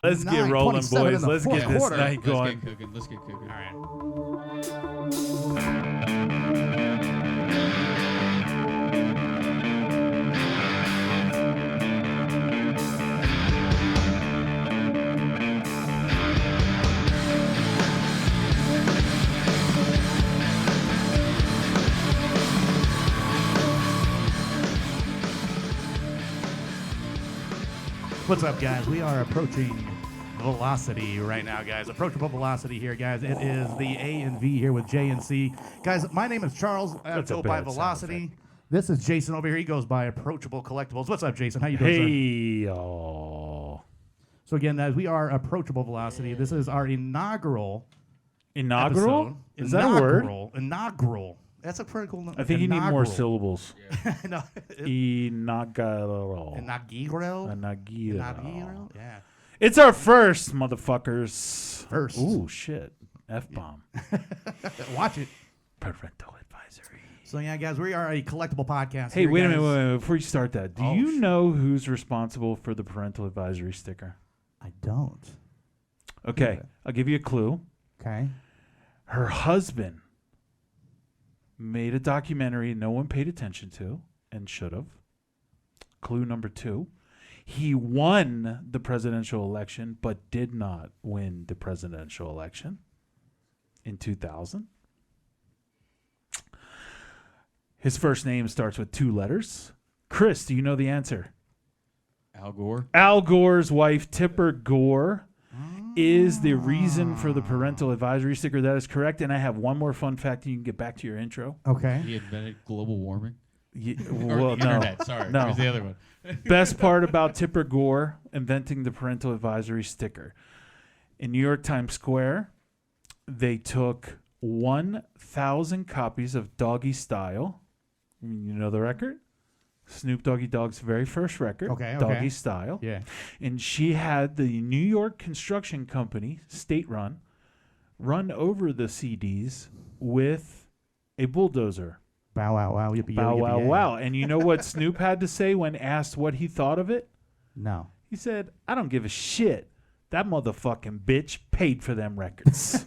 Let's get rolling, 9:27 in boys. the Let's fourth get this quarter. night going. Let's get cooking. All right. What's up, guys? We are approaching velocity right now, guys. Approachable velocity here, guys. It is the A and V here with J and C. Guys, my name is Charles. I That's a go by bad sound Velocity. This is Jason over here. He goes by Approachable Collectibles. What's up, Jason? How you doing, sir? Hey, y'all. So again, guys, we are Approachable Velocity. This is our inaugural Inaugural? episode. Is that a word? Inaugural. That's a pretty cool name. I think you need more Inaugural. syllables. No, Inaugural. Inaugural. Inaugural. Yeah. It's our first, motherfuckers. First. Ooh, shit. F-bomb. Watch it. Parental advisory. So yeah, guys, we are a collectible podcast. Hey, here, wait a guys. minute. Before you start that, do Oh, you shit. know who's responsible for the parental advisory sticker? I don't. Okay, I'll give you a clue. Okay. Her husband made a documentary no one paid attention to and should have. Clue number 2. He won the presidential election but did not win the presidential election in 2000. His first name starts with 2 letters. Chris, do you know the answer? Al Gore. Al Gore's wife, Tipper Gore, is the reason for the parental advisory sticker. That is correct. And I have one more fun fact, and you can get back to your intro. Okay. He invented global warming. Well, no. Internet. Sorry. No. Here's the other one. Best part about Tipper Gore inventing the parental advisory sticker. In New York Times Square, they took 1,000 copies of Doggy Style. You know the record? Snoop Doggy Dogg's very first record, Okay. Doggy Style. Yeah. And she had the New York construction company, state-run, run over the CDs with a bulldozer. Bow wow wow. Yippee Bow yippee, wow yay. wow. And you know what Snoop had to say when asked what he thought of it? No. He said, I don't give a shit. That motherfucking bitch paid for them records.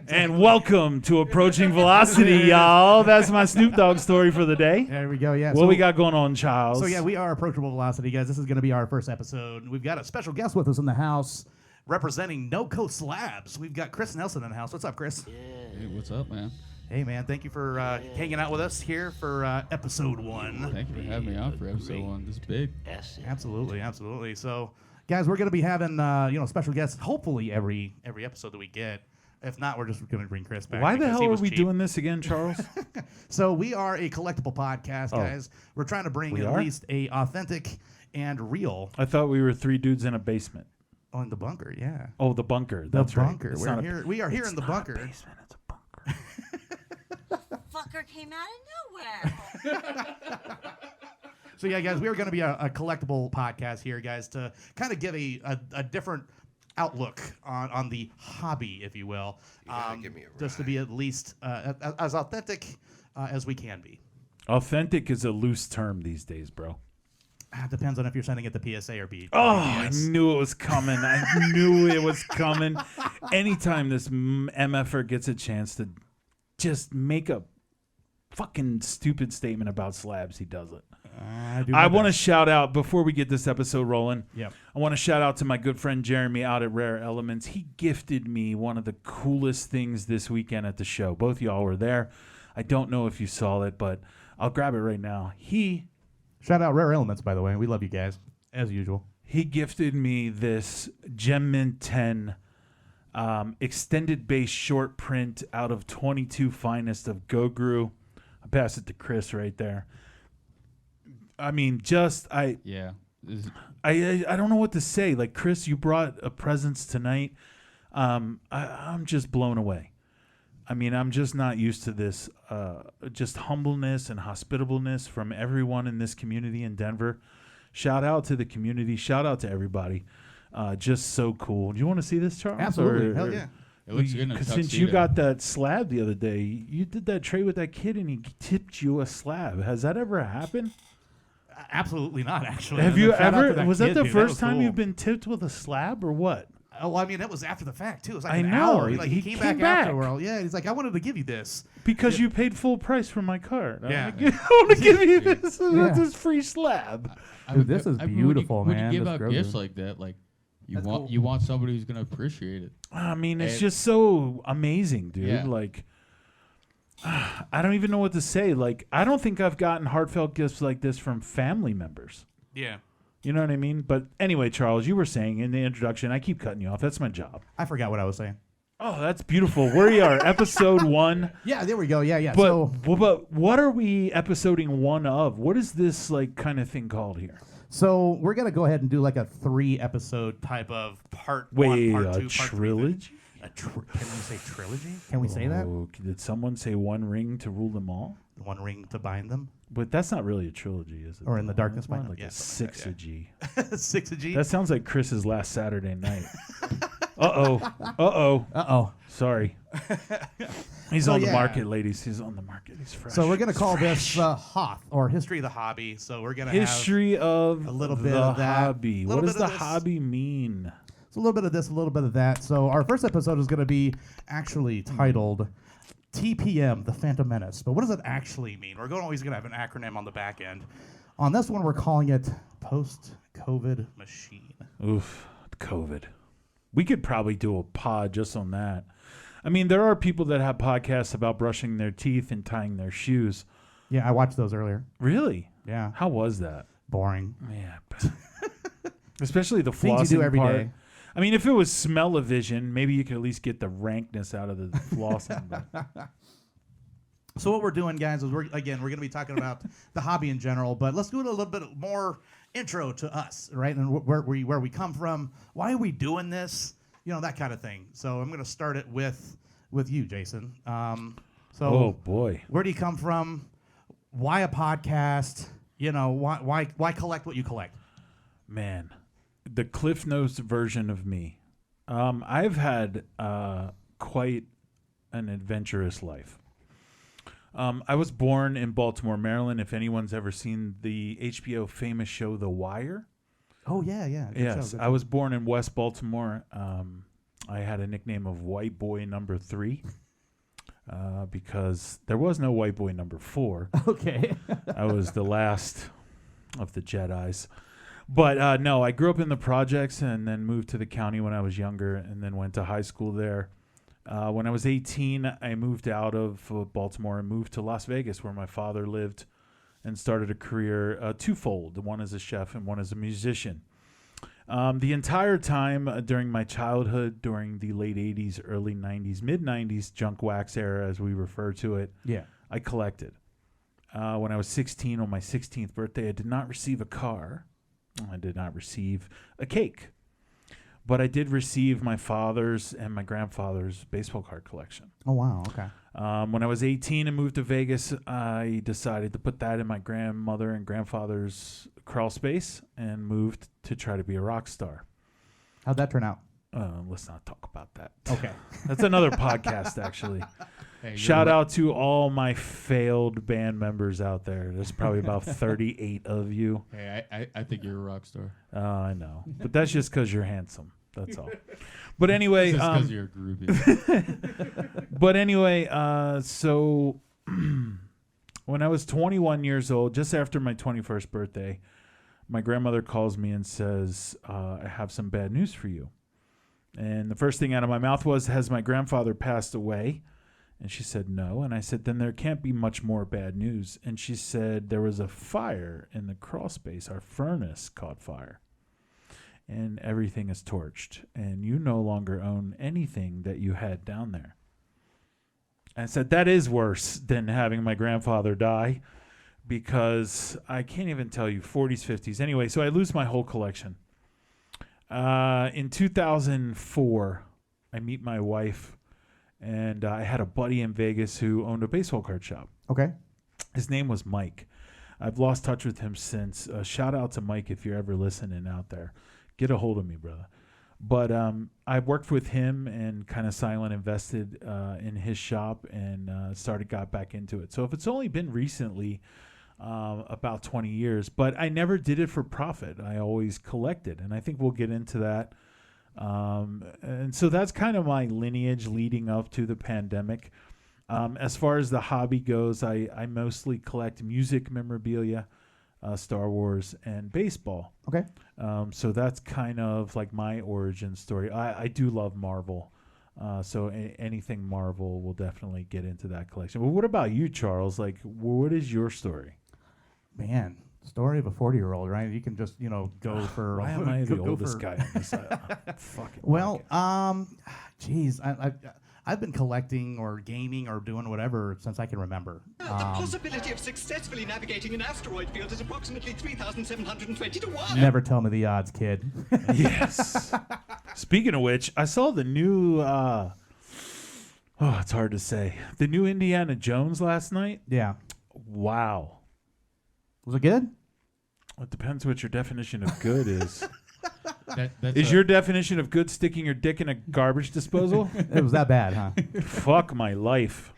And welcome to Approaching Velocity, y'all. That's my Snoop Dogg story for the day. There we go. Yeah. What we got going on, Charles? So yeah, we are Approachable Velocity, guys. This is going to be our first episode. We've got a special guest with us in the house, representing No Coat Slabs. We've got Chris Nelson in the house. What's up, Chris? Hey, what's up, man? Hey, man. Thank you for hanging out with us here for episode 1. Thank you for having me on for episode 1. This is big. Absolutely, absolutely. So, guys, we're going to be having special guests hopefully every episode that we get. If not, we're just going to bring Chris back. Why the because hell he are was we cheap. doing this again, Charles? So we are a collectible podcast, guys. We're trying to bring We at are? least a authentic and real. I thought we were 3 dudes in a basement. Oh, in the bunker, yeah. Oh, the bunker. The That's bunker. right. It's We're not a- here. We are here it's in the not a bunker. basement, it's a bunker. Fucker came out of nowhere. So yeah, guys, we are going to be a collectible podcast here, guys, to kind of give a different outlook on the hobby, if you will. give me a just to be at least as authentic as we can be. Authentic is a loose term these days, bro. Depends on if you're sending it to PSA or B. Oh, I knew it was coming. I knew it was coming. Anytime this MFer gets a chance to just make a fucking stupid statement about slabs, he does it. I want to shout out, before we get this episode rolling, Yep. I want to shout out to my good friend Jeremy out at Rare Elements. He gifted me one of the coolest things this weekend at the show. Both y'all were there. I don't know if you saw it, but I'll grab it right now. Shout out Rare Elements, by the way. We love you guys, as usual. He gifted me this Gem Mint 10 extended base short print out of 22 finest of Goguru. I pass it to Chris right there. I mean, Yeah. I don't know what to say. Like, Chris, you brought a presence tonight. I'm just blown away. I mean, I'm just not used to this just humbleness and hospitableness from everyone in this community in Denver. Shout out to the community. Shout out to everybody. Just so cool. Do you want to see this, Charles? Absolutely. Hell yeah. It looks good in a Since you tuxedo. got that slab the other day, you did that trade with that kid and he tipped you a slab. Has that ever happened? Absolutely not, actually. Have you Shout out to ever? Was that kid, the dude. first was time cool. you've been tipped with a slab or what? Oh, well, I mean, that was after the fact, too. It was like I an know. hour. He He came came back back. afterward. Yeah, he's like, I wanted to give you this. Because you paid full price for my card. Yeah. I want to give you this, Yeah. this free slab. Dude, this is beautiful, when man, you give this out Grogu. gifts like that, like you That's want cool. you want somebody who's gonna appreciate it. I mean, it's And- just so amazing, dude. Yeah. Like, I don't even know what to say. Like, I don't think I've gotten heartfelt gifts like this from family members. Yeah. You know what I mean? But anyway, Charles, you were saying in the introduction, I keep cutting you off. That's my job. I forgot what I was saying. Oh, that's beautiful. Where we are, episode 1. Yeah, there we go. Yeah, yeah. But, but what are we episoding 1 of? What is this like kind of thing called here? So we're going to go ahead and do like a 3-episode type of part Wait, 1, part 2, a part 3. trilogy? Can we say trilogy? Can we say that? Oh, did someone say one ring to rule them all? One ring to bind them? But that's not really a trilogy, is it? Or in the darkness That's more bind them? like Yeah, a something like that, sixagy. 6 That sounds like Chris's last Saturday night. Uh-oh. Sorry. He's So, on the yeah. market, ladies. He's on the market. He's fresh. So we're going to call this H.O.T.H, or History of the Hobby. So we're going to have History of a little bit the of that, hobby. little What does bit the of this. hobby mean? So a little bit of this, a little bit of that. So our first episode is going to be actually titled TPM, The Phantom Menace. But what does it actually mean? We're always going to have an acronym on the back end. On this one, we're calling it Post-COVID Machine. Oof, COVID. We could probably do a pod just on that. I mean, there are people that have podcasts about brushing their teeth and tying their shoes. Yeah, I watched those earlier. Really? Yeah, How was that? boring. Yeah. Especially the flossing Things you do every part. day. I mean, if it was smell-o-vision, maybe you could at least get the rankness out of the flossing. But So what we're doing, guys, is we're going to be talking about the hobby in general, but let's do it a little bit more intro to us, right? And where we come from, why are we doing this? You know, that kind of thing. So I'm going to start it with you, Jason. oh, boy. Where do you come from? Why a podcast? You know, why collect what you collect? Man, the Cliff Notes version of me. I've had quite an adventurous life. I was born in Baltimore, Maryland. If anyone's ever seen the HBO famous show The Wire. Oh, yeah. Good Yes, show, good I was born in West Baltimore. I had a nickname of White Boy Number 3 because there was no White Boy Number 4. show. Okay. I was the last of the Jedis. But no, I grew up in the projects and then moved to the county when I was younger and then went to high school there. When I was 18, I moved out of Baltimore and moved to Las Vegas where my father lived and started a career twofold, one as a chef and one as a musician. The entire time during my childhood, during the late 80s, early 90s, mid-90s junk wax era, as we refer to it, Yeah. I collected. When I was 16, on my 16th birthday, I did not receive a car. I did not receive a cake. But I did receive my father's and my grandfather's baseball card collection. Oh, wow. Okay. When I was 18 and moved to Vegas, I decided to put that in my grandmother and grandfather's crawl space and moved to try to be a rock star. How'd that turn out? Let's not talk about that. Okay. That's another podcast, actually. Hey, Shout out to all my failed band members out there. There's probably about 38 of you. Hey, I think you're a rock star. I know. But that's just because you're handsome. That's all. But anyway, Just because you're a groupie. but anyway, so when I was 21 years old, just after my 21st birthday, my grandmother calls me and says, I have some bad news for you. And the first thing out of my mouth was, has my grandfather passed away? And she said, no. And I said, then there can't be much more bad news. And she said, there was a fire in the crawl space. Our furnace caught fire. And everything is torched. And you no longer own anything that you had down there. I said, that is worse than having my grandfather die. Because I can't even tell you, 40s, 50s. Anyway, so I lose my whole collection. In 2004, I meet my wife. And I had a buddy in Vegas who owned a baseball card shop. Okay. His name was Mike. I've lost touch with him since. Shout out to Mike if you're ever listening out there. Get a hold of me, brother. But I worked with him and kind of silent invested in his shop and got back into it. So if it's only been recently, about 20 years, but I never did it for profit. I always collected, and I think we'll get into that. And so that's kind of my lineage leading up to the pandemic. As far as the hobby goes, I mostly collect music memorabilia, Star Wars, and baseball. Okay. So that's kind of like my origin story. I do love Marvel. So anything Marvel will definitely get into that collection. But what about you, Charles? Like, what is your story? Man, story of a 40-year-old, right? You can just, go for. Why am I the go oldest for- guy on this fucking Well, podcast? geez, I've been collecting or gaming or doing whatever since I can remember. The possibility of successfully navigating an asteroid field is approximately 3,720 to 1. Never tell me the odds, kid. Yes. Speaking of which, I saw the new. It's hard to say. The new Indiana Jones last night. Yeah. Wow. Was it good? It depends what your definition of good is. That's Is your definition of good sticking your dick in a garbage disposal? It was that bad, huh? Fuck my life.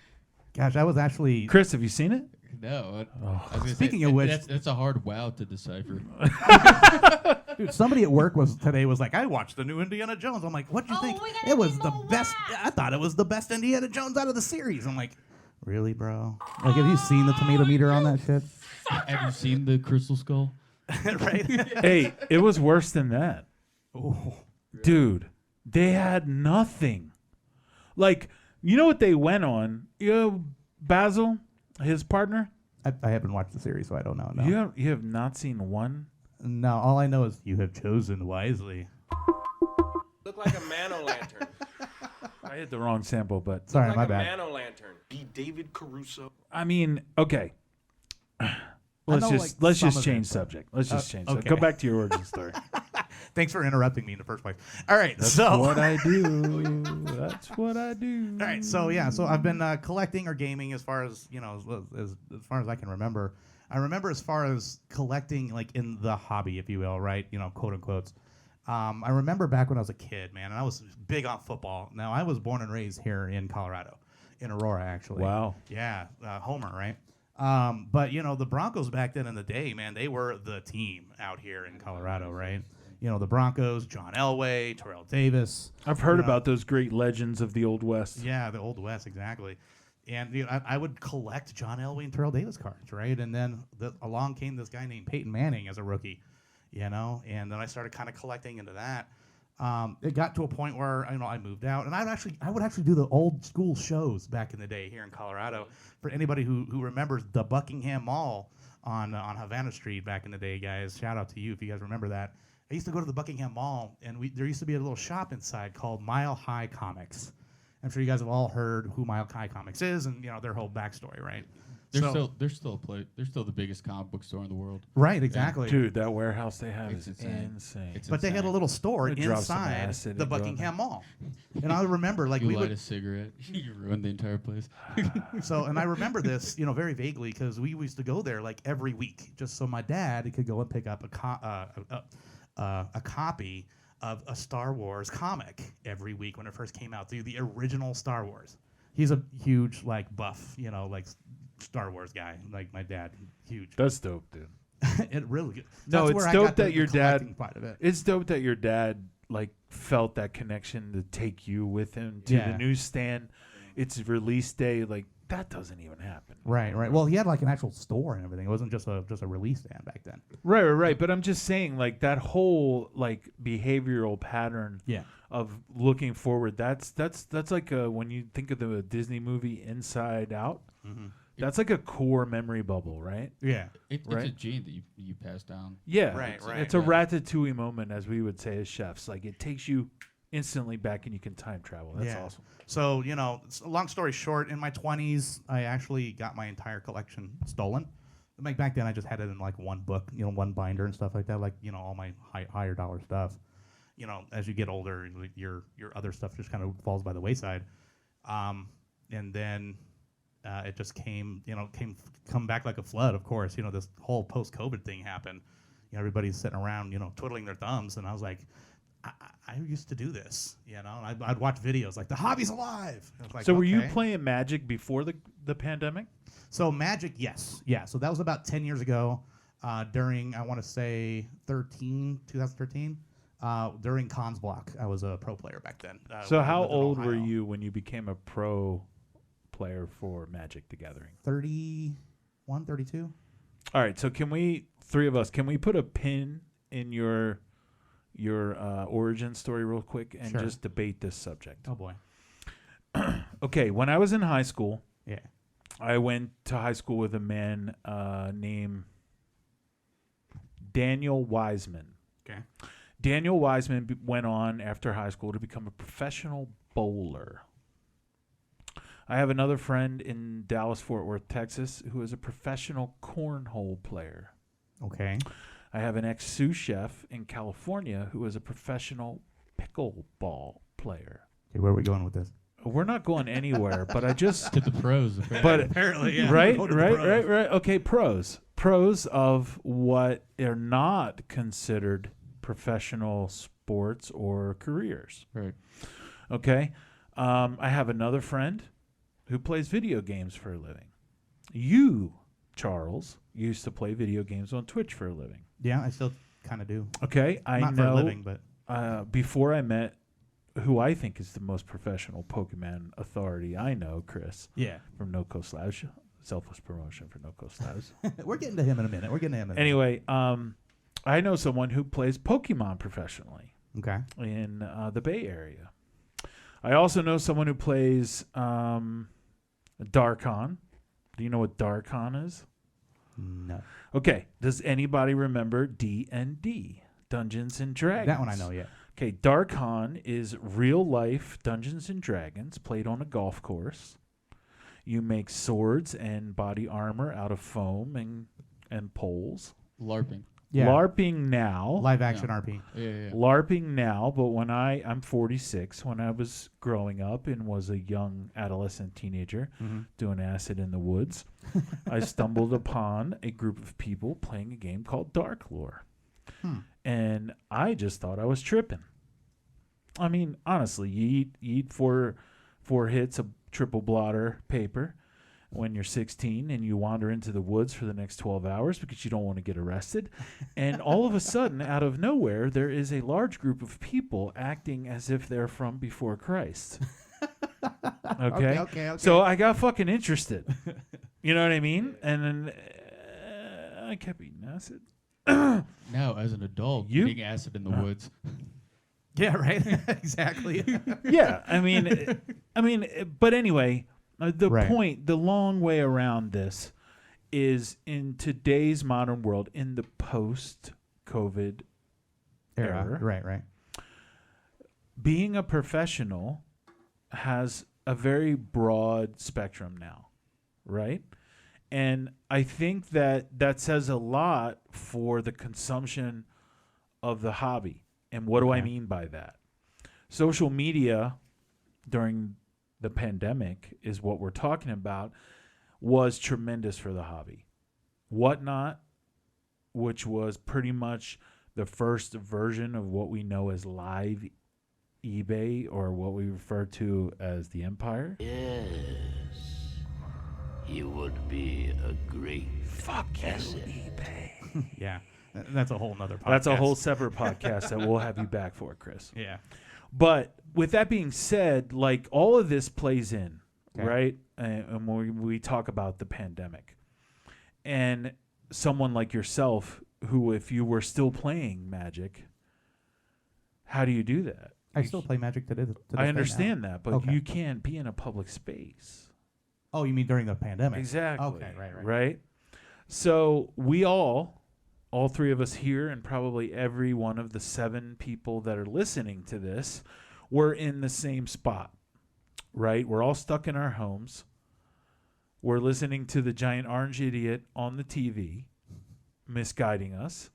Gosh, I was actually. Chris, have you seen it? No. Oh. I was gonna Speaking say, of which- that's a hard wow to decipher. Dude, somebody at work today was like, I watched the new Indiana Jones. I'm like, what'd you Oh, think? we gotta It was give the him a best. whack. I thought it was the best Indiana Jones out of the series. I'm like, really, bro? Like, have you seen the tomato meter on that shit? Have you seen the Crystal Skull? Right? Hey, it was worse than that. Oh. Dude, they had nothing. Like, you know what they went on? Basil, his partner? I haven't watched the series, so I don't know. No. You have not seen one? No, all I know is you have chosen wisely. Look like a mano-lantern. I hit the wrong sample, but Sorry, like my a bad. mano-lantern. Be David Caruso. I mean, okay. know, Let's like, just some of change it, but- subject. Let's just change. okay. Go back to your origin story. Thanks for interrupting me in the first place. All right, That's so what I do. That's what I do. all right, so yeah, so I've been collecting or gaming as far as as far as I can remember. I remember as far as collecting, like in the hobby, if you will, right? Quote unquote. I remember back when I was a kid, man, and I was big on football. Now I was born and raised here in Colorado, in Aurora, actually. Wow. Yeah, Homer, right? But the Broncos back then in the day, man, they were the team out here in Colorado, right? The Broncos, John Elway, Terrell Davis. I've heard about those great legends of the Old West. Yeah, the Old West, exactly. And I would collect John Elway and Terrell Davis cards, right? And then along came this guy named Peyton Manning as a rookie, and then I started kind of collecting into that. It got to a point where I moved out, and I would actually do the old school shows back in the day here in Colorado. For anybody who remembers the Buckingham Mall on Havana Street back in the day, guys, shout out to you if you guys remember that. I used to go to the Buckingham Mall, and there used to be a little shop inside called Mile High Comics. I'm sure you guys have all heard who Mile High Comics is and their whole backstory, right? They're still the biggest comic book store in the world. Right, exactly. Dude, that warehouse they have It's is insane. insane. It's But they had a insane. little store It drops some inside acid the and go in Buckingham Mall, and I remember like You we light would. a cigarette, you ruin the entire place. And I remember this, very vaguely because we used to go there like every week, just so my dad could go and pick up a copy of a Star Wars comic every week when it first came out, the original Star Wars. He's a huge buff, Star Wars guy, like my dad, huge. That's dope, dude. It really. No, that's it's where I dope got the that your dad- collecting part of it. It's dope that your dad felt that connection to take you with him to Yeah. the newsstand. It's release day. That doesn't even happen. Right. Well, he had an actual store and everything. It wasn't just a release stand back then. Right. But I'm just saying, that whole behavioral pattern Yeah. of looking forward. That's like when you think of the Disney movie Inside Out. Mm-hmm. That's like a core memory bubble, right? Yeah. It's Right. a gene that you pass down. Yeah, Right, it's, right, it's a right. ratatouille moment, as we would say as chefs. It takes you instantly back, and you can time travel. That's Yeah. awesome. So, long story short, in my 20s, I actually got my entire collection stolen. Back then, I just had it in one book, one binder and stuff like that, all my higher dollar stuff. As you get older, your other stuff just kind of falls by the wayside. And then it just come back like a flood, of course. This whole post-COVID thing happened. Everybody's sitting around, twiddling their thumbs, and I was like, I used to do this, and I'd watch videos like the hobby's alive. I was like, So were you okay. playing Magic before the pandemic? So Magic, yes. Yeah, so that was about 10 years ago during, I want to say, 2013. During Cons Block. I was a pro player back then. So when I how lived in old were Ohio. you when you became a pro player for Magic the Gathering? 31, 32? All right, so can we, three of us, can we put a pin in your origin story real quick and Sure. just debate this subject? Oh, boy. Okay, when I was in high school, Yeah. I went to high school with a man named Daniel Wiseman. Okay. Daniel Wiseman went on after high school to become a professional bowler. I have another friend in Dallas, Fort Worth, Texas, who is a professional cornhole player. Okay. I have an ex-sous chef in California who is a professional pickleball player. Okay, where are we going with this? We're not going anywhere, but I just... To the pros. But Apparently, yeah. right. Go to the pros. Okay, pros of what are not considered professional sports or careers. Right. Okay, I have another friend who plays video games for a living. You, Charles, used to play video games on Twitch for a living. Yeah, I still kind of do. Okay, I Not know. for a living, but Before I met who I think is the most professional Pokemon authority I know, Chris, yeah. from No Coast Slash, selfless promotion for No Coast Slash. We're getting to him in a minute. Anyway, I know someone who plays Pokemon professionally Okay. in the Bay Area. I also know someone who plays Darkon. Do you know what Darkon is? No. Okay. Does anybody remember D&D, Dungeons and Dragons? That one I know, yeah. Okay, Darkon is real-life Dungeons and Dragons played on a golf course. You make swords and body armor out of foam and poles. LARPing. Yeah. LARPing now. Live action RP. Yeah. LARPing now, but when I'm 46, when I was growing up and was a young adolescent teenager doing acid in the woods, I stumbled upon a group of people playing a game called Dark Lore. And I just thought I was tripping. I mean, honestly, you eat four hits of triple blotter paper when you're 16 and you wander into the woods for the next 12 hours because you don't want to get arrested. And all of a sudden, out of nowhere, there is a large group of people acting as if they're from before Christ. Okay. So I got fucking interested. You know what I mean? And then I kept eating acid. Now, as an adult, You- eating acid in the woods. Yeah, right. Exactly. Yeah, I mean, but anyway, the Right. point, the long way around this is in today's modern world, in the post-COVID era, Right. being a professional has a very broad spectrum now, right? And I think that says a lot for the consumption of the hobby. And what do I mean by that? Social media during the pandemic is what we're talking about, was tremendous for the hobby. Whatnot, which was pretty much the first version of what we know as live eBay, or what we refer to as the Empire. Yes. You would be a great Fuck you, asset. eBay. Yeah. That's a whole nother podcast. That's a whole separate podcast that we'll have you back for, Chris. Yeah. But with that being said, like, all of this plays in, Okay. right? And when we talk about the pandemic, and someone like yourself, who, if you were still playing Magic, how do you do that? I still play Magic today. I understand that, but Okay. you can't be in a public space. Oh, you mean during the pandemic? Exactly. Okay, right. Right? So we all three of us here, and probably every one of the 7 people that are listening to this, we're in the same spot, right? We're all stuck in our homes. We're listening to the giant orange idiot on the TV misguiding us.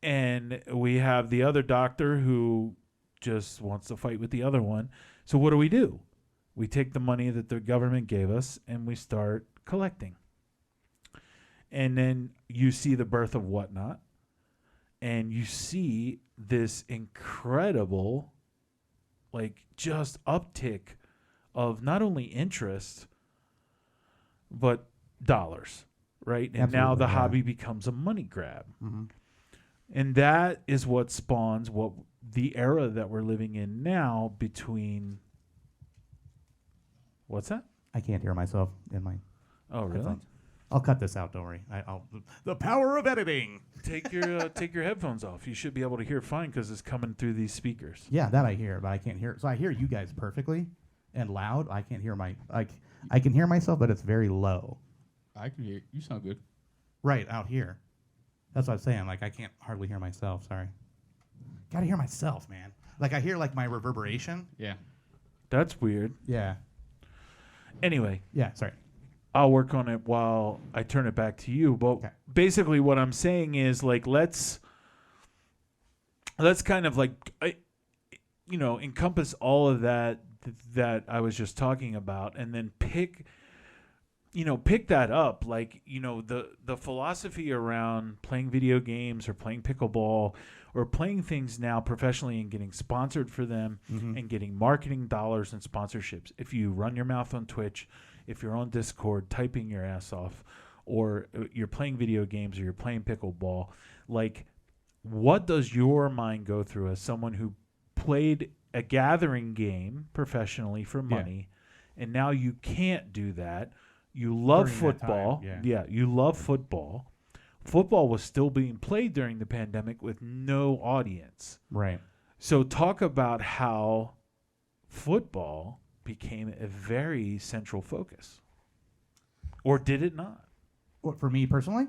And we have the other doctor who just wants to fight with the other one. So what do? We take the money that the government gave us and we start collecting. And then you see the birth of Whatnot, and you see this incredible, like, just uptick of not only interest, but dollars, right? And now Absolutely, the yeah. hobby becomes a money grab. Mm-hmm. And that is what spawns what the era that we're living in now between. What's that? I can't hear myself in my Oh, really? headphones. I'll cut this out. Don't worry. The power of editing. Take your headphones off. You should be able to hear fine because it's coming through these speakers. Yeah, that I hear, but I can't hear. So I hear you guys perfectly and loud. I can't hear I can hear myself, but it's very low. I can hear you. Sound good. Right out here. That's what I'm saying. Like I can't hardly hear myself. Sorry. Gotta hear myself, man. Like I hear like my reverberation. Yeah. That's weird. Yeah. Anyway, Yeah. Sorry. I'll work on it while I turn it back to you. But Okay. basically, what I'm saying is like let's kind of like encompass all of that I was just talking about, and then pick that up. Like the philosophy around playing video games or playing pickleball or playing things now professionally and getting sponsored for them and getting marketing dollars and sponsorships. If you run your mouth on Twitch, if you're on Discord typing your ass off, or you're playing video games or you're playing pickleball, like what does your mind go through as someone who played a gathering game professionally for money and now you can't do that? You love During that football. time, Yeah, you love football. Football was still being played during the pandemic with no audience. Right. So talk about how football became a very central focus. Or did it not? What for me personally?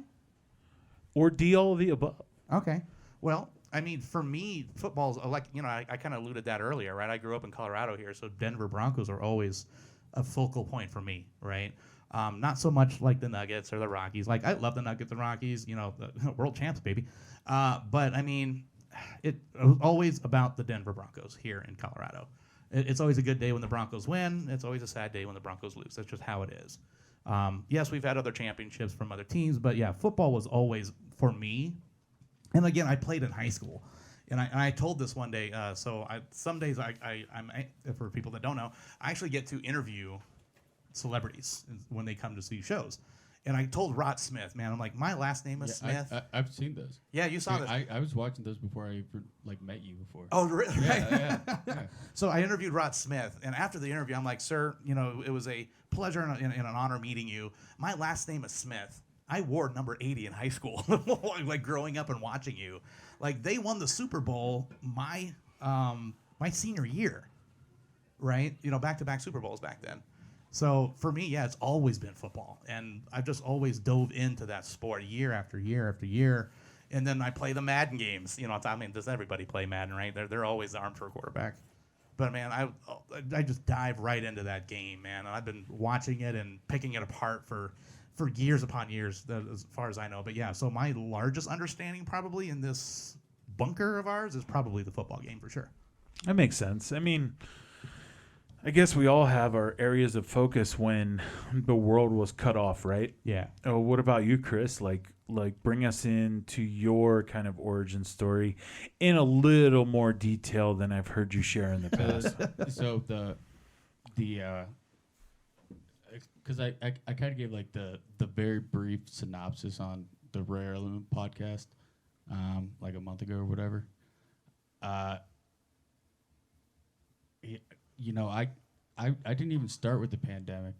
Or D all of the above? Okay. Well, I mean, for me, football's like, I kind of alluded that earlier, right? I grew up in Colorado here, so Denver Broncos are always a focal point for me, right? Not so much like the Nuggets or the Rockies. Like, I love the Nuggets and Rockies, the world champs, baby. But, I mean, it was always about the Denver Broncos here in Colorado. It's always a good day when the Broncos win. It's always a sad day when the Broncos lose. That's just how it is. Yes, we've had other championships from other teams, but, yeah, football was always, for me. And, again, I played in high school. And I told this one day, some days I'm for people that don't know, I actually get to interview celebrities when they come to see shows. And I told Rod Smith, man, I'm like, my last name is Smith. I've seen those. Yeah, you saw this. I was watching those before I ever met you before. Oh, really? Yeah. So I interviewed Rod Smith, and after the interview, I'm like, sir, it was a pleasure and an honor meeting you. My last name is Smith. I wore number 80 in high school, like growing up and watching you. Like they won the Super Bowl my senior year, right? Back-to-back Super Bowls back then. So for me, yeah, it's always been football, and I've just always dove into that sport year after year after year. And then I play the Madden games. Does everybody play Madden, right? They're always the armchair quarterback. But man, I just dive right into that game, man. And I've been watching it and picking it apart for years upon years, as far as I know. But yeah, so my largest understanding probably in this bunker of ours is probably the football game for sure. That makes sense. I mean, I guess we all have our areas of focus when the world was cut off, right? Yeah. Oh, what about you, Chris? Like bring us into your kind of origin story in a little more detail than I've heard you share in the past. So because I kind of gave like the very brief synopsis on the Rare Element podcast like a month ago or whatever. I didn't even start with the pandemic.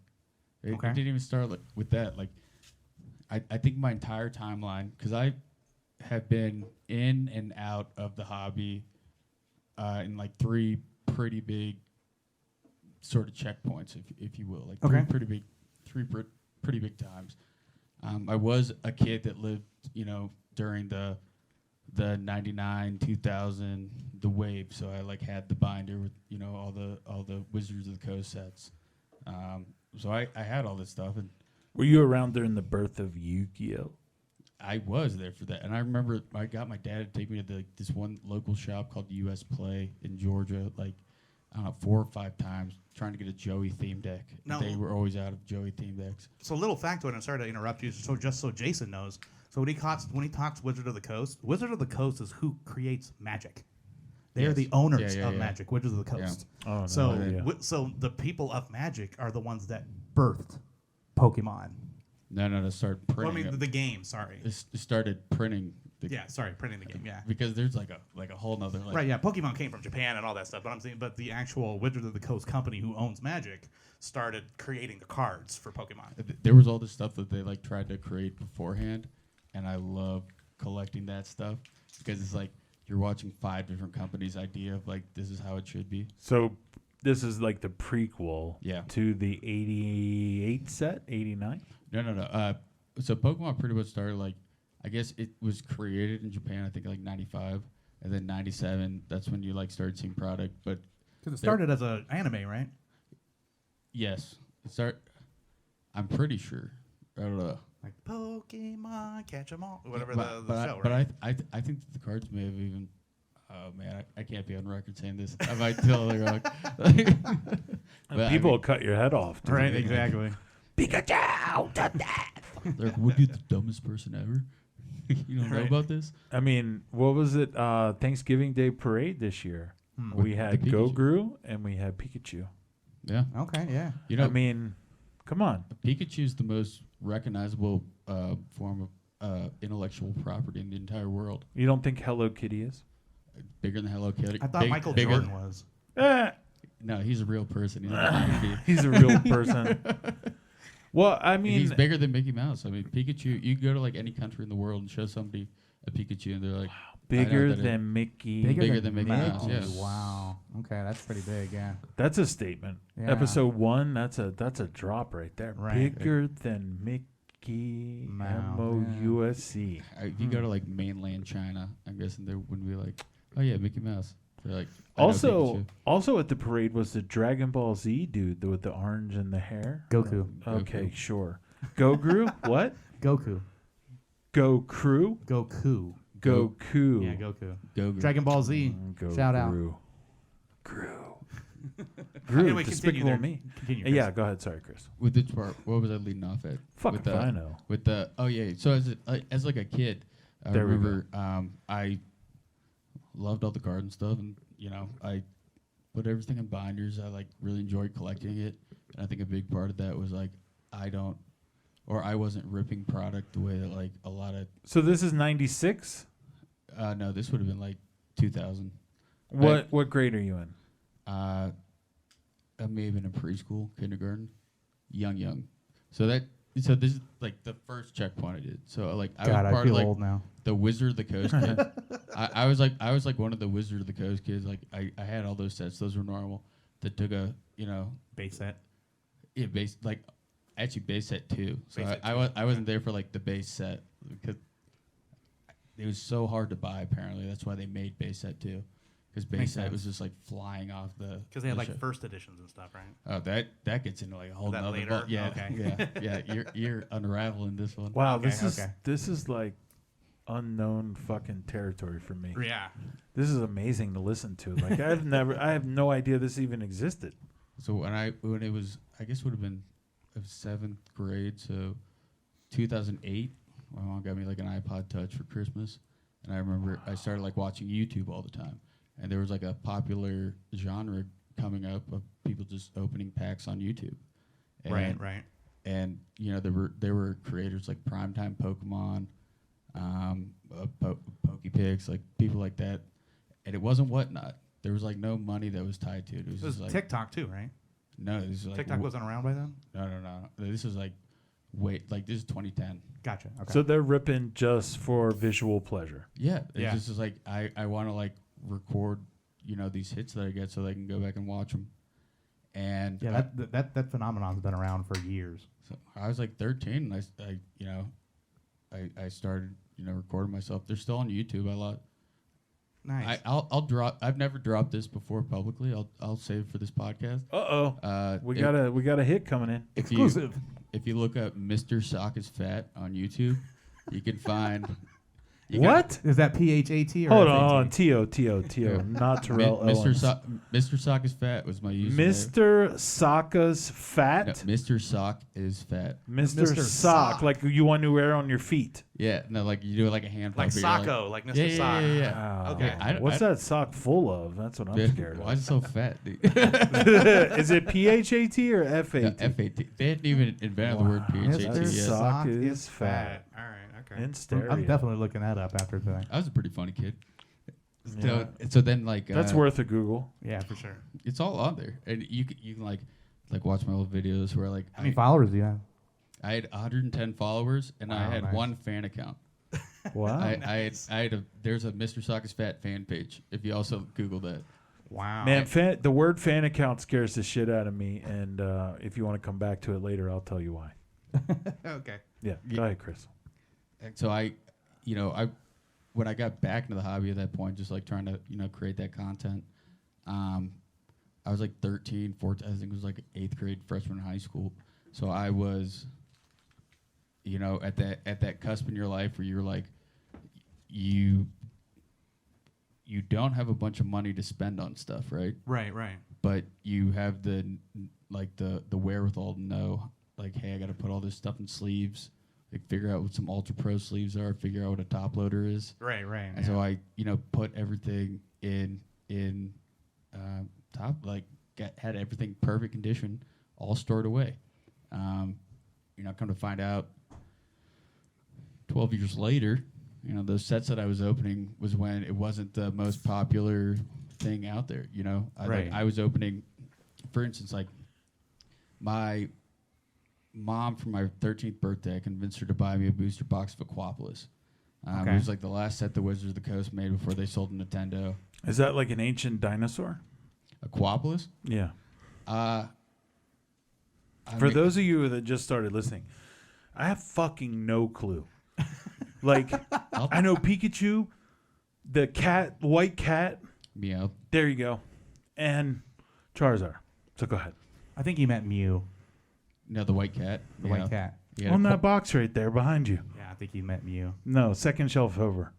It didn't even start with that. Like I think my entire timeline, because I have been in and out of the hobby in like three pretty big sort of checkpoints, if you will, like three pretty big times. I was a kid that lived, during the 99, 2000, the wave. So I like had the binder with, all the Wizards of the Coast sets. So I had all this stuff. And Were you around during the birth of Yu-Gi-Oh? I was there for that. And I remember I got my dad to take me to this one local shop called US Play in Georgia, like, I don't know, 4 or 5 times trying to get a Joey theme deck. No. They were always out of Joey theme decks. So little factoid, and sorry to interrupt you, just so Jason knows. So when he talks Wizard of the Coast is who creates Magic. They are the owners of Magic, Wizards of the Coast. Oh, no, So the people of Magic are the ones that birthed Pokemon. No. Start Well, printing. I mean, the game. Sorry. It started printing. Printing the game. Yeah. Because there's like a whole nother. Like, Right. Yeah. Pokemon came from Japan and all that stuff, but I'm saying, but the actual Wizard of the Coast company who owns Magic started creating the cards for Pokemon. There was all this stuff that they like tried to create beforehand, and I love collecting that stuff because it's like you're watching 5 different companies' idea of like this is how it should be. So this is like the prequel Yeah. to the 88 set, 89? No. So Pokemon pretty much started like, I guess it was created in Japan, I think like 95, and then 97, that's when you like started seeing product. But Because it started as an anime, right? yes, I'm pretty sure. I don't know. Like Pokemon, catch 'em all, whatever But the show, but right? I think that the cards may have even. Oh man, I can't be on record saying this. I might totally wrong. But People I will cut your head off. dude. Right, exactly. Pikachu to death. mean, they're like, would you the dumbest person ever? You don't know Right. about this? I mean, what was it? Thanksgiving Day parade this year. We With had the Pikachu. Goguru and we had Pikachu. Yeah. Okay, yeah. You know, I mean, come on. Pikachu is the most recognizable form of intellectual property in the entire world. You don't think Hello Kitty is? Bigger than Hello Kitty. I thought Michael bigger- Jordan was. No, he's a real person. He's not a movie. He's a real person. Well, I mean, He's bigger than Mickey Mouse. I mean, Pikachu. You can go to like any country in the world and show somebody a Pikachu, and they're like, bigger that is- than Mickey. Bigger than Mickey Mouse, Mickey. yes. Wow. Okay, that's pretty big, yeah. That's a statement. Yeah. Episode 1, that's a drop right there. Right. Bigger than Mickey Mouse, MOUSC. if you go to like mainland China, I'm guessing they wouldn't be like, oh yeah, Mickey Mouse. They're like, I know Pikachu. Also at the parade was the Dragon Ball Z dude with the orange and the hair. Goku. Okay, Goku. sure. Goguru? What? Goku. Goku? Goku. Goku. Yeah, Goku. Goku. Dragon Ball Z. Shout out. Gru. Anyway, Despicable continue Me. Continue, Chris. Yeah, go ahead. Sorry, Chris. With this part, what was I leading off at? Fuck with if I know. With the so as like a kid, I There we remember I loved all the cards and stuff, and you know I put everything in binders. I like really enjoyed collecting it, and I think a big part of that was like I wasn't ripping product the way that like a lot of So this is 96? no, this would have been like 2000. What grade are you in? I may have been in preschool, kindergarten, young. So this is like the first checkpoint I did. So like I God, was I part feel of like old now. the Wizard of the Coast kid. I was like one of the Wizard of the Coast kids. Like I had all those sets. Those were normal. That took a Base set. base set 2. So Base set I wasn't there for like the base set because it was so hard to buy. Apparently that's why they made base set 2. Because base Makes set sense. was just like flying off the. Because they had the like show. first editions and stuff, right? Oh, that gets into like a whole that nother. later? Yeah, Okay. yeah. You're unraveling this one. Wow, Okay, this is like unknown fucking territory for me. Yeah. This is amazing to listen to. Like I have no idea this even existed. So when it was, I guess would have been of 7th grade, so 2008. My mom got me like an iPod Touch for Christmas, and I remember I started like watching YouTube all the time, and there was like a popular genre coming up of people just opening packs on YouTube. And, Right. And you know there were creators like Primetime Pokemon, PokePix, like people like that, and it wasn't Whatnot. There was like no money that was tied to it. It was It was just like TikTok too, right? no, this is like TikTok wasn't around by then? no. This is like this is 2010. Gotcha. Okay. So they're ripping just for visual pleasure. Yeah, Yeah. This is like I want to like record these hits that I get so they can go back and watch them. And yeah, that phenomenon's been around for years. so I was like 13, and I started recording myself. They're still on YouTube. Nice. I'll drop. I've never dropped this before publicly. I'll save it for this podcast. We got a hit coming in. Exclusive. If you look up Mr. Sock is Fat on YouTube, you can find What? Is that PHAT or Hold FAT? on. T-O, not Terrell Owens. Mr. Sock is fat was my username. Mr. Sokka's fat. No, Mr. Sock is fat. Mr. Mr. Sock, Sock. like you want to wear on your feet. Yeah, no, like you do like a hand Like pump, but you're Socko, like Mr. Yeah, Sock. yeah, yeah. Wow. Okay. What's that sock full of? That's what I'm scared Why of. is it so fat, dude? Is it PHAT or No, FAT? FAT. They hadn't even invented the word PHAT Mr. yet. Sock is fat. All right, okay. In stereo. I'm definitely looking that up after today. I was a pretty funny kid. Yeah. So then like That's worth a Google. Yeah, for sure. it's all on there, and you can like watch my old videos where like How many followers do you have? I had 110 followers and I Wow, had nice. one fan account. Wow. I had there's a Mr. Sock is fat fan page. If you also Google that. Wow. Man, the word fan account scares the shit out of me, and if you want to come back to it later, I'll tell you why. Okay. Yeah, go ahead, Chris. And so when I got back into the hobby at that point, just like trying to create that content, I was like 13, 14. I think it was like 8th grade, freshman in high school. So I was, at that cusp in your life where you're like, you don't have a bunch of money to spend on stuff, right? Right. But you have the wherewithal to know, like, hey, I got to put all this stuff in sleeves, like figure out what some Ultra Pro sleeves are, figure out what a top loader is. Right. And so I, put everything in top, like had everything perfect condition, all stored away. Come to find out, 12 years later, those sets that I was opening was when it wasn't the most popular thing out there. Right. I was opening, for instance, like my mom for my 13th birthday, I convinced her to buy me a booster box of Aquapolis. Okay. It was like the last set the Wizards of the Coast made before they sold to Nintendo. Is that like an ancient dinosaur? Aquapolis? Yeah. I For mean- those of you that just started listening, I have fucking no clue. Like, I know Pikachu, the cat, white cat. Meow. There you go. And Charizard. So go ahead. I think you meant Mew, No, the white cat. the white cat. Yeah, On that box right there behind you. Yeah, I think you meant Mew. No, second shelf over.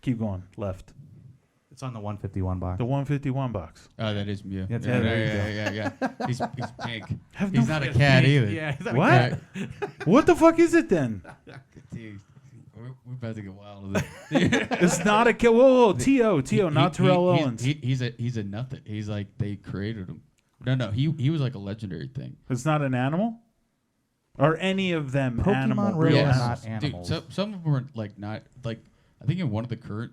Keep going. Left. It's on the 151 box. The 151 box. Oh, that is Mew. That's yeah, it. yeah. He's pink. Have He's no not a It's cat pink. either. Yeah, he's not a What? cat. What the fuck is it then? Dude, we're about to get wild with it. It's not a cat. Whoa, T.O., not Terrell Owens. He's a nothing. He's like, they created him. No, he was like a legendary thing. It's not an animal? Or any of them Pokemon animal? really real are animals? not animals. Dude, some of them were like not like. I think in one of the current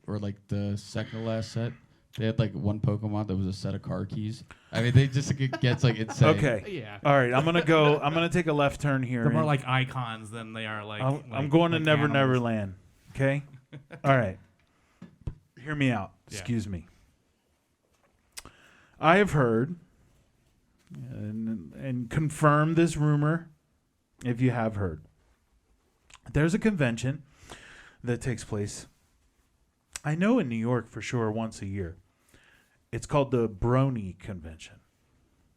or like the second to last set, they had like one Pokemon that was a set of car keys. I mean, they just it gets like insane. Okay. Yeah. All right, I'm gonna take a left turn here. They're more and like icons than they are like. I'm going to like Never animals. Never Land. Okay? All right. Hear me out. Yeah. Excuse me. I have heard and confirm this rumor if you have heard. There's a convention that takes place, I know in New York for sure, once a year. It's called the Brony Convention.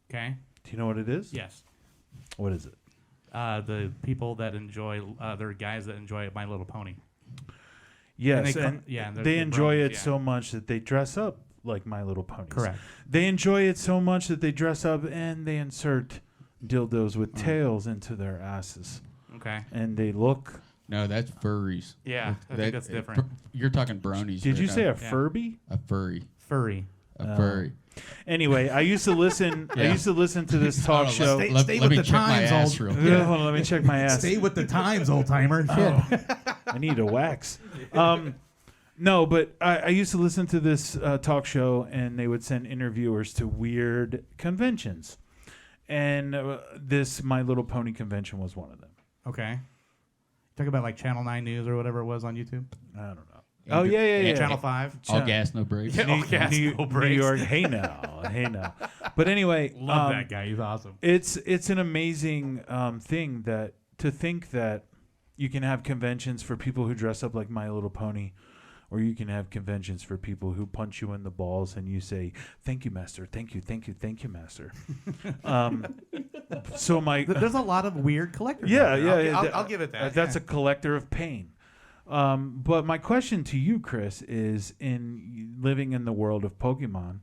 Okay. Do you know what it is? Yes. What is it? The people that enjoy, they're guys that enjoy My Little Pony. Yes, they and and they they're enjoy bronies, it yeah. so much that they dress up like My Little Ponies. Correct. They enjoy it so much that they dress up and they insert dildos with tails into their asses. Okay. And they look... No, that's furries. Yeah, I think that's different. You're talking bronies. Did right you now. say a Yeah. Furby? A furry? Furry. A furry. Anyway, I used to listen. I Yeah. used to listen to this talk Hold on, show. Stay let with me the check my times, ass old- real Yeah, quick. hold on, let me check my ass. Stay with the times, old timer. I need a wax. No, but I used to listen to this talk show, and they would send interviewers to weird conventions, and this My Little Pony convention was one of them. Okay. Talk about like Channel 9 News or whatever it was on YouTube. I don't know. Oh yeah. Channel 5. All gas, no brakes. Yeah. New, all gas, New, no New brakes. York. Hey now. But anyway, Love that guy. He's awesome. It's an amazing thing that to think that you can have conventions for people who dress up like My Little Pony, or you can have conventions for people who punch you in the balls and you say, "Thank you, master. Thank you, master." So my There's a lot of weird collectors. yeah, out yeah, there. yeah. I'll give it that. That's yeah. a collector of pain. But my question to you, Chris, is in living in the world of Pokemon,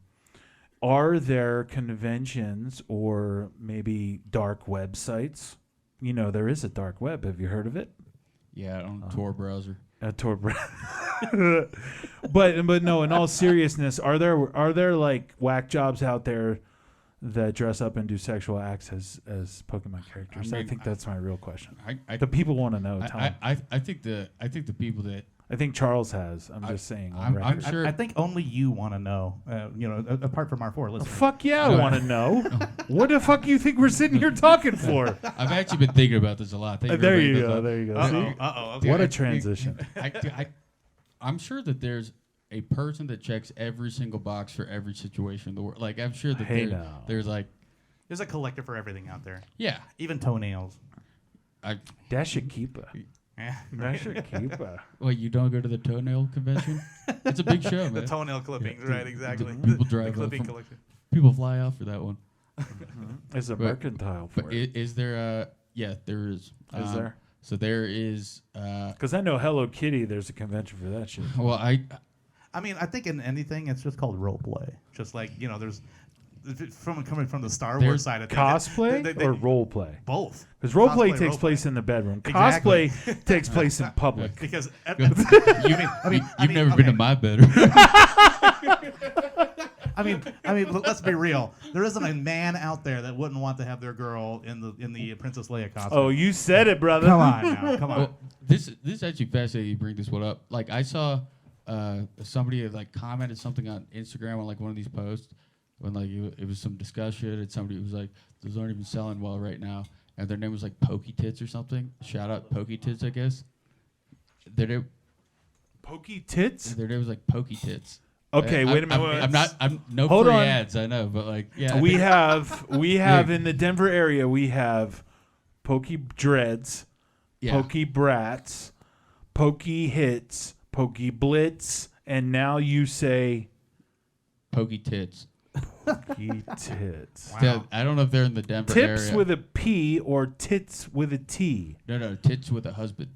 are there conventions or maybe dark websites? You know, there is a dark web. Have you heard of it? Yeah, on a Tor browser. A Tor browser. but no, in all seriousness, are there like whack jobs out there that dress up and do sexual acts as Pokemon characters? I think that's my real question. The people want to know. I think the people that I think Charles has. I'm just saying. I'm sure. I think only you want to know. Apart from our 4 listeners. Fuck yeah, I want to know. What the fuck you think we're sitting here talking for? I've actually been thinking about this a lot. There you go. There you go. Uh-oh. What a transition. I'm sure that there's a person that checks every single box for every situation in the world. Like, I'm sure that there's like... There's a collector for everything out there. Yeah. Even toenails. That should keep her. Yeah. That should keep her. Wait, you don't go to the toenail convention? It's a big show, man. The toenail clippings, right, exactly. People drive the up clipping from, collection. People fly out for that one. It's a mercantile for but it. Is there yeah, there is. Is there? So there is... Because I know Hello Kitty, there's a convention for that shit. Well, I mean, I think in anything, it's just called role play. Just like, there's... coming from the Star Wars side of things. Cosplay or role play? Both. Because role play Cosplay, takes role place play. in the bedroom. Exactly. Cosplay takes place in public. Because you've never been to my bedroom. I mean, let's be real. There isn't a man out there that wouldn't want to have their girl in the Princess Leia costume. Oh, you said it, brother. Come on now, come on. Well, this is actually fascinating. You bring this one up. Like, I saw somebody like commented something on Instagram on like one of these posts when like it was some discussion and somebody was like, "Those aren't even selling well right now," and their name was like Pokey Tits or something. Shout out Pokey Tits, I guess. Pokey Tits? Their name was like Pokey Tits. Okay, wait a minute. I'm no Hold free on. ads, I know, but like, yeah. We have in the Denver area, we have Pokey Dreads, Pokey Brats, Pokey Hits, Pokey Blitz, and now you say Pokey Tits. Pokey Tits. Wow. I don't know if they're in the Denver area. Tips with a P or tits with a T? No, tits with a husband.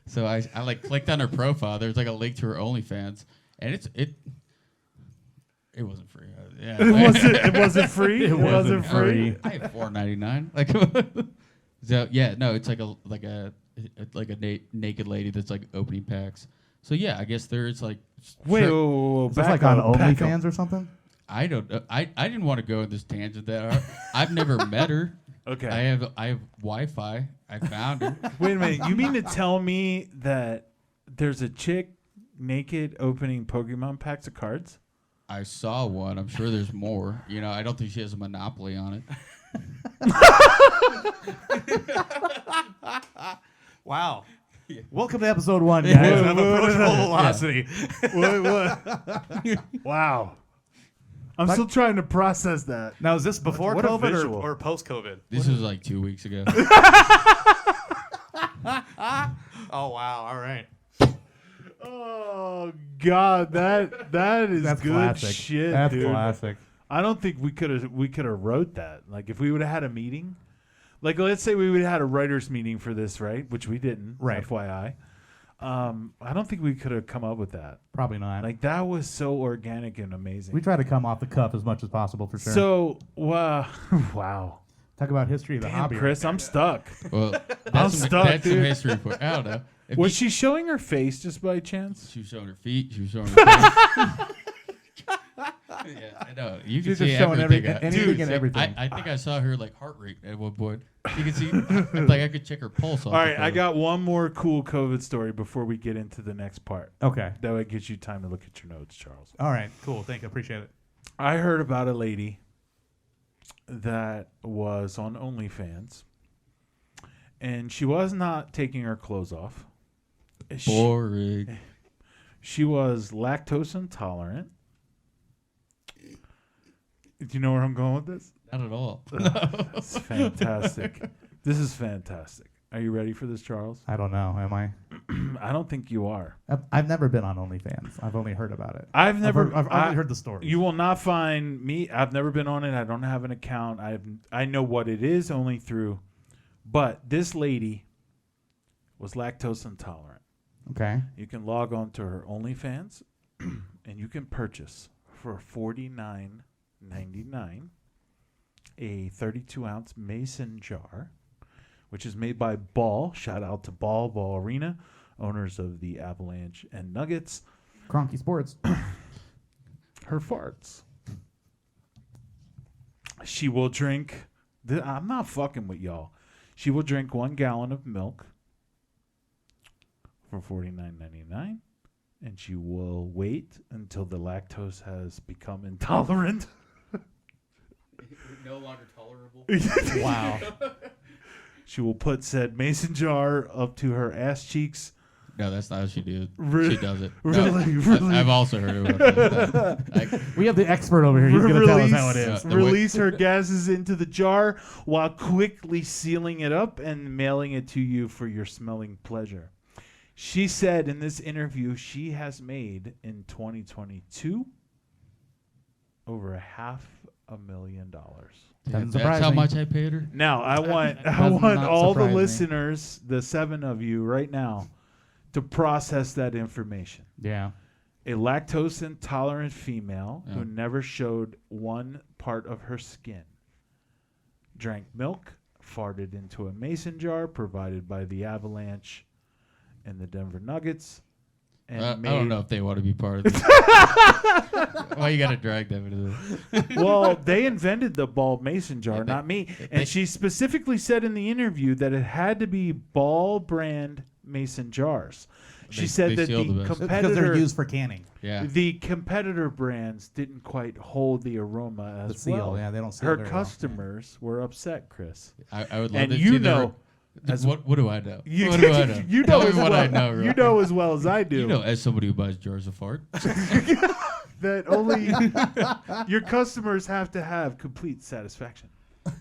So I like clicked on her profile. There's like a link to her OnlyFans, and it wasn't free. Yeah, It wasn't free. It wasn't free. I have $4.99. Like, so yeah, no, it's like a naked lady that's like opening packs. So yeah, I guess there's like wait, is this like on OnlyFans or something? I don't know. I didn't want to go in this tangent that I've never met her. Okay. I have Wi-Fi. I found her. Wait a minute. You mean to tell me that there's a chick naked opening Pokemon packs of cards? I saw one. I'm sure there's more. I don't think she has a monopoly on it. Wow. Yeah. Welcome to episode 1, guys. Of Approachable Velocity. Wow. I'm still trying to process that. Now, is this before COVID or post-COVID? This was like 2 weeks ago. Oh, wow. All right. Oh, God. That's good classic. shit, That's dude. classic. I don't think we could have wrote that. Like, if we would have had a meeting, like, let's say we would have had a writer's meeting for this, right? Which we didn't, right? FYI. I don't think we could have come up with that. Probably not. Like, that was so organic and amazing. We try to come off the cuff as much as possible, for sure. So, wow. Talk about history of the hobby. Chris, I'm stuck. Well, that's some history for. I don't know. Was she showing her face just by chance? She was showing her feet. She was showing her face. Yeah, I know. You can see everything. Anything and everything. I think I saw her like heart rate at one point. You can see, like I could check her pulse. All right, I got one more cool COVID story before we get into the next part. Okay. That way it gives you time to look at your notes, Charles. All right, cool. Thank you. Appreciate it. I heard about a lady that was on OnlyFans, and she was not taking her clothes off. Boring. She was lactose intolerant. Do you know where I'm going with this? Not at all. It's fantastic. This is fantastic. Are you ready for this, Charles? I don't know. Am I? I don't think you are. I've never been on OnlyFans. I've only heard about it. I've only heard the story. You will not find me. I've never been on it. I don't have an account. I know what it is only through But this lady was lactose intolerant. Okay. You can log on to her OnlyFans, and you can purchase for $49.99 a 32-ounce mason jar, which is made by Ball. Shout out to Ball Arena, owners of the Avalanche and Nuggets. Cronky Sports. Her farts. She will drink. I'm not fucking with y'all. She will drink 1 gallon of milk for $49.99, and she will wait until the lactose has become intolerant. No longer tolerable. Wow. She will put said mason jar up to her ass cheeks. No, that's not how she do it. Really? She does it. Really? No, Really? I've also heard about that. We have the expert over here. He's going to tell us how it is. The way- Release her gases into the jar while quickly sealing it up and mailing it to you for your smelling pleasure. She said in this interview she has made in 2022 over $500,000. Doesn't That's surprise how me. much I paid her. Now I want Does not all the surprise me. listeners, the 7 of you right now, to process that information. Yeah. A lactose intolerant female Yeah. who never showed one part of her skin drank milk, farted into a mason jar provided by the Avalanche and the Denver Nuggets, and I made, don't know if they want to be part of this. Why you got to drag them into this? Well, they invented the Ball mason jar, Yeah, not me. And she specifically said in the interview that it had to be Ball brand mason jars. She They- said they that seal the the best. Because they're competitor used for canning. Yeah. the competitor brands didn't quite hold the aroma as The seal, well. yeah, they don't seal Her very well. customers were upset, Chris. I would love And to you see their- know, as- what do I know? You, What do I know? you Tell know me as what well. I know. You Rob. know as well as I do. You know, as somebody who buys jars of fart. that only your customers have to have complete satisfaction,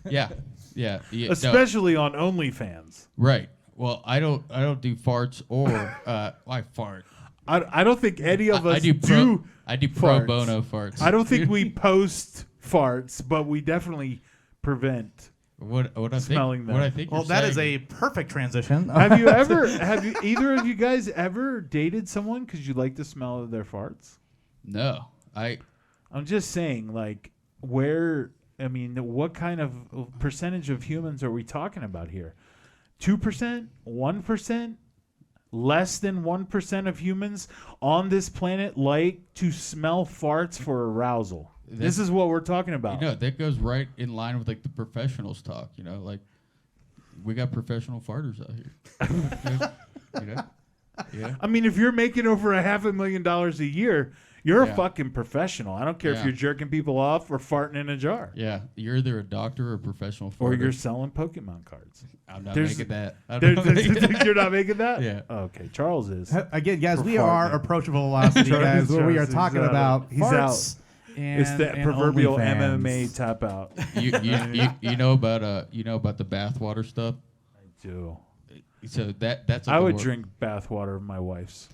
yeah. No, especially on OnlyFans. right. Well, I don't do farts or I fart. I don't think any of us I do pro farts. bono farts. I don't think we post farts, but we definitely prevent. what I smelling think. them. What I think. Well, you're that is saying- a perfect transition. Have you either of you guys ever dated someone because you like the smell of their farts? no. I'm just saying, like, what kind of percentage of humans are we talking about here? 2%? 1%? Less than 1% of humans on this planet like to smell farts for arousal. This is what we're talking about. You know, that goes right in line with like the professionals talk. You know, like we got professional farters out here. you know, yeah. I mean, if you're making over $500,000 a year, you're a Yeah. fucking professional. I don't care if Yeah. you're jerking people off or farting in a jar. Yeah, you're either a doctor or a professional farter. Or you're selling Pokemon cards. I'm not There's- making that. I'm not making that. You're not making that? Yeah. Okay, Charles is. Again, guys, For we are farting. approachable velocity, guys, where we are He's talking out. about He's farts. And, It's the and proverbial OnlyFans. MMA tap out. you know about the bathwater stuff. I do. So that's. Like I the would wor- drink bathwater of my wife's.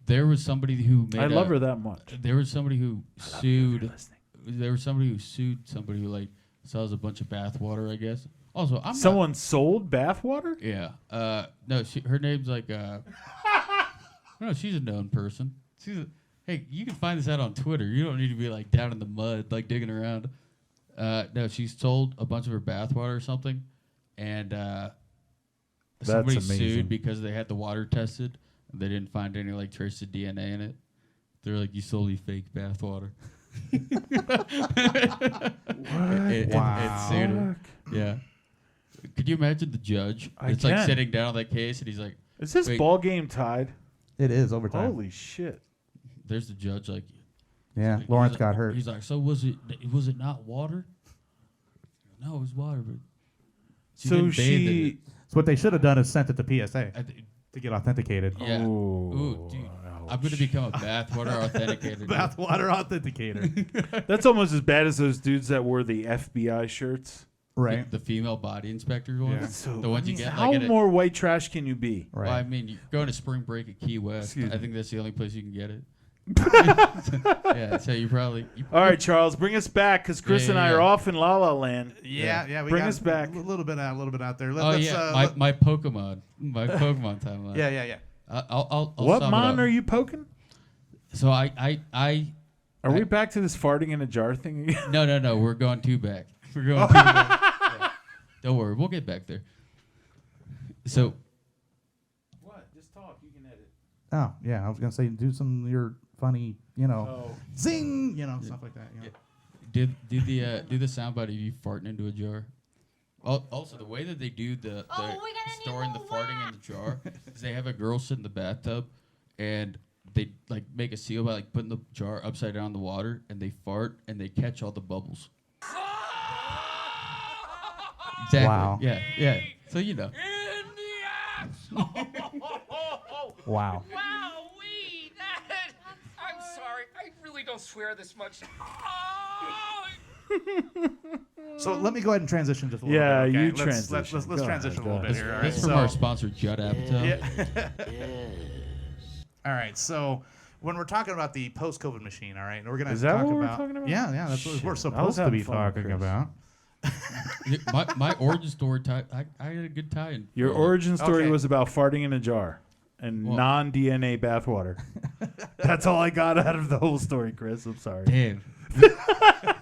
There was somebody who made. I love her that much. There was somebody who sued. listening. There was somebody who sued somebody who like sells a bunch of bathwater. I guess. Also, I'm Someone sold bathwater? Not, yeah. No. Her name's like. No, she's a known person. Hey, you can find this out on Twitter. You don't need to be like down in the mud, like digging around. No, she sold a bunch of her bathwater or something, and somebody amazing. sued because they had the water tested. And they didn't find any like traces of DNA in it. They're like, you sold me fake bathwater. It sued her. Yeah. Could you imagine the judge? I It's like can. sitting down on that case, and he's like, Is this Wait. ball game tied? It is overtime. Holy shit. there's the judge, like, Yeah, he's Lawrence like- got hurt. He's like, so was it not water? No, it was water, but So didn't bathe in it. So what they should have done is sent it to PSA I thi- to get authenticated. Yeah. Oh, Ooh, dude. I'm gonna become a bathwater authenticator. Bathwater authenticator. That's almost as bad as those dudes that wore the FBI shirts. Right. The female body inspector ones. So, The ones I mean, you get how like at more white trash can you be? Right. Well, I mean, you're going to spring break at Key West. Excuse I me. think that's the only place you can get it. Yeah, so you probably. All right, Charles, bring us back because Chris Yeah, and I yeah. are off in La La Land. Yeah. We Bring got us back. a little bit out there. Oh yeah, my Pokemon timeline. Yeah. I'll What sum it mon up. are you poking? So Are we back to this farting in a jar thing again? no. We're going two back. We're going two back. Yeah. Don't worry, we'll get back there. So What? Just talk. You can edit. Oh, yeah. I was going to say, do some of your funny, zing, stuff like that. do the soundbite of you farting into a jar. Also, the way that they do the Oh, we gotta storing the need farting in the jar is they have a girl sit in the bathtub and they like make a seal by like putting the jar upside down in the water and they fart and they catch all the bubbles. Exactly. Wow. Yeah. So In the asshole. Wow. Wowee! I'm sorry. I really don't swear this much. So let me go ahead and transition just a little Yeah, bit. Okay? you Let's transition. Let's Go transition ahead, a little go bit ahead. here. All that's right. from So, our sponsor, Judd Apatow. all right. So when we're talking about the post-COVID machine, all right, and we're going to Is that talk what we're about. talking about? Yeah. That's what Shit, we're I was supposed to having be fun with talking Chris. about. my origin story I had a good tie-in. Your origin story Okay. was about farting in a jar and Well- non-DNA bathwater. That's all I got out of the whole story, Chris. I'm sorry. Damn.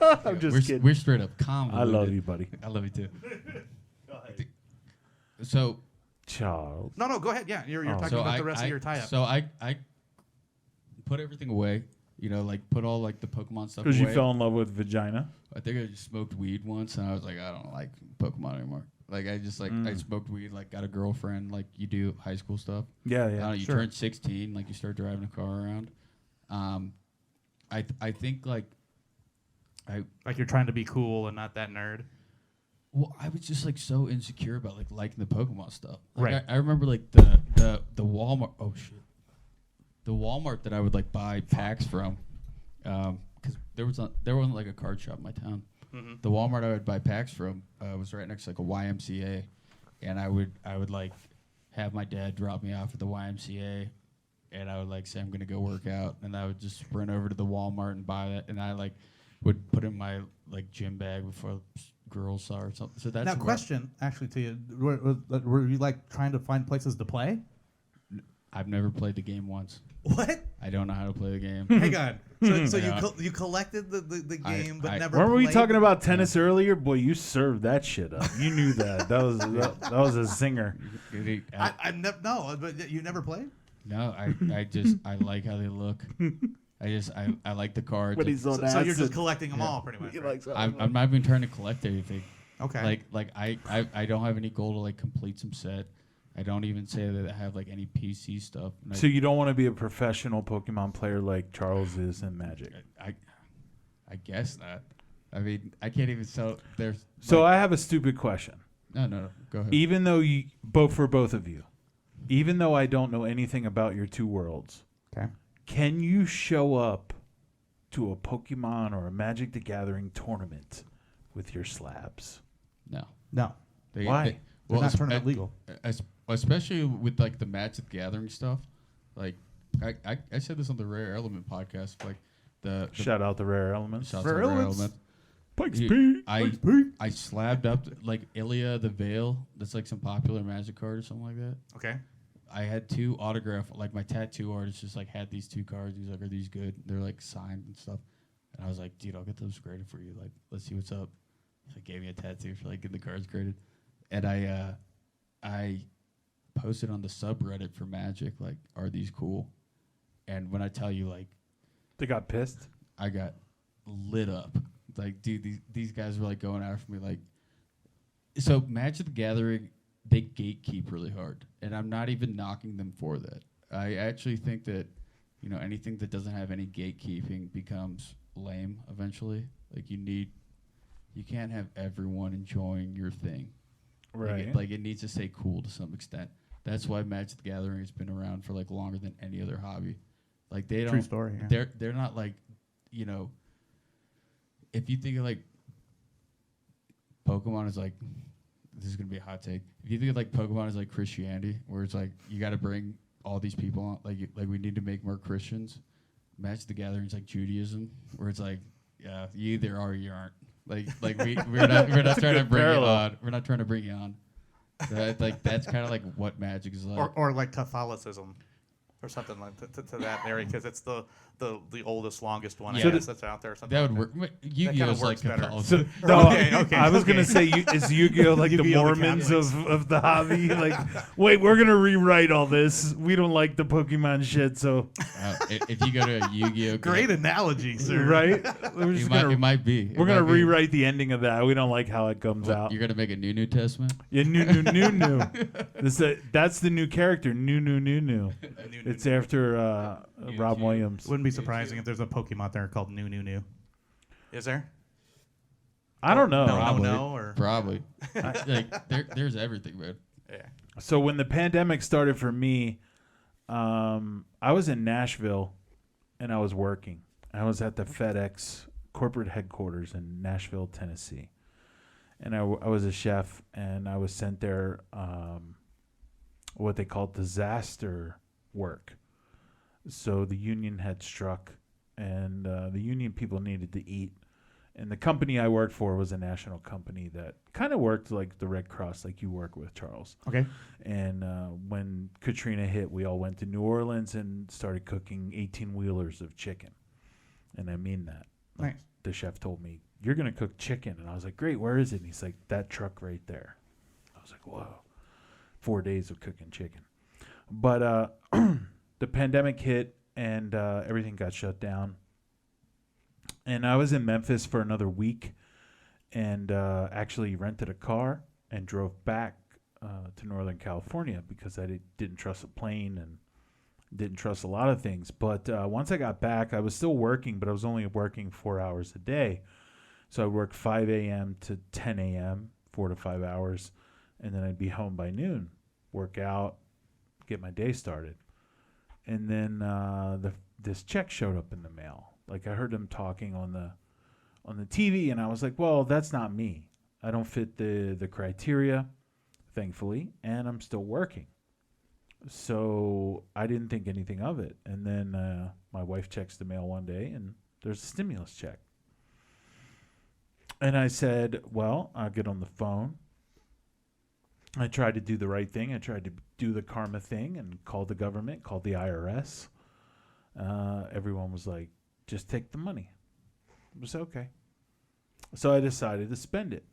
I'm just we're, kidding. we're straight up convoluted. I love you, buddy. I love you too. So, Charles. No, go ahead. Yeah, you're Oh. talking so about I, the rest I, of your tie-up. So I put everything away. Like put all like the Pokemon stuff away. Because you fell in love with vagina. I think I just smoked weed once, and I was like, I don't like Pokemon anymore. Like I just I smoked weed, like got a girlfriend, like you do high school stuff. Yeah. You turn 16, like you start driving a car around. I think like you're trying to be cool and not that nerd. Well, I was just like so insecure about like liking the Pokemon stuff. Like, Right. I remember like the Walmart. Oh shit. The Walmart that I would like buy packs from, because there wasn't like a card shop in my town. Mm-hmm. The Walmart I would buy packs from was right next to like a YMCA, and I would like have my dad drop me off at the YMCA, and I would like say I'm gonna go work out, and I would just sprint over to the Walmart and buy that, and I like would put in my like gym bag before girls saw or something. So that's Now, where- question actually to you: were you like trying to find places to play? I've never played the game once. What? I don't know how to play the game. Hang on. So Yeah. you collected the I- game, but I- never. Weren't we played talking it? about tennis earlier? Boy, you served that shit up. You knew that. That was a zinger. I never no, but you never played. No, I like how they look. I like the cards. But he's on So you're acid. just collecting them all, pretty much. He right? likes that. I'm not even trying to collect anything. Okay. Like I don't have any goal to like complete some set. I don't even say that I have like any PC stuff. And So you don't want to be a professional Pokemon player like Charles is in Magic. I guess not. I mean, I can't even sell. There's So like, I have a stupid question. no. Go ahead. Even though for both of you, even though I don't know anything about your two worlds, Okay. can you show up to a Pokemon or a Magic the Gathering tournament with your slabs? No. No. Why? They're not es- tournament legal. Especially with like the Magic the Gathering stuff. Like I said this on the Rare Element podcast. Like the Shout out the Rare Elements. shouts out Rare Rare Elements. Element. Pikes You- Peak. I slabbed up like Ilya the Veil. That's like some popular Magic card or something like that. Okay. I had two autograph, like my tattoo artist just like had these two cards. He's like, "Are these good?" They're like signed and stuff. And I was like, "Dude, I'll get those graded for you. Like, let's see what's up." So he gave me a tattoo for like getting the cards graded, and I posted on the subreddit for Magic like, "Are these cool?" And when I tell you, like, They got pissed. I got lit up. Like, dude, these guys were like going after me. Like, so Magic the Gathering, they gatekeep really hard, and I'm not even knocking them for that. I actually think that, anything that doesn't have any gatekeeping becomes lame eventually. Like, you can't have everyone enjoying your thing. Right. Like it needs to stay cool to some extent. That's why Magic the Gathering has been around for like longer than any other hobby. Like they don't. True story. Yeah. They're not like, if you think of like Pokemon is like, this is gonna be a hot take. If you think of like Pokemon is like Christianity, where it's like you got to bring all these people on, like we need to make more Christians. Magic the Gathering's like Judaism, where it's like, yeah, you either are or you aren't. We're not trying to bring you on. We're not trying to bring you on. So like that's kind of like what magic is like. Or like Catholicism, or something like to that area, because it's the oldest, longest one I So guess that's out there. Or something that would like work. Yu-Gi-Oh is like better. Catholicism. Okay, I was gonna say, is Yu-Gi-Oh like the Yu-Gi-Oh the Mormons Catholics. of the hobby? Like, wait, we're gonna rewrite all this. We don't like the Pokemon shit, so If you go to a Yu-Gi-Oh, Great analogy, sir. right? We're just it might be. we're gonna rewrite the ending of that. We don't like how it comes out. You're gonna make a New Testament. Yeah, new. That's the new character, new. It's after Rob Williams. Wouldn't be surprising if there's a Pokemon out there called New. Is there? I don't know. Probably. Like there's everything, man. Yeah. So when the pandemic started for me, I was in Nashville, and I was working. I was at the FedEx corporate headquarters in Nashville, Tennessee, and I was a chef, and I was sent there, what they call disaster work. So the union had struck, and the union people needed to eat. And the company I worked for was a national company that kind of worked like the Red Cross, like you work with, Charles. Okay. And when Katrina hit, we all went to New Orleans and started cooking 18-wheelers of chicken. And I mean that. Nice. The chef told me, you're going to cook chicken. And I was like, great, where is it? And he's like, that truck right there. I was like, whoa. 4 days of cooking chicken. But the pandemic hit, and everything got shut down. And I was in Memphis for another week, and actually rented a car and drove back to Northern California because I didn't trust a plane and didn't trust a lot of things. But once I got back, I was still working, but I was only working 4 hours a day. So I'd work 5 a.m. to 10 a.m., 4 to 5 hours, and then I'd be home by noon, work out, get my day started. And then this check showed up in the mail. Like, I heard them talking on the TV, and I was like, well, that's not me. I don't fit the criteria, thankfully, and I'm still working. So I didn't think anything of it. And then my wife checks the mail one day, and there's a stimulus check. And I said, well, I'll get on the phone. I tried to do the right thing. I tried to do the karma thing and called the government, called the IRS. Everyone was like, just take the money. It was okay. So I decided to spend it,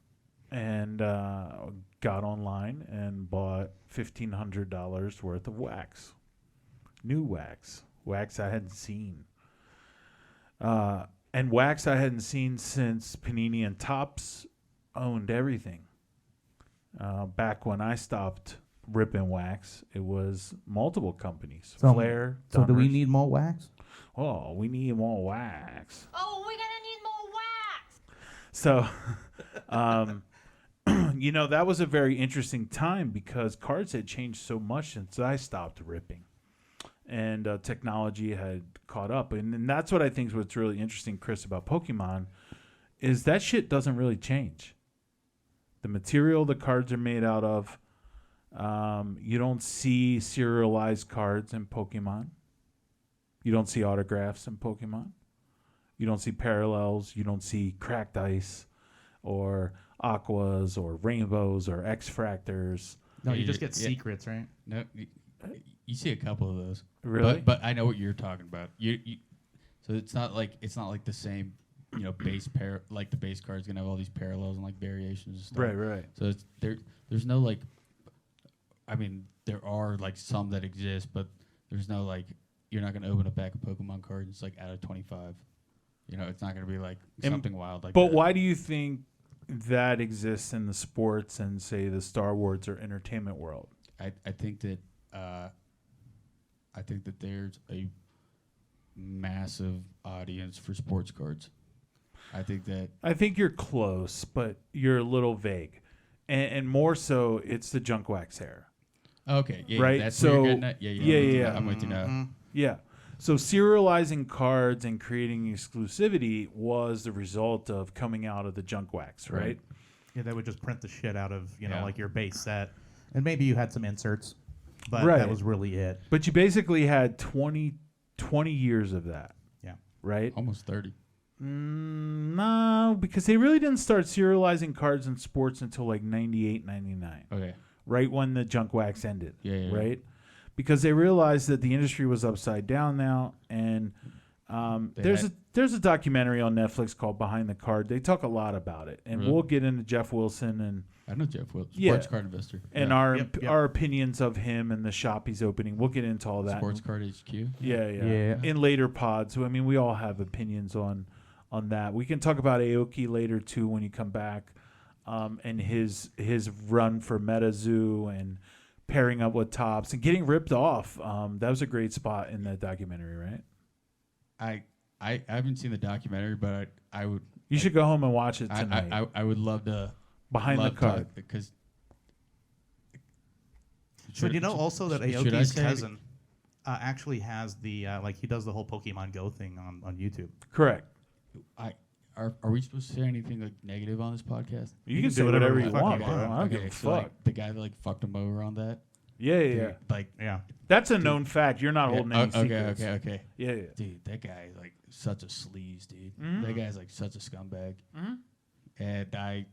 and got online and bought $1,500 worth of wax. New wax. Wax I hadn't seen. And wax I hadn't seen since Panini and Topps owned everything. Back when I stopped ripping wax, it was multiple companies. So- Flair, So do we Dunners. need more wax? Oh, we need more wax. Oh, we're gonna need more wax. So, that was a very interesting time because cards had changed so much since I stopped ripping. And technology had caught up. And that's what I think is what's really interesting, Chris, about Pokemon, is that shit doesn't really change. The material the cards are made out of, you don't see serialized cards in Pokemon. You don't see autographs in Pokemon. You don't see parallels. You don't see cracked ice or aquas or rainbows or X-fractors. No, Yeah, you just yeah, get yeah. secrets, right? No, you see a couple of those. Really? But I know what you're talking about. So it's not like the same, base pair, like the base card's gonna have all these parallels and like variations and stuff. Right. So it's there's no like, I mean, there are like some that exist, but there's no like, you're not gonna open a pack of Pokemon cards. It's like out of 25. It's not gonna be like something wild like that. But why do you think that exists in the sports and, say, the Star Wars or entertainment world? I think that there's a massive audience for sports cards. I think you're close, but you're a little vague. And more so, it's the junk wax era. Okay, yeah, right? That's So, where you're getting at. Yeah. I'm with you now. Yeah. So serializing cards and creating exclusivity was the result of coming out of the junk wax, right? Yeah, they would just print the shit out of, Yeah. like your base set. And maybe you had some inserts, but Right. that was really it. But you basically had 20 years of that. right? Almost 30. No, because they really didn't start serializing cards in sports until like 98, 99. Okay. Right when the junk wax ended. Yeah. Right? Because they realized that the industry was upside down now, and there's a documentary on Netflix called Behind the Card. They talk a lot about it, and Really? we'll get into Jeff Wilson and I know Jeff Wilson, Yeah. sports card investor. and Yeah. our opinions of him and the shop he's opening. We'll get into all that. Sports card HQ. Yeah. In later pods. I mean, we all have opinions on that. We can talk about Aoki later too when you come back, and his run for MetaZoo and pairing up with Topps and getting ripped off. That was a great spot in that documentary, right? I haven't seen the documentary, but I would. You should go home and watch it tonight. I would love to. Behind the card. Because. But you know also that should I Aoki's say- cousin actually has the like he does the whole Pokemon Go thing on YouTube. Correct. Are we supposed to say anything like negative on this podcast? You can say whatever you fucking want, bro. want. I don't give a so fuck. like the guy that like fucked him over on that. Yeah. Dude, like Yeah. That's a known fact. You're not yeah, holding any okay, secrets. okay. Yeah. Dude, that guy is like such a sleaze, dude. Mm-hmm. That guy's like such a scumbag. And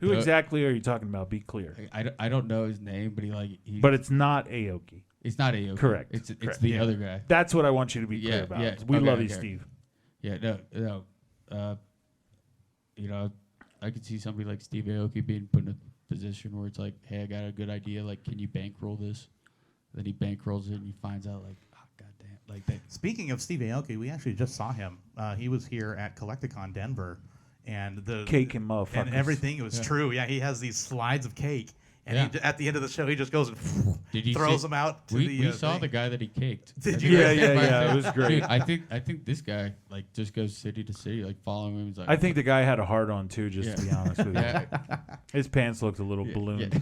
Who The- exactly are you talking about? Be clear. I don't know his name, but he But it's not Aoki. it's not Aoki. Correct. It's Correct. the other guy. That's what I want you to be clear Yeah, about. yeah. We Okay, love you, okay. Steve. Yeah, no. You know, I could see somebody like Steve Aoki being put in a position where it's like, hey, I got a good idea. Like, can you bankroll this? Then he bankrolls it, and he finds out like, oh goddamn, like that. Speaking of Steve Aoki, we actually just saw him. He was here at Collecticon Denver, and the Cake and motherfuckers. and everything. It was true. Yeah, he has these slides of cake, and Yeah. at the end of the show, he just goes and Did you throws see- them out. To We the, saw thing. the guy that he caked. Did I you? think Yeah, I yeah, stand by yeah, that. it was great. Dude, I think this guy like just goes city to city, like following him. He's like, I think the guy had a hard on too, just to Yeah. be honest with you. yeah, His pants looked a little ballooned.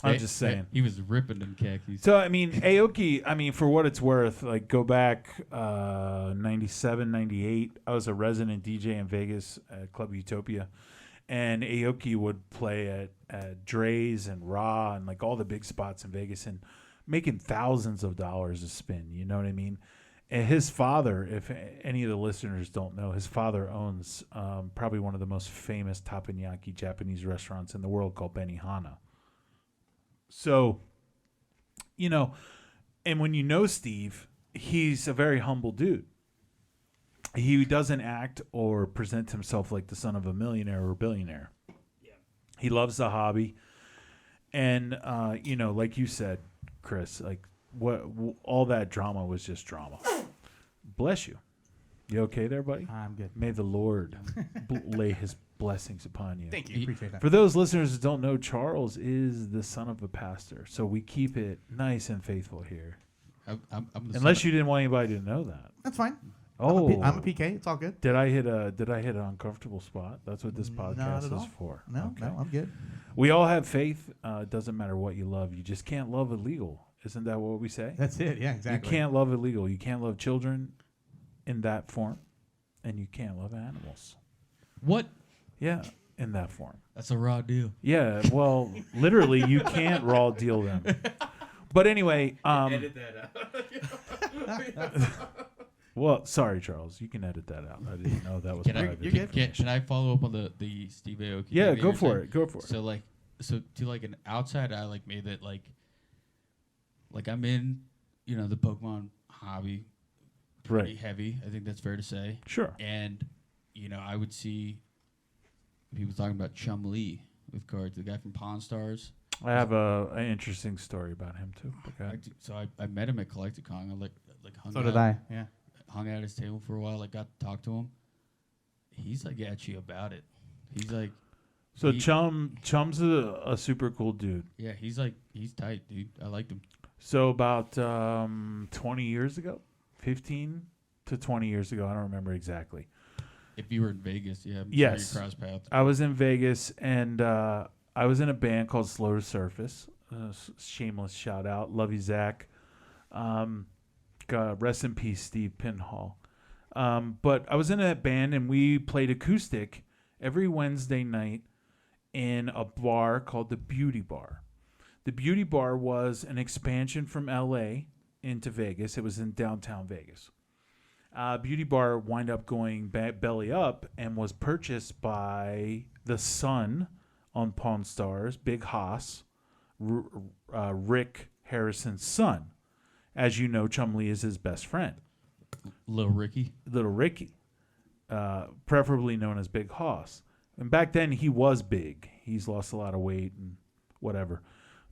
I'm just saying. he was ripping them khakis. So, I mean, Aoki, for what it's worth, like go back 97, 98. I was a resident DJ in Vegas at Club Utopia. And Aoki would play at Dre's and Raw and like all the big spots in Vegas and making thousands of dollars a spin. You know what I mean? And his father, if any of the listeners don't know, his father owns probably one of the most famous teppanyaki Japanese restaurants in the world called Benihana. So, you know, and when you know Steve, he's a very humble dude. He doesn't act or present himself like the son of a millionaire or billionaire. Yeah. He loves the hobby. And, you know, like you said, Chris, like all that drama was just drama. Bless you. You okay there, buddy? I'm good. May the Lord lay his blessings upon you. Thank you. Appreciate that. For those listeners that don't know, Charles is the son of a pastor, so we keep it nice and faithful here. I'm the Unless son you didn't want anybody to know that. That's fine. Oh, I'm a PK. It's all good. Did I hit an uncomfortable spot? That's what this Not podcast at all. is for. No, Okay. no, I'm good. We all have faith. It doesn't matter what you love. You just can't love illegal. Isn't that what we say? That's it. Yeah, exactly. You can't love illegal. You can't love children in that form, and you can't love animals. What? Yeah, in that form. That's a raw deal. Yeah, well, literally, you can't raw deal them. But anyway, Edit that out. well, sorry, Charles, you can edit that out. I didn't know that was Can I, private. you're good. can I follow up on the Steve Aoki? Yeah, thing that go you're for saying? it. Go for it. So to like an outside eye, like made that like I'm in, you know, the Pokemon hobby pretty Right. heavy. I think that's fair to say. Sure. And you know, I would see people talking about Chum Lee with cards, the guy from Pawn Stars. I have an interesting story about him too. Okay. I met him at Collecticon. I like hung So out, did I. Yeah. hung out at his table for a while. Like got to talk to him. He's like atchy about it. He's like, So he- Chum's a super cool dude. yeah, he's tight, dude. I liked him. So about 20 years ago, 15 to 20 years ago, I don't remember exactly. If you were in Vegas, yeah, I'm Yes. sure you crossed paths. I was in Vegas, and I was in a band called Slow to Surface. Shameless shout out. Love you, Zach. God, rest in peace, Steve Pinhall. But I was in that band, and we played acoustic every Wednesday night in a bar called the Beauty Bar. The Beauty Bar was an expansion from L.A. into Vegas. It was in downtown Vegas. Beauty Bar wind up going belly up and was purchased by the son on Pawn Stars, Big Haas, Rick Harrison's son. As you know, Chumlee is his best friend. Little Ricky. Little Ricky, preferably known as Big Haas. And back then he was big. He's lost a lot of weight and whatever.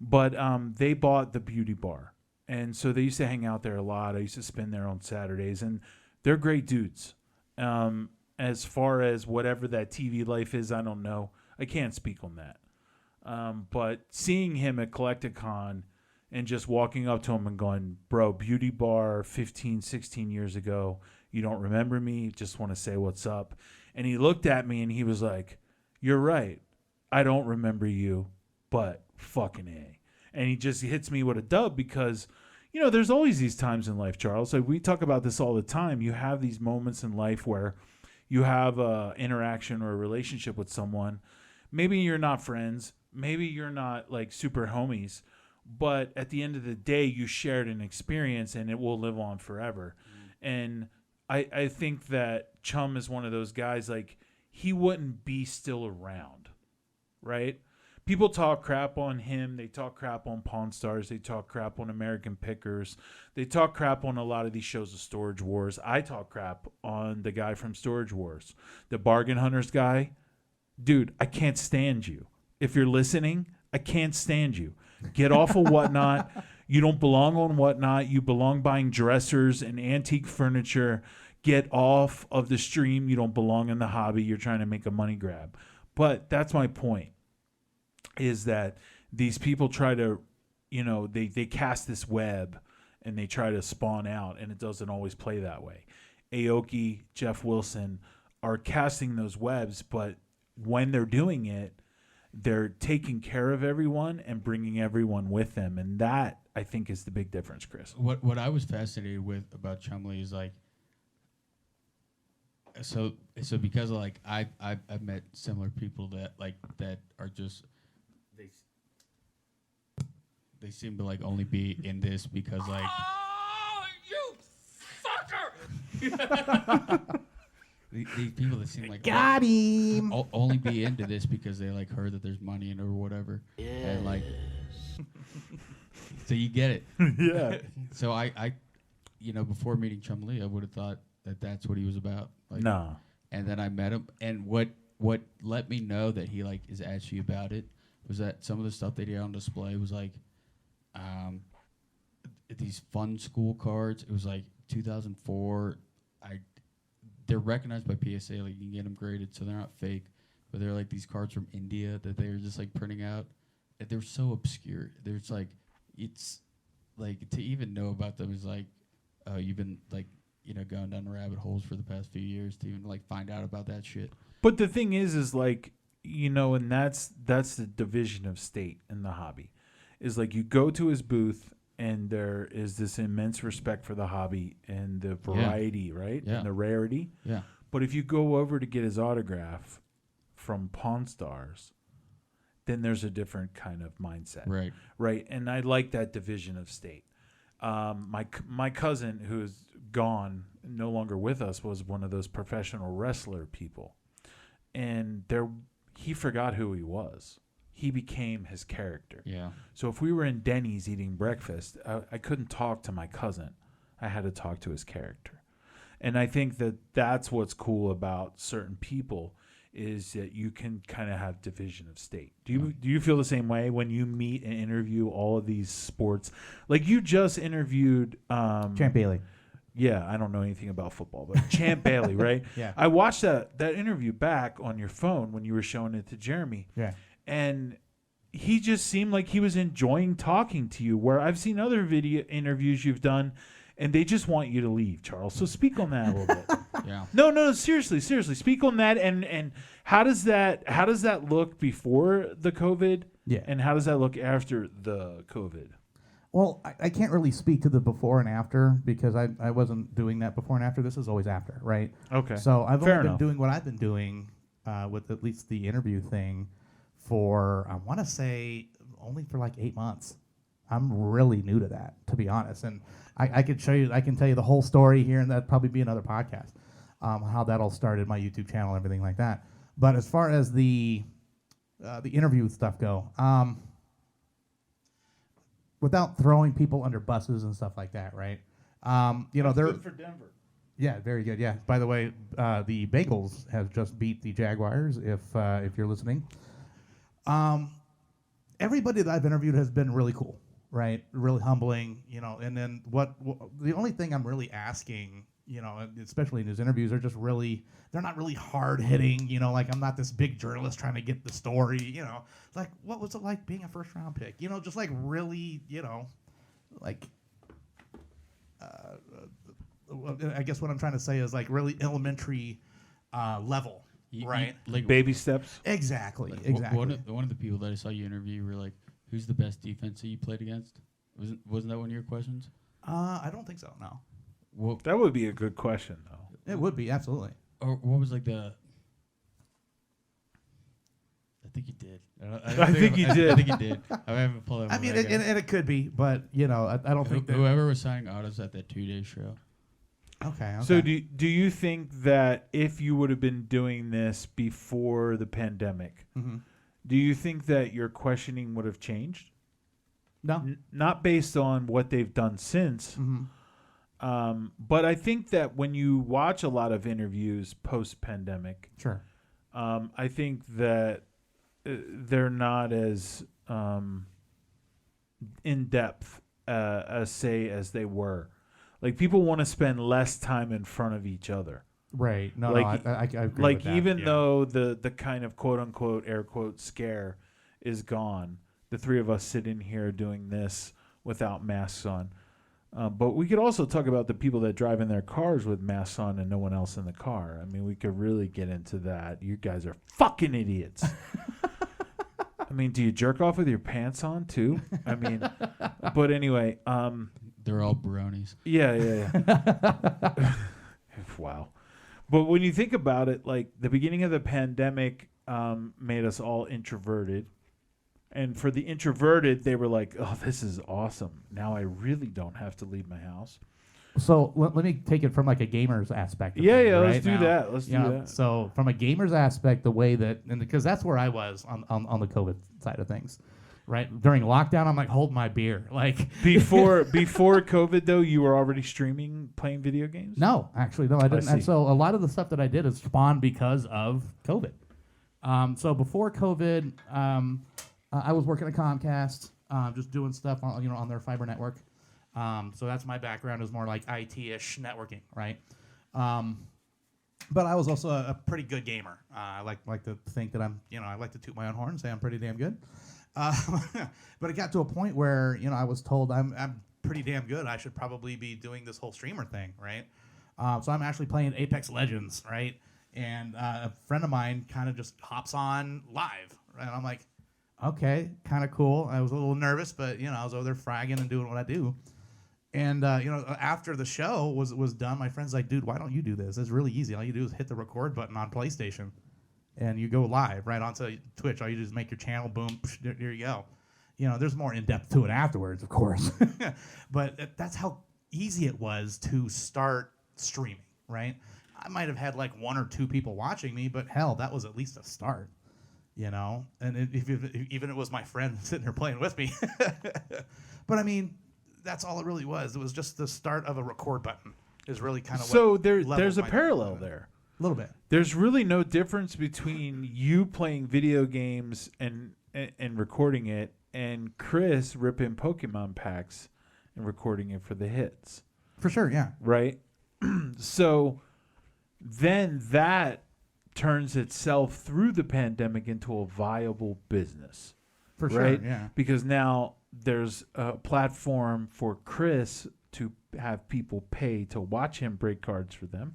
But they bought the Beauty Bar. And so they used to hang out there a lot. I used to spend there on Saturdays. And they're great dudes. As far as whatever that TV life is, I don't know. I can't speak on that. But seeing him at Collecticon and just walking up to him and going, bro, Beauty Bar 15, 16 years ago. You don't remember me. Just want to say what's up. And he looked at me and he was like, you're right. I don't remember you, but fucking A. And he just hits me with a dub because, you know, there's always these times in life, Charles. Like we talk about this all the time. You have these moments in life where you have a interaction or a relationship with someone. Maybe you're not friends. Maybe you're not like super homies. But at the end of the day, you shared an experience and it will live on forever. And I think that Chum is one of those guys, like, he wouldn't be still around, right? People talk crap on him. They talk crap on Pawn Stars. They talk crap on American Pickers. They talk crap on a lot of these shows of Storage Wars. I talk crap on the guy from Storage Wars. The Bargain Hunters guy. Dude, I can't stand you. If you're listening, I can't stand you. Get off of Whatnot. You don't belong on Whatnot. You belong buying dressers and antique furniture. Get off of the stream. You don't belong in the hobby. You're trying to make a money grab. But that's my point, is that these people try to, you know, they cast this web and they try to spawn out, and it doesn't always play that way. Aoki, Jeff Wilson are casting those webs, but when they're doing it, they're taking care of everyone and bringing everyone with them. And that, I think, is the big difference, Chris. What I was fascinated with about Chumlee is like, so because of like I've met similar people that like that are just they seem to like only be in this because like Oh, you fucker! these people that seem like Got him. only be into this because they like heard that there's money in it or whatever, and like so you get it. Yeah. So I you know, before meeting Chumlee, I would have thought that that's what he was about. Like, Nah. And then I met him, and what let me know that he like is actually about it was that some of the stuff they did on display was like these fun school cards. It was like 2004. They're recognized by PSA, like you can get them graded, so they're not fake, but they're like these cards from India that they were just like printing out. And they're so obscure. There's like, it's like to even know about them is like, you've been like, you know, going down the rabbit holes for the past few years to even like find out about that shit. But the thing is like, you know, and that's the division of state in the hobby, is like you go to his booth and there is this immense respect for the hobby and the variety, right? Yeah. And the rarity. Yeah. But if you go over to get his autograph from Pawn Stars, then there's a different kind of mindset. Right. Right. And I like that division of state. My cousin, who's gone, no longer with us, was one of those professional wrestler people. And he forgot who he was. He became his character. Yeah. So if we were in Denny's eating breakfast, I couldn't talk to my cousin. I had to talk to his character. And I think that that's what's cool about certain people, is that you can kind of have division of state. Do you feel the same way when you meet and interview all of these sports? Like you just interviewed Champ Bailey. Yeah, I don't know anything about football, but Champ Bailey, right? Yeah. I watched that interview back on your phone when you were showing it to Jeremy. Yeah. And he just seemed like he was enjoying talking to you, where I've seen other video interviews you've done and they just want you to leave, Charles. So speak on that a little bit. Yeah. No, seriously. Speak on that, and how does that look before the COVID? Yeah. And how does that look after the COVID? Well, I can't really speak to the before and after because I wasn't doing that before and after. This is always after, right? Okay. So I've Fair only enough. been doing what I've been doing with at least the interview thing for, I want to say, only for like 8 months. I'm really new to that, to be honest. And I can tell you the whole story here, and that'd probably be another podcast, how that all started, my YouTube channel, everything like that. But as far as the interview stuff go, without throwing people under buses and stuff like that, right? They're good for Denver. yeah, very good. Yeah. By the way, the Bengals have just beat the Jaguars. If you're listening, everybody that I've interviewed has been really cool, right? Really humbling, And then what the only thing I'm really asking, especially in his interviews, are just really they're not really hard hitting, Like I'm not this big journalist trying to get the story, Like what was it like being a first round pick, Just like really, like. I guess what I'm trying to say is like really elementary level, right? Like Baby steps. Exactly, like exactly. One of the people that I saw you interview, you were like, "Who's the best defense that you played against?" Wasn't that one of your questions? I don't think so. No, Well, That would be a good question, though. it would be absolutely. or what was like the? I think you did. I think you did. I think you did. I haven't pulled up. I mean, and it could be, but I don't think that. Whoever was signing autos at that 2-day show. Okay. So do you think that if you would have been doing this before the pandemic, do you think that your questioning would have changed? No. Not based on what they've done since, but I think that when you watch a lot of interviews post-pandemic, Sure. I think that they're not as in depth as they were. Like people want to spend less time in front of each other. Right. No. Like- I agree Like with that. even Yeah. though the kind of quote unquote air quote scare is gone, the three of us sitting here doing this without masks on. But we could also talk about the people that drive in their cars with masks on and no one else in the car. I mean, we could really get into that. You guys are fucking idiots. I mean, do you jerk off with your pants on too? I mean, but anyway, They're all bronies. yeah. Wow. But when you think about it, like the beginning of the pandemic made us all introverted. And for the introverted, they were like, oh, this is awesome. Now I really don't have to leave my house. So let me take it from like a gamer's aspect. Of Yeah, things, yeah, right let's do now. that. Let's do that. So from a gamer's aspect, the way that, and because that's where I was on the COVID side of things, right? During lockdown, I'm like holding my beer, like Before COVID, though, you were already streaming, playing video games? No, actually, no, I didn't. see. And so a lot of the stuff that I did is spawned because of COVID. So before COVID, I was working at Comcast, just doing stuff on their fiber network. So that's my background, is more like IT-ish networking, right? But I was also a pretty good gamer. I like to think that I like to toot my own horn and say I'm pretty damn good. But it got to a point where I was told I'm pretty damn good. I should probably be doing this whole streamer thing, right? So I'm actually playing Apex Legends, right? And a friend of mine kind of just hops on live, right? And I'm like, okay, kind of cool. I was a little nervous, but I was over there fragging and doing what I do. And after the show was done, my friend's like, dude, why don't you do this? It's really easy. All you do is hit the record button on PlayStation, and you go live right onto Twitch. All you do is make your channel, boom, psh, there you go. There's more in depth to it afterwards, of course, but that's how easy it was to start streaming. Right? I might have had like 1 or 2 people watching me, but hell, that was at least a start. And even it was my friend sitting there playing with me. But I mean, that's all it really was. It was just the start of a record button. Is really kind of So what there's a my parallel development. there. A little bit. There's really no difference between you playing video games and recording it and Chris ripping Pokemon packs and recording it for the hits, For sure, yeah. right? So then that turns itself through the pandemic into a viable business. For sure, right? yeah. Because now there's a platform for Chris to have people pay to watch him break cards for them.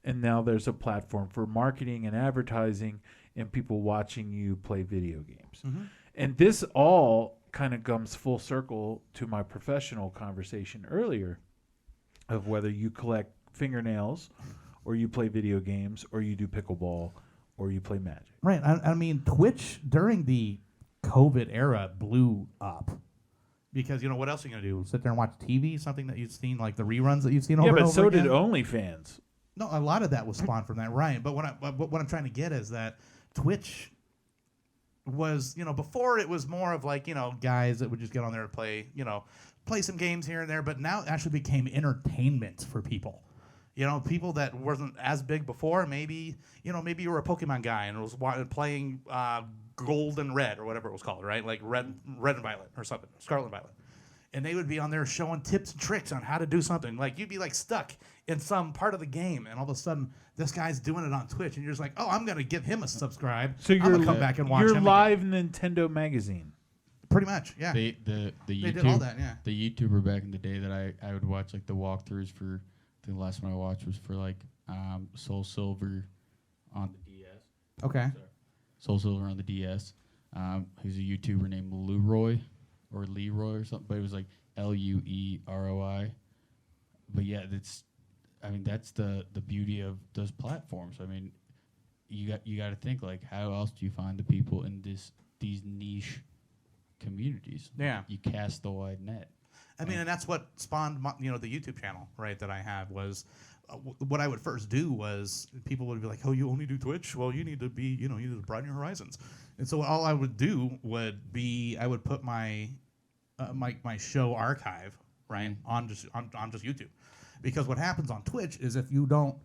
And now there's a platform for marketing and advertising and people watching you play video games. Mm-hmm. And this all kind of comes full circle to my professional conversation earlier of whether you collect fingernails or you play video games or you do pickleball or you play Magic. Right. I mean, Twitch during the COVID era blew up because what else are you gonna do? Sit there and watch TV? Something that you've seen, like the reruns that you've seen over Yeah, and but over so again? did OnlyFans. No, a lot of that was spawned from that, right? But what I'm trying to get is that Twitch was, before it was more of like, guys that would just get on there and play some games here and there, but now it actually became entertainment for people. People that wasn't as big before, maybe you were a Pokemon guy and was playing Gold and Red or whatever it was called, right? Like Red and Violet or something, Scarlet and Violet. And they would be on there showing tips and tricks on how to do something. Like you'd be like stuck in some part of the game, and all of a sudden this guy's doing it on Twitch, and you're just like, oh, I'm gonna give him a subscribe. So I'm gonna come back and watch You're him live Nintendo Magazine. Pretty much, yeah. The They YouTube, did all that, yeah. The YouTuber back in the day that I would watch like the walkthroughs for. I think the last one I watched was for like Soul Silver on the DS. Okay. Soul Silver on the DS. Who's a YouTuber named Leroy or Leroy or something, but it was like LUEROI. But yeah, that's the beauty of those platforms. I mean, you got to think like, how else do you find the people in these niche communities? Yeah. You cast the wide net. I mean, and that's what spawned the YouTube channel, right? That I have was what I would first do was people would be like, "Oh, you only do Twitch? Well, you need to be, you need to broaden your horizons." And so all I would do would be I would put my my show archive right on just YouTube, because what happens on Twitch is if you don't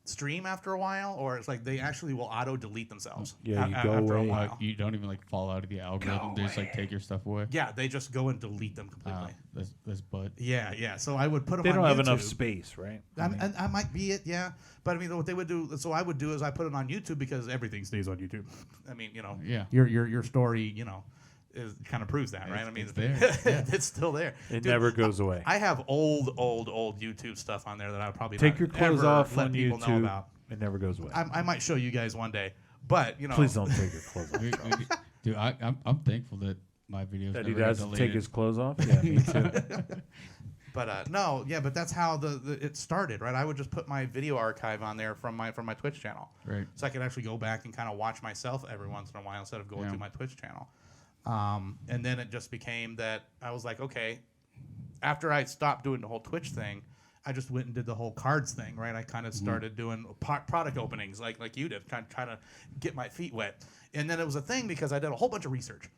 stream after a while, or it's like they actually will auto delete themselves. Yeah, you go after away. a while. You don't even like fall out of the algorithm. They just like take your stuff away. Yeah, they just go and delete them completely. That's butt. Yeah. So I would put them. They on don't have YouTube. enough space, right? I might be it, yeah. But I mean, what they would do, so I would do is I put it on YouTube because everything stays on YouTube. I mean, Yeah. your story, is kind of proves that, right? I mean, it's there. Yeah. it's still there. It Dude, never goes away. I have old YouTube stuff on there that I would probably Take not your clothes ever off let on people know YouTube. about. It never goes away. I might show you guys one day, but Please don't take your clothes off. Dude, I'm thankful that my videos That he never got doesn't take deleted. his clothes off? Yeah, me too. But no, yeah, but that's how it started, right? I would just put my video archive on there from my Twitch channel, Right. so I could actually go back and kind of watch myself every once in a while instead of going Yeah. through my Twitch channel. And then it just became that I was like, okay, after I stopped doing the whole Twitch thing, I just went and did the whole cards thing, right? I kind of started doing product openings like you did, kind of trying to get my feet wet. And then it was a thing because I did a whole bunch of research.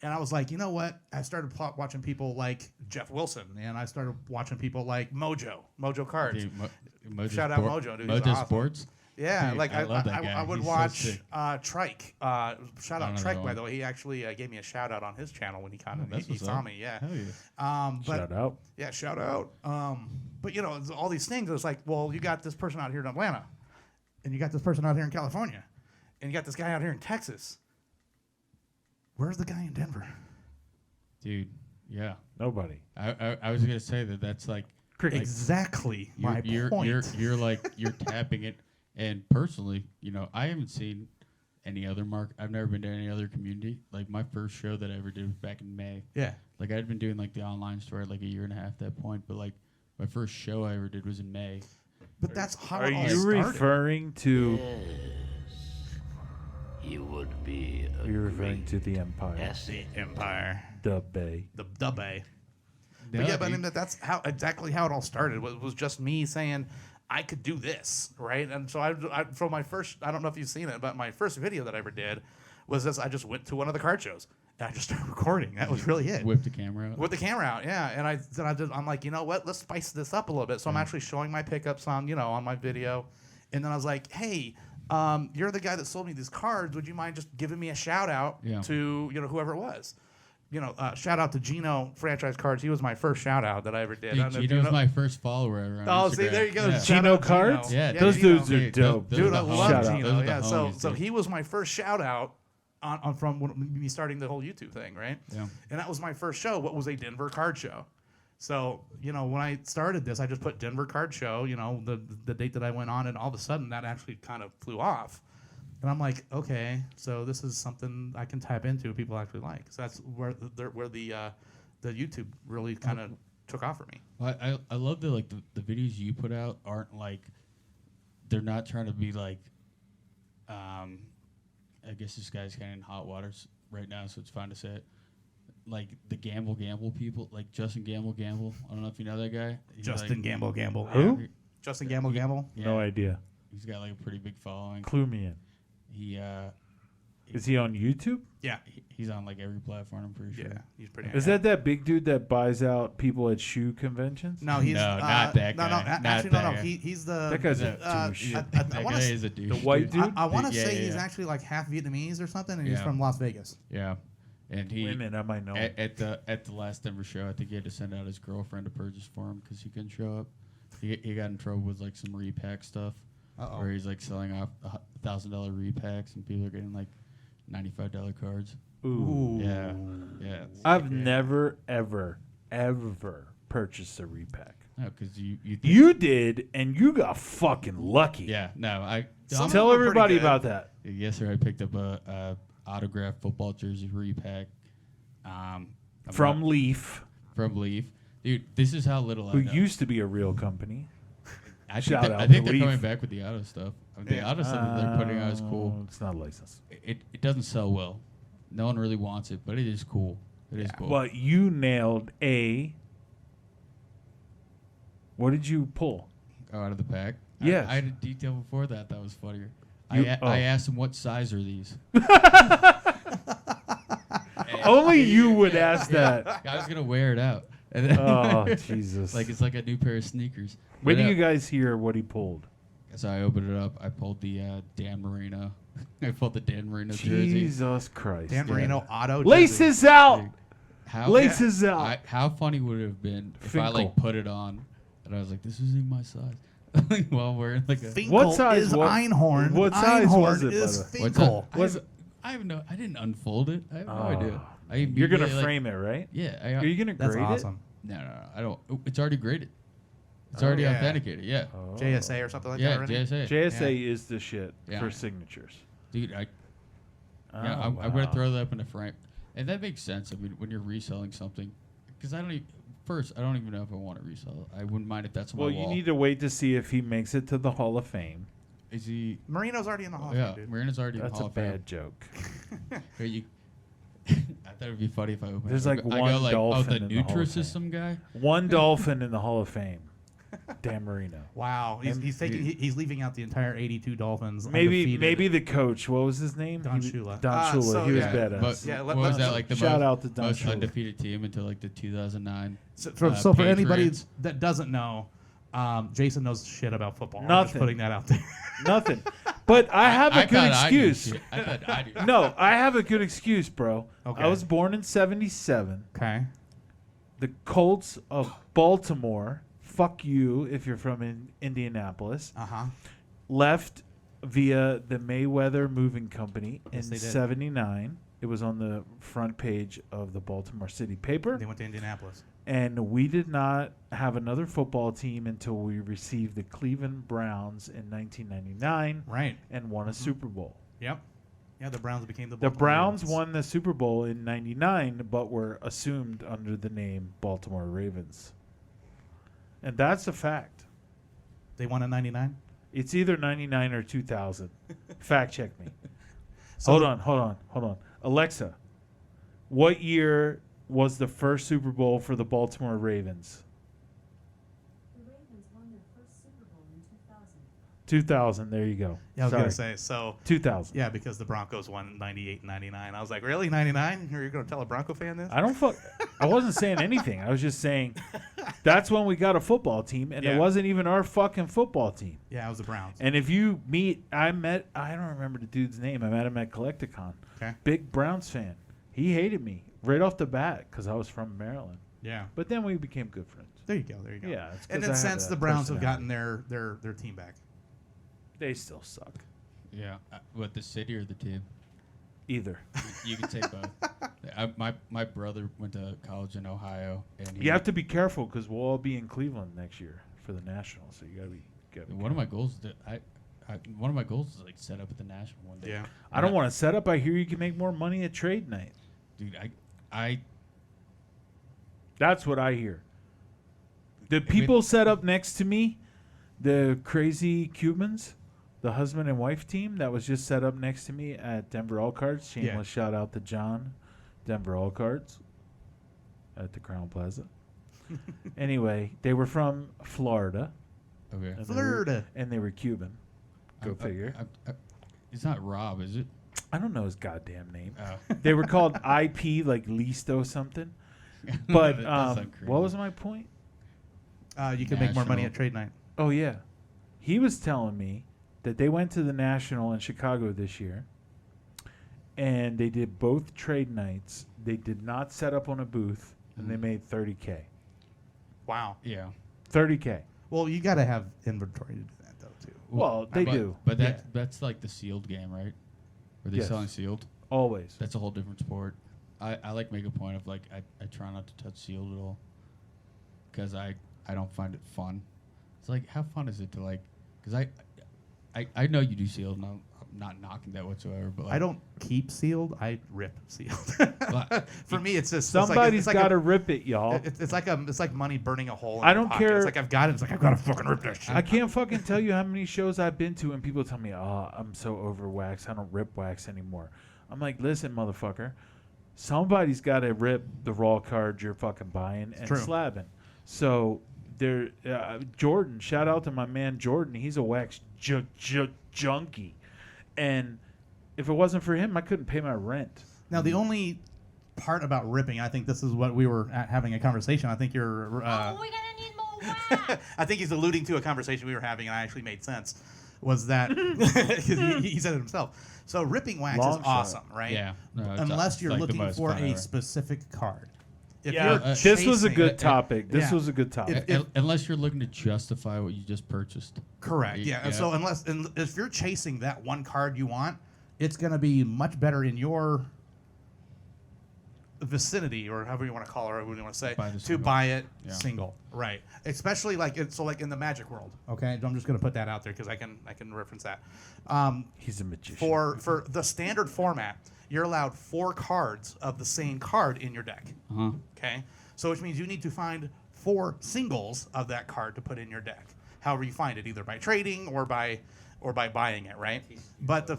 And I was like, you know what? I started watching people like Jeff Wilson, and I started watching people like Mojo Cards. Dude, Mojo Shout out Mojo, dude. He's Mojo awesome. Sports. Yeah, Dude, like I love that I guy. would He's so watch sick. Trike. Shout out Another Trike, by one. the way. He actually gave me a shout out on his channel when he That's he what's saw up. me. Yeah. Hell yeah. But Shout out. yeah, shout out. But it's all these things. It's like, well, you got this person out here in Atlanta, and you got this person out here in California, and you got this guy out here in Texas. Where's the guy in Denver? Dude, yeah. Nobody. I was gonna say that's like Exactly my point. You're like you're tapping it. And personally, I haven't seen any other I've never been to any other community. Like my first show that I ever did was back in May. Yeah. Like I'd been doing like the online store at like a year and a half at that point, but like my first show I ever did was in May. But that's how Are it all you started. referring to? You would be a You're referring great to the Empire, asset. Empire. the Bay. The Bay. But yeah, but I mean that's exactly how it all started. Was just me saying I could do this, right? And so I from my first, I don't know if you've seen it, but my first video that I ever did was this. I just went to one of the card shows and I just started recording. That was really it. Whip the camera out. With the camera out, yeah. And I'm like, you know what? Let's spice this up a little bit. So I'm actually showing my pickups on my video, and then I was like, hey. You're the guy that sold me these cards. Would you mind just giving me a shout out to whoever it was? Shout out to Gino Franchise Cards. He was my first shout out that I ever did. I don't know if Gino's you know. my first follower ever on Oh, Instagram. see, there you go. Yeah. Shout Gino out Cards? Yeah, Those Gino. dudes are Dude, dope. those Dude, are I the love homies. Gino. Those are the Yeah, so homies, he was my first shout out on from me starting the whole YouTube thing, right? Yeah. And that was my first show. What was a Denver card show? So when I started this, I just put Denver card show. The date that I went on, and all of a sudden that actually kind of flew off. And I'm like, okay, so this is something I can tap into. People actually like. So that's where the YouTube really kind of took off for me. I love that the videos you put out aren't like they're not trying to be like I guess this guy's kind of in hot waters right now, so it's fine to say it. like the Gamble people, like Justin Gamble. I don't know if you know that guy. He's Justin like, Gamble. Who? Justin Gamble. Yeah, No idea. He's got like a pretty big following. Clue me in. He Is he on YouTube? Yeah. he's on like every platform. I'm pretty sure. Yeah. He's pretty. Is that big dude that buys out people at shoe conventions? No, he's No, not that No, guy. actually, Not no. that guy. He's the. That guy's that- a douche. That I guy wanna is a douche. the white dude? I want to Yeah, say yeah, he's yeah. actually like half Vietnamese or something, and he's Yeah. from Las Vegas. Yeah, and he Wait a minute, I might know. at the last Denver show, I think he had to send out his girlfriend to purchase for him because he couldn't show up. He got in trouble with like some repack stuff, Uh-oh. where he's like selling off $1,000 repacks and people are getting like $95 cards. Ooh. Yeah. I've never, ever purchased a repack. No, because you You did, and you got fucking lucky. yeah. No, I Some Tell of them are everybody pretty good. about that. yes sir. I picked up a autographed football jersey repack. I'm From not- Leaf, from Leaf, dude. This is how little who I know. used to be a real company. I think, shout out I think to they're coming Leaf. back with the auto stuff. I mean, the Yeah. auto stuff that they're putting out is cool. It's not licensed. It doesn't sell well. No one really wants it, but it is cool. It is cool. But you nailed a. What did you pull? Oh, out of the pack? Yes. I had a detail before that. That was funnier. You- I asked him what size are these. Only you would ask that. I was gonna wear it out. And then Oh, Jesus. like it's like a new pair of sneakers. When But, do you guys hear what he pulled? So I opened it up. I pulled the Dan Marino. I pulled the Dan Marino jersey. Jesus Christ. Dan Marino auto. jersey. Laces out. Dude, How Laces out. how funny would it have been if I like Finkel. put it on and I was like, this isn't my size. While I'm wearing like a Finkel What size is was- Einhorn. what size Einhorn was it, is brother? What's Finkel. that? Was I have no. I didn't unfold it. I have no Oh. idea. I You're gonna immediately, like- frame it, right? Yeah. Are you gonna That's grade awesome. No. I don't. It's already graded. It's Oh, already yeah. authenticated. Yeah. it? Oh. JSA or something like that Yeah. already? JSA. JSA is the shit Yeah. for signatures. Dude, yeah, Oh, I'm wow. gonna throw that up in a frame, and that makes sense. I mean, when you're reselling something, because I don't even. First, I don't even know if I want to resell it. I wouldn't mind if that's on Well, my you wall. need to wait to see if he makes it to the Hall of Fame. Is he? Marino's already in the Hall of Yeah, Fame, dude. Marina's already in That's the Hall a of Fame. bad joke. Here you- I thought it'd be funny if I opened. There's it. like I one go like, dolphin oh, in the the Hall of Nutrisystem guy. One dolphin in the Hall of Fame. Dan Marino. Wow, he's taking he's leaving out the entire 82 Dolphins. Maybe undefeated. the coach. What was his name? Don He- Shula. Don Shula. so he was yeah, badass. But Yeah, what was that like the Shout most, out to Don most Shula. undefeated team until like the 2009? So for anybody Patriots. that doesn't know, Jason knows shit about football. I'm Nothing. just putting that out there. Nothing. But I have a good thought I knew excuse. shit. I thought I knew. No, I have a good excuse, bro. Okay. I was born in '77. Okay. The Colts of Baltimore. Fuck you if you're from Indianapolis. Uh-huh. Left via the Mayweather Moving Company Yes, in they did. '79. It was on the front page of the Baltimore City paper. They went to Indianapolis. And we did not have another football team until we received the Cleveland Browns in 1999 Right. and won a Super Bowl. Yep. Yeah, the Browns became the The Baltimore Browns Ravens. won the Super Bowl in '99, but were assumed under the name Baltimore Ravens. And that's a fact. They won in 99? It's either 99 or 2000. Fact check me. So Hold on. Alexa, what year was the first Super Bowl for the Baltimore Ravens? The Ravens won their first Super Bowl in 2000. 2000. There you go. Yeah, I was Sorry. going to say, so, 2000. yeah, because the Broncos won 98 and 99. I was like, really, 99? You're going to tell a Bronco fan this? I wasn't saying anything. I was just saying that's when we got a football team, and Yeah. it wasn't even our fucking football team. Yeah, it was the Browns. And if you meet, I don't remember the dude's name. I met him at Collecticon. Okay. Big Browns fan. He hated me right off the bat because I was from Maryland. Yeah. But then we became good friends. There you go. There you go. Yeah, it's 'cause And I then have since that the Browns have gotten personality. their team back. They still suck. Yeah. What, the city or the team? Either. You can say both. My brother went to college in Ohio, and You have to be careful because we'll all be in Cleveland next year for the Nationals. So you gotta be. One of my goals is one of my goals is like set up at the National one day. Yeah. I don't want to set up. I hear you can make more money at trade night. Dude, I That's what I hear. The people set up next to me, the crazy Cubans, the husband and wife team that was just set up next to me at Denver All Cards. Shameless shout out to John, Denver All Cards. at the Crown Plaza. Anyway, they were from Florida. Okay. and they were- Florida. and they were Cuban. Go figure. It's not Rob, is it? I don't know his goddamn name. Oh. They were called IP, like Listo something. But what was my point? You can make more money National. at trade night. Oh yeah, he was telling me that they went to the National in Chicago this year, and they did both trade nights. They did not set up on a booth, and they made $30K. Wow. Yeah. $30K. Well, you got to have inventory to do that, though, too. Well, they but, do. But that's like the sealed game, right? Are they Yes. selling sealed? Always. That's a whole different sport. I like make a point of like I try not to touch sealed at all because I don't find it fun. It's like how fun is it to like because I know you do sealed and I'm not knocking that whatsoever. But like, I don't keep sealed. I rip sealed. But For me, it's just Somebody's it's like got to rip it, y'all. It's like money burning a hole. In I your don't pocket. care- It's like I've got it. It's like I've got to fucking rip that shit. I can't fucking tell you how many shows I've been to, and people tell me, "Oh, I'm so over wax. I don't rip wax anymore." I'm like, "Listen, motherfucker, somebody's got to rip the raw cards you're fucking buying and true. slabbing." So there, Jordan. Shout out to my man Jordan. He's a wax junkie, and if it wasn't for him, I couldn't pay my rent. Now, the only part about ripping, I think this is what we were having a conversation. I think you're. Oh, we're gonna need more wax. I think he's alluding to a conversation we were having, and I actually made sense. Was that 'cause he said it himself? So ripping wax Long is shot. awesome, right? Yeah. No, it's Unless you're like the looking most for fun a ever. specific card. If Yeah, you're this was a chasing- good topic. This yeah. was a good topic. Unless you're looking to justify what you just purchased. Correct. Yeah. And so if you're chasing that one card you want, it's going to be much better in your vicinity, or however you want to call it, or whatever you want to say, Buy the to single. buy it Yeah. single. Right. Especially like like in the Magic world. Okay. I'm just going to put that out there because I can reference that. He's a magician. For the standard format, you're allowed 4 cards of the same card in your deck. Uh-huh. Okay, so which means you need to find 4 singles of that card to put in your deck. However you find it, either by trading or by buying it, right? But the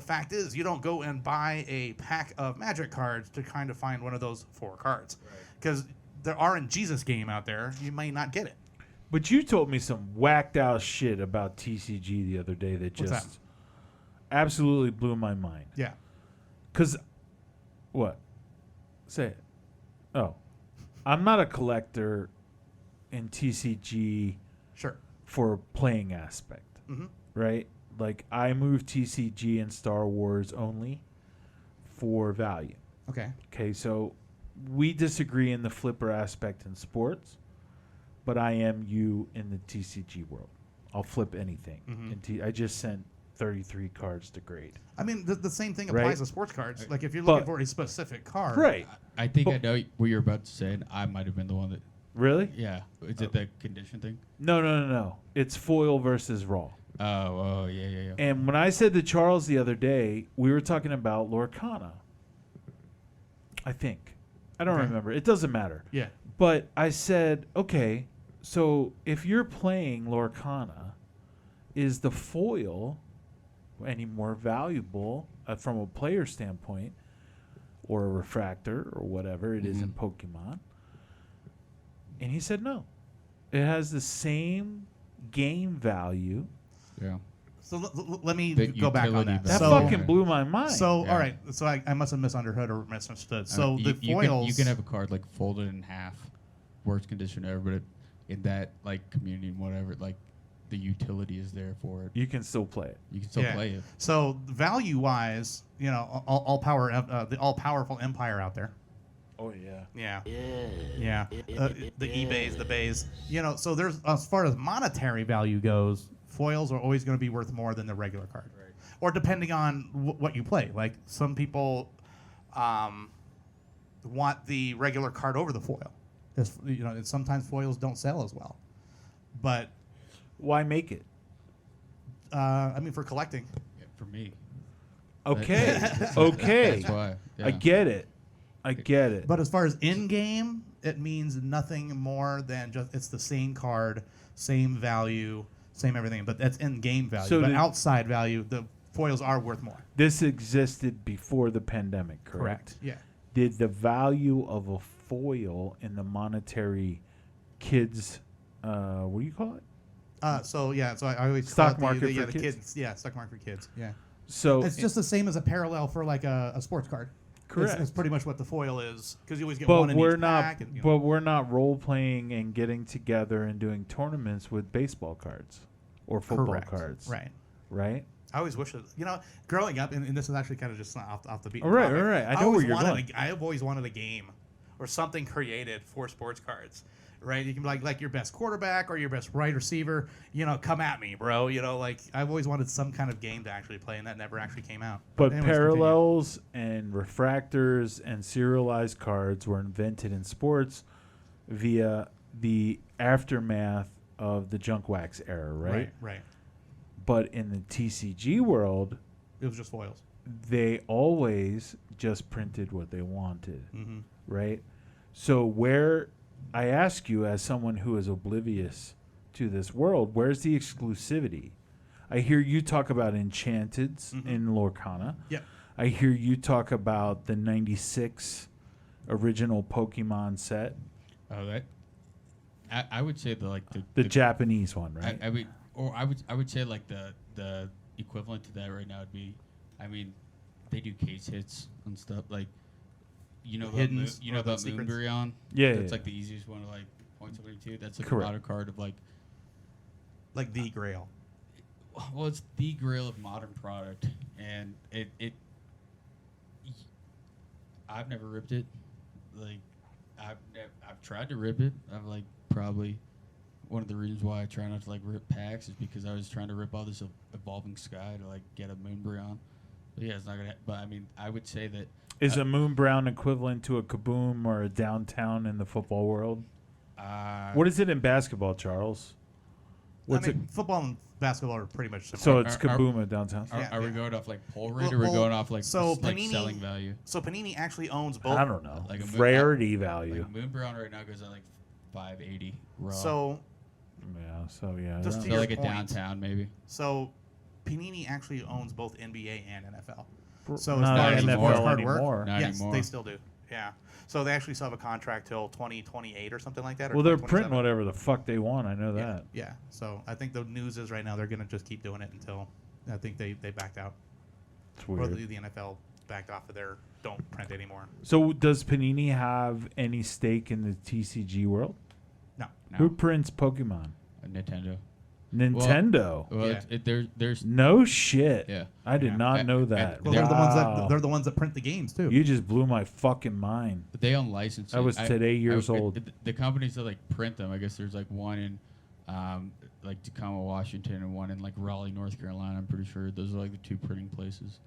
fact is, you don't go and buy a pack of Magic cards to kind of find one of those 4 cards, because there are in Jesus game out there, you may not get it. But you told me some whacked out shit about TCG the other day that What's just that? absolutely blew my mind. Yeah. Cause what? Say it. Oh, I'm not a collector in TCG Sure. for playing aspect, right? Like I move TCG and Star Wars only for value. Okay. Okay, so we disagree in the flipper aspect in sports, but I am you in the TCG world. I'll flip anything. I just sent 33 cards to grade. I mean, the same thing applies Right. to sports cards. Like if you're But- looking for a specific card, Right. I think But- I know what you're about to say, and I might have been the one that. Really? Yeah. Is it the condition thing? No. It's foil versus raw. Oh, yeah. And when I said to Charles the other day, we were talking about Lorcana. I think. I don't Okay. remember. It doesn't matter. Yeah. But I said, okay, so if you're playing Lorcana, is the foil any more valuable from a player standpoint, or a refractor, or whatever it is in Pokemon? And he said no. It has the same game value. Yeah. So let me The go back on utility that. That So- fucking blew my mind. So Yeah. all right, so I must have misunderstood or misunderstood. So You the foils, you can have a card like folded in half, worst condition ever, but in that like community and whatever, like the utility is there for it. you can still play it. You can still yeah. play it. So value wise, you know, the all powerful empire out there. Oh yeah. Yeah. Yeah. The eBays, the bays. You know, so there's as far as monetary value goes, foils are always going to be worth more than the regular card. Right. Or depending on what you play. Like some people want the regular card over the foil. You know, sometimes foils don't sell as well. But Why make it? I mean, for collecting. Yeah, for me. Okay. Okay. That's why. Yeah. I get it. I get it. But as far as in game, it means nothing more than just it's the same card, same value, same everything. But that's in game value. So but did- outside value, the foils are worth more. This existed before the pandemic, correct? Yeah. Did the value of a foil in the monetary kids. What do you call it? So I always Stock call it market the for kids? Yeah, stock market for kids. Yeah. So It's just the same as a parallel for like a sports card. Correct. It's pretty much what the foil is because you always get but one in we're each not. pack. And, But we're not role playing and getting together and doing tournaments with baseball cards or football Correct. cards. Right. Right. I always wish that, growing up, and this is actually kind of just off the beat. All right, all right. I know where you're going. I've always wanted a game or something created for sports cards, right? You can be like your best quarterback or your best wide receiver, come at me, bro. I've always wanted some kind of game to actually play, and that never actually came out. But anyways, parallels and refractors and serialized cards were invented in sports via the aftermath of the junk wax era, right? Right. But in the TCG world, It was just foils. they always just printed what they wanted, Mm-hmm. right? So where I ask you, as someone who is oblivious to this world, where's the exclusivity? I hear you talk about Enchanteds in Lorcana. Yep. I hear you talk about the 96 original Pokemon set, Oh, that. I would say the Japanese one, right? I would say like the equivalent to that right now would be, I mean, they do case hits and stuff like, about Hiddens or the about secrets? Moonbreon. Yeah, that's yeah. like the easiest one to like point somebody to. That's like Correct. a modern card of like, The Grail. well, it's the grail of modern product, and it. I've never ripped it. Like, I've tried to rip it. I've like probably one of the reasons why I try not to like rip packs is because I was trying to rip all this evolving sky to like get a Moonbreon. But yeah, it's not gonna. But I mean, I would say that Is a Moon Brown equivalent to a Kaboom or a Downtown in the football world? What is it in basketball, Charles? What's Football and basketball are pretty much similar. So it's Are- Kaboom at Downtown. Are we yeah. going off like pull rate, or Well, are we going off like so like Panini- selling value? So Panini actually owns both. I don't know. Like a Rarity value. Like Moonbreon right now goes at like 580 raw. So Yeah. Just I don't to so know. your like a point. downtown maybe. So Panini actually owns both NBA and NFL. So Not far as the anymore. sports card work, anymore. Not yes, anymore. they still do. Yeah. So they actually still have a contract till 2028 or something like that. Or Well, they're 2027. printing whatever the fuck they want. I know Yeah. that. Yeah. So I think the news is right now they're going to just keep doing it until I think they backed out. It's Or weird. the NFL backed off of their don't print anymore. So does Panini have any stake in the TCG world? No. Who prints Pokemon? Nintendo. Nintendo. Well, Yeah. there's No shit. Yeah. I did Yeah. not And- know and that. Well, they're the ones Wow. that they're the ones that print the games too. You just blew my fucking mind. But they own licensing. I was today years old. The companies that like print them, I guess there's like one in like Tacoma, Washington, and one in like Raleigh, North Carolina. I'm pretty sure those are like the two printing places.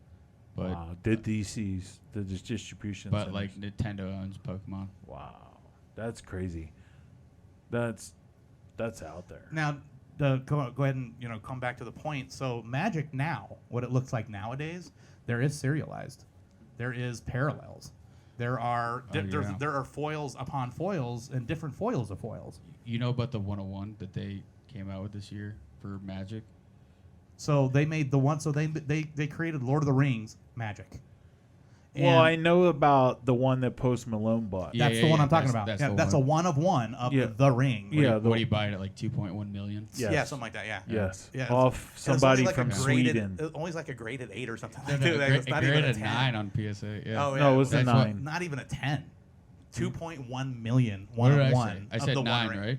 But Wow. Did DC's the distribution? but centers. like Nintendo owns Pokemon. Wow, that's crazy. That's out there. Now, go ahead and come back to the point. So Magic now, what it looks like nowadays, there is serialized, there is parallels, there are yeah. there are foils upon foils and different foils of foils. You know about the 101 that they came out with this year for Magic? So they made the one. So they created Lord of the Rings Magic. Well, I And know about the one that Post Malone bought. Yeah. that's the one I'm talking that's- about. that's the That's a one. one of one of Yeah. the ring. Yeah, What do you buy it at like 2.1 million? Yes. Yeah, something like that. Yeah. Yes. Yeah. Off It's only somebody like a from graded- Sweden. Always like a graded 8 or something. No, like no, that. It's not even a graded 10. 9 on PSA. Yeah. Oh, yeah. No, it was a That's what- 9. Not even a 10. 2.1 million. What One did of I one. say? I of said the 9, one ring. right?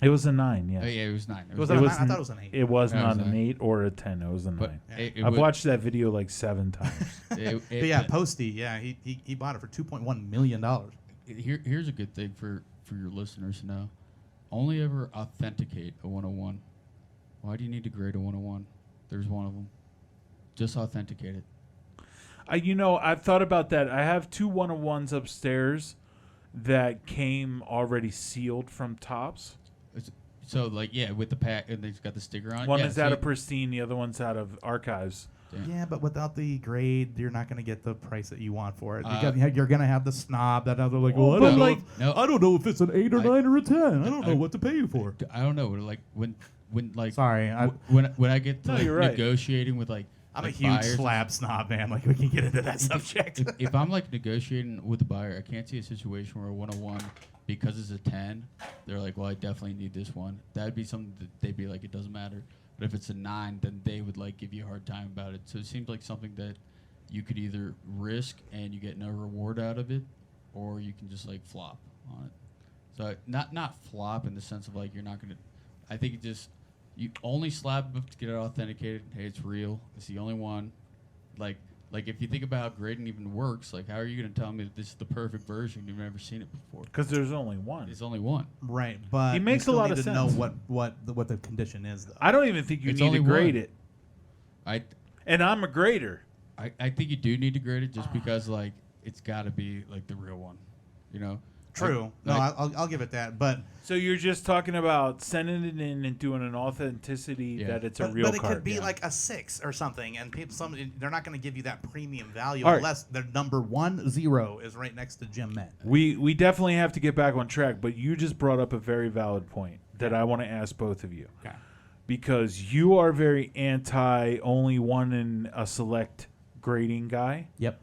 It was a 9. Oh, Yeah. yeah, it was 9. Was that a It 9? I thought it was an 8. It was No, it not was an 9. 8 or a 10. It was a 9. But Yeah. it I've would- watched that video like 7 times. But yeah, Posty, yeah, he bought it for $2.1 million. Here's a good thing for your listeners to know. Only ever authenticate a 101. Why do you need to grade a 101? There's one of them. Just authenticate it. I've thought about that. I have 2 101s upstairs that came already sealed from Tops. So, like, yeah, with the pack, and they've got the sticker on it. One yeah, is out see? of Pristine, the other one's out of Archives. Yeah, but without the grade, you're not going to get the price that you want for it. Uh, you're going to have the snob that other like, Well, well, I but don't know. like- No. I don't know if it's an 8 or I- 9 or a 10. I don't know I- what to pay you for. I don't know. Like when like Sorry, when I get to No, like you're right. negotiating with like I'm like a huge buyers. slab snob, man. Like we can get into that subject. If I'm like negotiating with the buyer, I can't see a situation where a 101 because it's a 10, they're like, well, I definitely need this one. That'd be something that they'd be like, it doesn't matter. But if it's a 9, then they would like give you a hard time about it. So it seems like something that you could either risk and you get no reward out of it, or you can just like flop on it. So not flop in the sense of like you're not gonna. I think it just you only slap them to get it authenticated. Hey, it's real. It's the only one. Like if you think about how grading even works, like how are you gonna tell me that this is the perfect version? You've never seen it before. Because there's only one. There's only one. Right, but It makes you still a lot need of to know sense. what the condition is, though. I don't even think you It's need only to grade one. it. I I'm a grader. I think you do need to grade it just because like it's got to be like the real one, you know. True. No, I'll give it that. But So you're just talking about sending it in and doing an authenticity Yeah. that it's a but, real but it card. could be like a 6 or something, and they're not going to give you that premium value All right. unless their number 10 is right next to Jim Met. We definitely have to get back on track, but you just brought up a very valid point that I want to ask both of you. Okay. Because you are very anti only one in a select grading guy, Yep.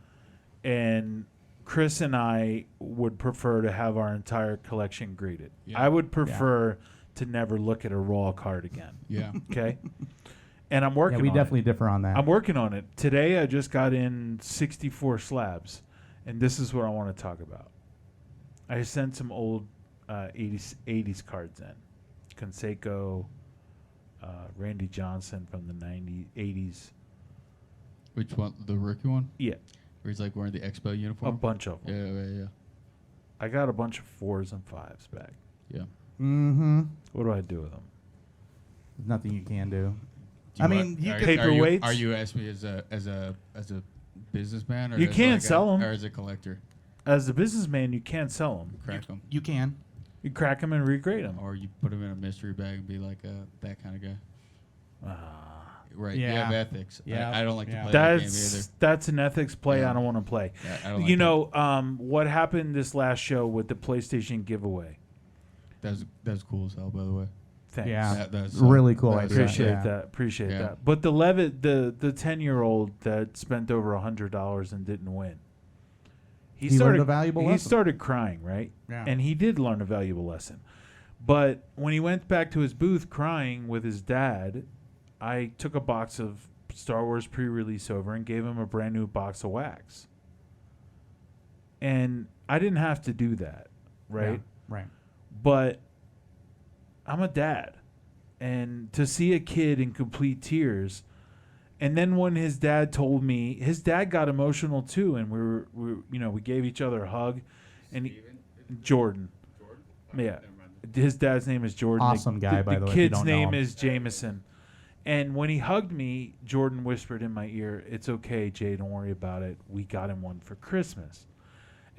and Chris and I would prefer to have our entire collection graded. Yeah. I would prefer to never look at a raw card again. Yeah. Okay? And I'm working Yeah, we on definitely it. differ on that. I'm working on it. Today I just got in 64 slabs, and this is what I want to talk about. I sent some old 80s cards in. Canseco, Randy Johnson from the 80s. Which one? The rookie one? Yeah, Where he's like wearing the Expo a uniform? bunch of them. Yeah. I got a bunch of 4s and 5s back. Yeah. Mm-hmm. What do I do with them? There's nothing you can do. Do I you mean, want- you are- could- Paperweights? Are you asking me as a businessman or You as can't like sell 'em. or as a collector? As a businessman, you can't sell them. Crack them, You can. You crack them and regrade them. or you put them in a mystery bag and be like that kind of guy. Right. You Yeah. have ethics. Yeah. I don't like Yeah. to play that game either. That's an ethics play Yeah. I don't want to play. Yeah, I don't like You that. know, what happened this last show with the PlayStation giveaway? That was cool as hell, by the way. Thanks. Yeah. That's Really cool that was- idea. Appreciate Yeah. that. Appreciate Yeah. that. But the 10-year-old that spent over $100 and didn't win. He learned a valuable he lesson. started crying, right? Yeah. And he did learn a valuable lesson. But when he went back to his booth crying with his dad, I took a box of Star Wars pre-release over and gave him a brand new box of wax. And I didn't have to do that, right? Right. But I'm a dad, and to see a kid in complete tears, and then when his dad told me, his dad got emotional too, and we gave each other a hug, and Jordan, yeah, his dad's name is Jordan. Awesome guy, by the way, if you kid's don't know name him. is Jameson, and when he hugged me, Jordan whispered in my ear, "It's okay, Jay, don't worry about it. We got him one for Christmas."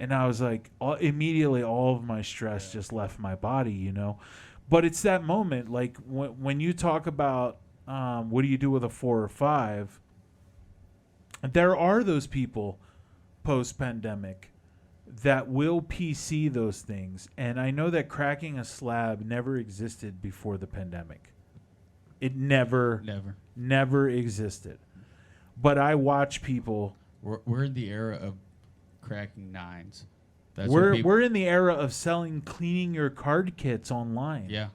And I was like, immediately all of my stress just left my body, you know. But it's that moment, like when you talk about what do you do with a 4 or 5, there are those people post-pandemic that will PC those things. And I know that cracking a slab never existed before the pandemic. It never existed. But I watch people. We're in the era of cracking 9s. That's what We're people- we're in the era of cleaning your card kits online. yeah.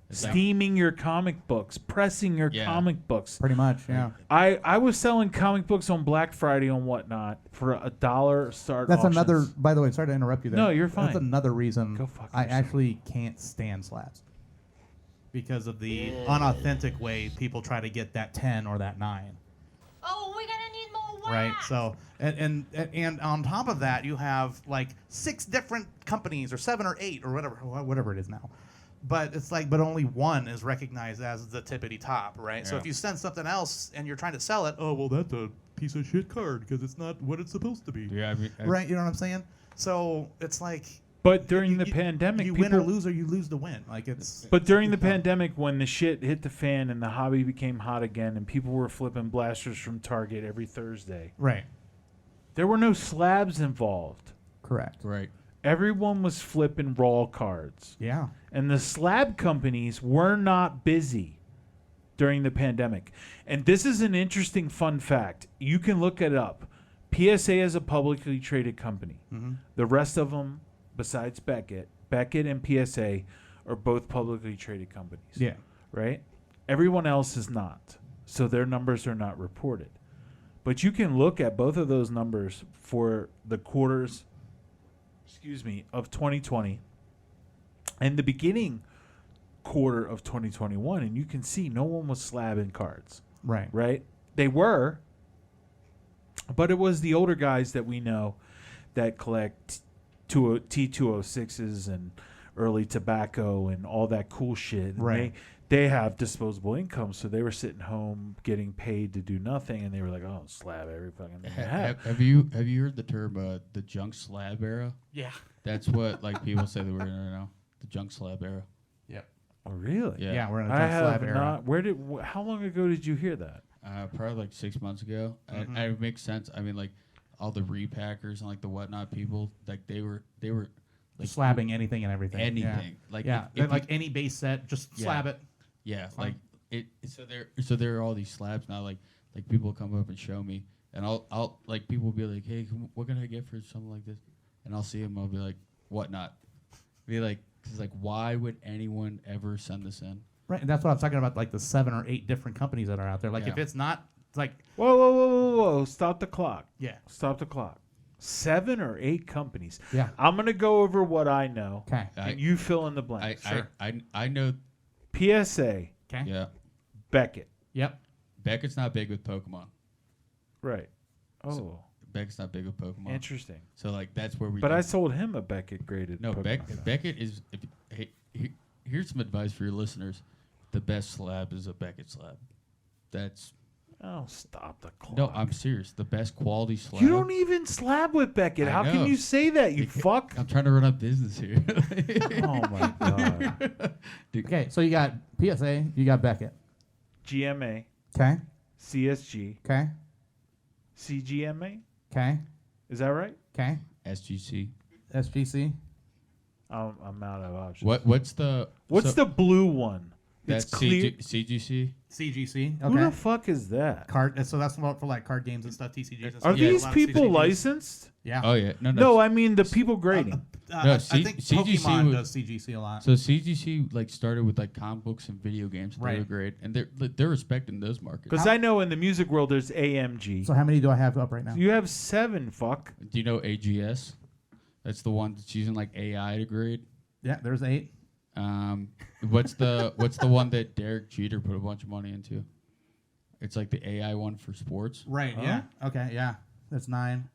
It's like- Steaming your comic books, pressing your Yeah. comic books. Pretty much. Yeah. I was selling comic books on Black Friday and whatnot for $1 start. That's auctions. another. By the way, sorry to interrupt you there. No, you're That's fine. another reason Go fuck I yourself. actually can't stand slabs. Because of the unauthentic way people try to get that 10 or that 9. Oh, we're gonna need more wax. Right. So and on top of that, you have like 6 different companies or 7 or 8 or whatever it is now. But it's like, but only one is recognized as the tippity top, right? So Yeah. if you send something else and you're trying to sell it, oh well, that's a piece of shit card because it's not what it's supposed to be. Yeah, I mean, Right. You know what I'm saying? So it's like. But during the you- pandemic, you win or lose, or you lose the win. Like it's. But during the pandemic, when the shit hit the fan and the hobby became hot again, and people were flipping blasters from Target every Thursday, Right. there were no slabs involved. Correct. Right. Everyone was flipping raw cards. Yeah. And the slab companies were not busy. during the pandemic. And this is an interesting fun fact. You can look it up. PSA is a publicly traded company. The rest of them, besides Beckett and PSA, are both publicly traded companies. Yeah. Right? Everyone else is not. So their numbers are not reported. But you can look at both of those numbers for the quarters, of 2020 and the beginning quarter of 2021, and you can see no one was slabbing cards. Right. Right? They were, but it was the older guys that we know that collect T206s and early tobacco and all that cool shit. And Right. They have disposable income, so they were sitting home getting paid to do nothing, and they were like, "Oh, slab every fucking thing I have." Have you heard the term the junk slab era? Yeah. That's what like people say that we're in right now. The junk slab era. Yep. Oh, really? Yeah. Yeah, we're in a I junk have slab era. not. How long ago did you hear that? Probably like 6 months ago. And it makes sense. I mean, like all the repackers and like the whatnot people, like they were like Slabbing anything and everything. anything. Yeah. Like Yeah. if Like any base set, just Yeah. slab it. yeah, fine. like it. So there are all these slabs now. Like people come up and show me, and I'll like people will be like, hey, what can I get for something like this? And I'll see them. I'll be like, whatnot. Be like, cause like why would anyone ever send this in? Right. And that's what I'm talking about, like the 7 or 8 different companies that are out there. Like Yeah. if it's not, it's like, Whoa! Stop the clock. yeah. Stop the clock. 7 or 8 companies. Yeah. I'm gonna go over what I know, Okay. and you fill in the blanks. I know. PSA, Okay. Yeah, Beckett. Yep. Beckett's not big with Pokemon. Right. Oh, Beckett's not big with Pokemon. interesting. So like that's where we. But do- I sold him a Beckett graded. no Pokemon. Beckett is. Here's some advice for your listeners. The best slab is a Beckett slab. That's Oh, stop the clock. no. I'm serious. The best quality slab. You don't even slab with Beckett. I How know. can you say that? You fuck. I'm trying to run a business here. Oh my god. Okay. So you got PSA, you got Beckett. GMA, Okay. CSG, Okay. CGMA. Okay. Is that right? Okay. SGC. SGC. I'm out of options. What's the What's the blue one? that's It's clear. CGC? CGC. Who the Okay. fuck is that? Card. So that's for like card games and stuff. TCGs. And Are stuff. Yeah, these A lot of people CCGs. licensed? Yeah. Oh yeah. No, I mean the people grading. No, I think CGC Pokemon would- does CGC a lot. So CGC like started with like comic books and video games. And They Right. were great, and they're respecting those markets. Because I know in the music world there's AMG. So how many do I have up right now? You have 7. Fuck. Do you know AGS? That's the one that's using like AI to grade. Yeah, there's 8. What's the one that Derek Jeter put a bunch of money into? It's like the AI one for sports. Right. Yeah. Okay. Yeah. That's 9.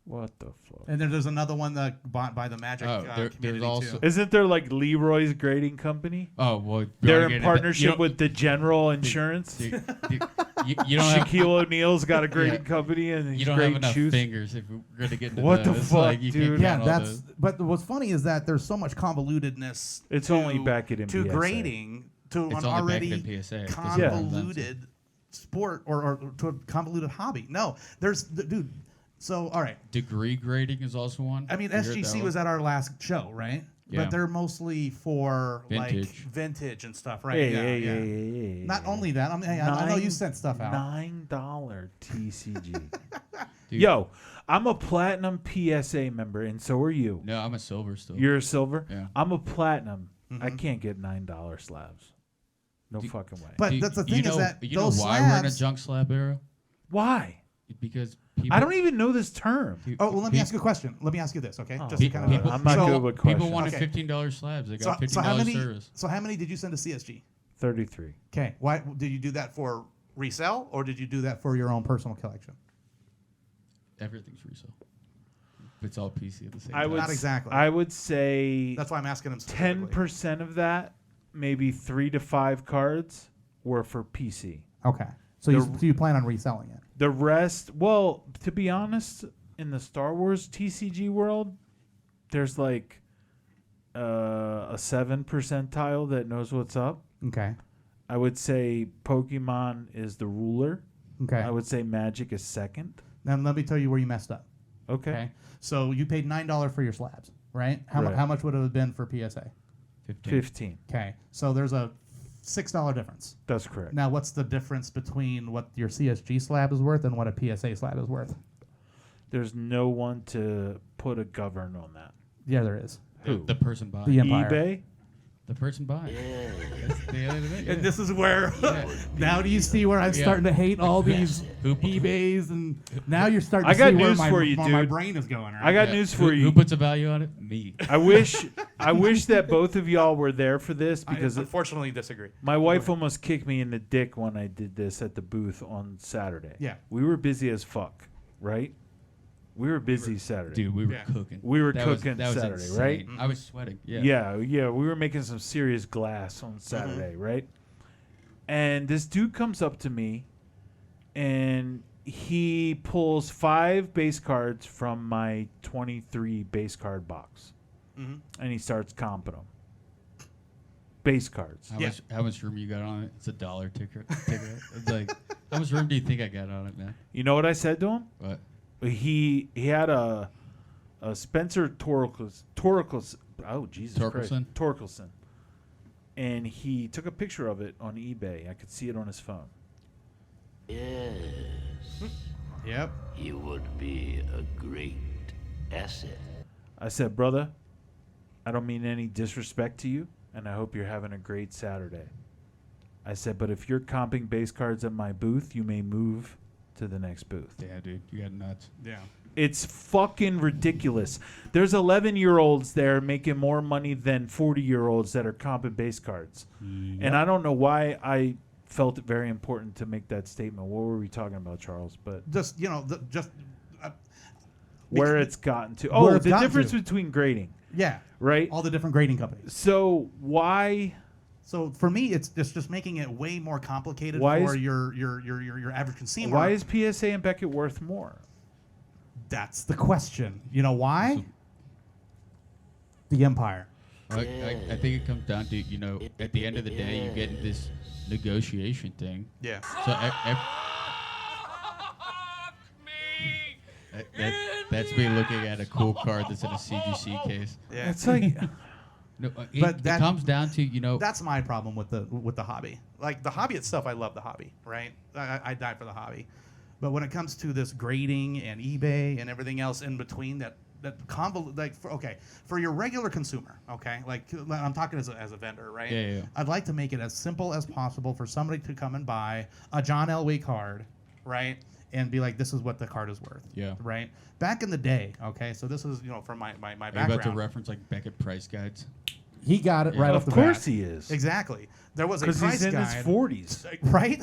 What the fuck? And then there's another one that bought by the Magic There's community also- too. Isn't there like Leroy's grading company? Oh well, They're again, in you partnership don't- with the General Insurance. you don't have Shaquille O'Neal's got a grading Yeah. company and he's you don't have grading enough shoes. fingers if we're gonna get into What the those. fuck, Like, you can't dude? count Yeah, all that's. those. But what's funny is that there's so much convolutedness. It's to, only Beckett and to PSA. grading to It's an only already Beckett and PSA. It doesn't Yeah. convoluted sport or to a convoluted hobby. No, there's dude. So all right. Degree grading is also one. I mean, You heard that SGC one? was at our last show, right? Yeah. But they're mostly for like Vintage. vintage and stuff, right? Hey, yeah, hey, yeah. hey, hey, hey, Not hey. only that, I know you sent stuff out. $9 TCG. Dude, Yo, I'm a platinum PSA member, and so are you. No, I'm a silver still. You're a silver. Yeah. I'm a platinum. I can't get $9 slabs. No Do- fucking way. But Do that's the you thing know, is that you know those why we're in a slabs. junk slab era? Why? Because people, I don't even know this term. Oh, well, let me ask you a question. Let me ask you this, okay? Oh, Just to kind people- of. I'm not so, good with questions. people wanted Okay. $15 slabs. They So, got $15 so how many? service. So how many did you send to CSG? 33. Okay. Why did you do that for resell, or did you do that for your own personal collection? Everything's resale. It's all PC at the same I time. would Not exactly. I would say That's why I'm asking him. specifically. 10% of that, maybe 3 to 5 cards, were for PC. Okay. So you plan on reselling it? The rest, well, to be honest, in the Star Wars TCG world, there's like a 7 percentile that knows what's up. Okay. I would say Pokemon is the ruler. Okay. I would say Magic is second. Now let me tell you where you messed up. Okay. Okay. So you paid $9 for your slabs, right? Right. How much would it have been for PSA? 15. Okay. So there's a $6 difference. That's correct. Now, what's the difference between what your CSG slab is worth and what a PSA slab is worth? There's no one to put a govern on that. Yeah, there is. Who? The person buying. The Empire. eBay? The person buying. That's the other thing. And this is where Yeah. now do you see where I'm starting to hate all these Who- eBays and now you're starting I to got see where news my, for you, where my dude. brain is going. Right? I got Yeah. news Who- for you. Who puts a value on it? Me. I wish that both of y'all were there for this because unfortunately disagree. my wife almost kicked me in the dick when I did this at the booth on Saturday. Yeah. We were busy as fuck, right? We were busy Saturday. Dude, we were Yeah. cooking. We were That was- cooking that was Saturday, insane. right? I was sweating. Yeah. Yeah, we were making some serious glass on Saturday, right? And this dude comes up to me and he pulls 5 base cards from my 23 base card box. And he starts comping them. Base cards. How much room you got on it? It's $1 ticket. It's like, how much room do you think I got on it, man? You know what I said to him? What? He had a Spencer Torkelson. Oh, Jesus Torkelson? Christ. Torkelson. And he took a picture of it on eBay. I could see it on his phone. Yes. Yep. You would be a great asset. I said, brother, I don't mean any disrespect to you, and I hope you're having a great Saturday. I said, but if you're comping base cards at my booth, you may move to the next booth. Yeah, dude. You got nuts. Yeah. It's fucking ridiculous. There's 11-year-olds there making more money than 40-year-olds that are comping base cards. And I don't know why I felt it very important to make that statement. What were we talking about, Charles? But Just where it's gotten to. Where Oh, it's the gotten difference to. between grading, yeah. right? All the different grading companies. So why... So for me, it's just making it way more complicated Why for is- your average consumer. Why is PSA and Beckett worth more? That's the question. You know why? The Empire. I think it comes down to, at the end of the day, you get in this negotiation thing. Yeah. So that's me looking at a cool card that's in a CGC case. Yeah. It's like... No, But it that- comes down to, That's my problem with the hobby. Like the hobby itself, I love the hobby, right? I die for the hobby. But when it comes to this grading and eBay and everything else in between, that for your regular consumer, okay, like I'm talking as a vendor, right? Yeah. I'd like to make it as simple as possible for somebody to come and buy a John Elway card, right? And be like, this is what the card is worth. Yeah. Right? Back in the day, okay, so this is, from my Are you background. about to reference like Beckett price guides? He got it Yeah. right Of off the course bat. he is. Exactly. There was a Because price he's in guide. his 40s. Right?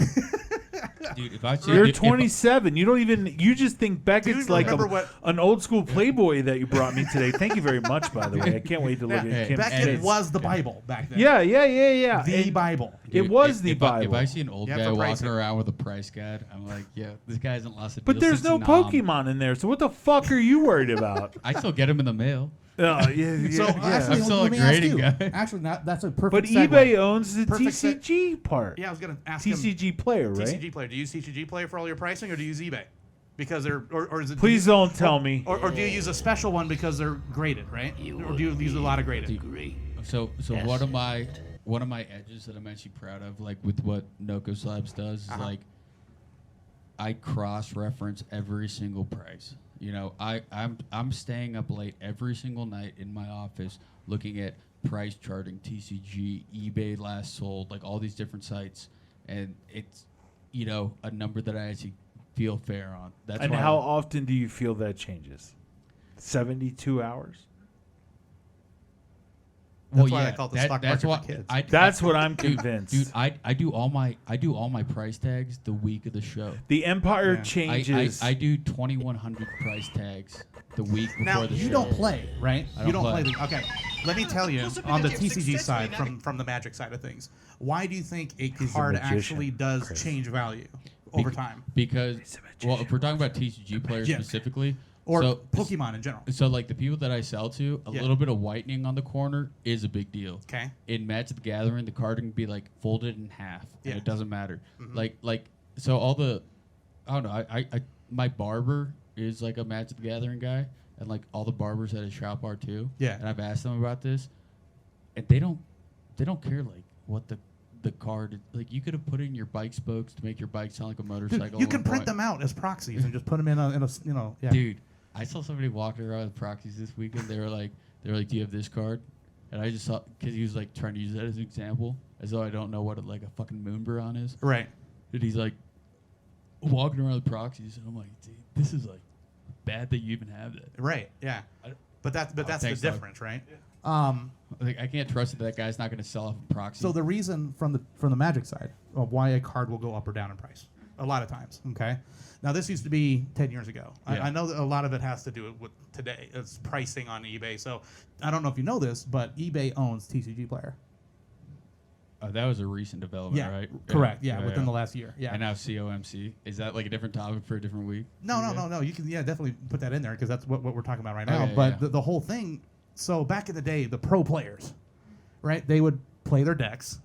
Dude, if I see You're if- 27. You don't even. You just think Beckett's you like remember an old school Playboy that you brought me today. Thank you very much, by the way. I can't wait to look Hey, at Kim's Beckett kids. was the Bible back then. Yeah. The And Bible. It Dude, was if- the if I- Bible. If I see an old You have guy to price walking it. around with a price guide, I'm like, yeah, this guy hasn't lost a but deal there's since no Nam. Pokemon in there, so what the fuck are you worried about? I still get him in the mail. Yeah. So actually, I'm still let a me ask grading you. guy. Actually, that's a but perfect eBay segue. owns the Perfect TCG part. Yeah, I was gonna ask him. TCG player, right? TCG Player. Do you use TCG Player for all your pricing, or do you use eBay? Because they're or is it? Please don't tell me. Or do you use a special one because they're graded, right? Or do you use a lot of graded? Great. So one of my edges that I'm actually proud of, like with what Noco Slabs does, is like I cross-reference every single price. I'm staying up late every single night in my office looking at price charting, TCG, eBay last sold, like all these different sites, and it's a number that I actually feel fair on. That's And why how often do you feel that changes? 72 hours? That's why I call it the stock that's market why for kids. That's what I'm convinced. Dude, I do all my price tags the week of the show. The Empire Yeah. changes. I do 2,100 price tags the week before Now the show. you don't play, right? I You don't don't play. play. Okay, let me tell you Possibility on the of TCG successfully side, navig- from the Magic side of things, why do you think a He's a card magician, actually does Chris. change value over time, Because well, if we're talking about TCG players Yeah. specifically, or so Pokemon in general? so like the people that I sell to, a Yeah. little bit of whitening on the corner is a big deal. Okay. In Magic the Gathering, the card can be like folded in half, Yeah. and it doesn't matter. Mhm. Like so all the, I don't know. I my barber is like a Magic the Gathering guy, and like all the barbers at his shop are too. Yeah. And I've asked them about this, and they don't care like what the the card. Like you could have put in your bike spokes to make your bike sound like a Dude, motorcycle. you at can one print point. them out as proxies and just put them in a yeah. Dude, I saw somebody walking around with proxies this weekend. They were like, do you have this card? And I just saw, because he was like trying to use that as an example, as though I don't know what like a fucking Moonbaron is. Right. And he's like walking around with proxies, and I'm like, dude, this is like bad that you even have that. Right. Yeah. But that's the thanks, dog. difference, right? Like I can't trust that guy's not going to sell off a proxy. So the reason from the Magic side of why a card will go up or down in price, a lot of times. Okay. Now this used to be 10 years ago. Yeah. I know that a lot of it has to do with today. It's pricing on eBay. So I don't know if you know this, but eBay owns TCG Player. That was a recent development, Yeah. right? Correct. Yeah. Within the last year. Yeah. And now COMC. Is that like a different topic for a different week? No. You can definitely put that in there because that's what we're talking about right now. Okay, But yeah. the whole thing. So back in the day, the pro players, right? They would play their decks,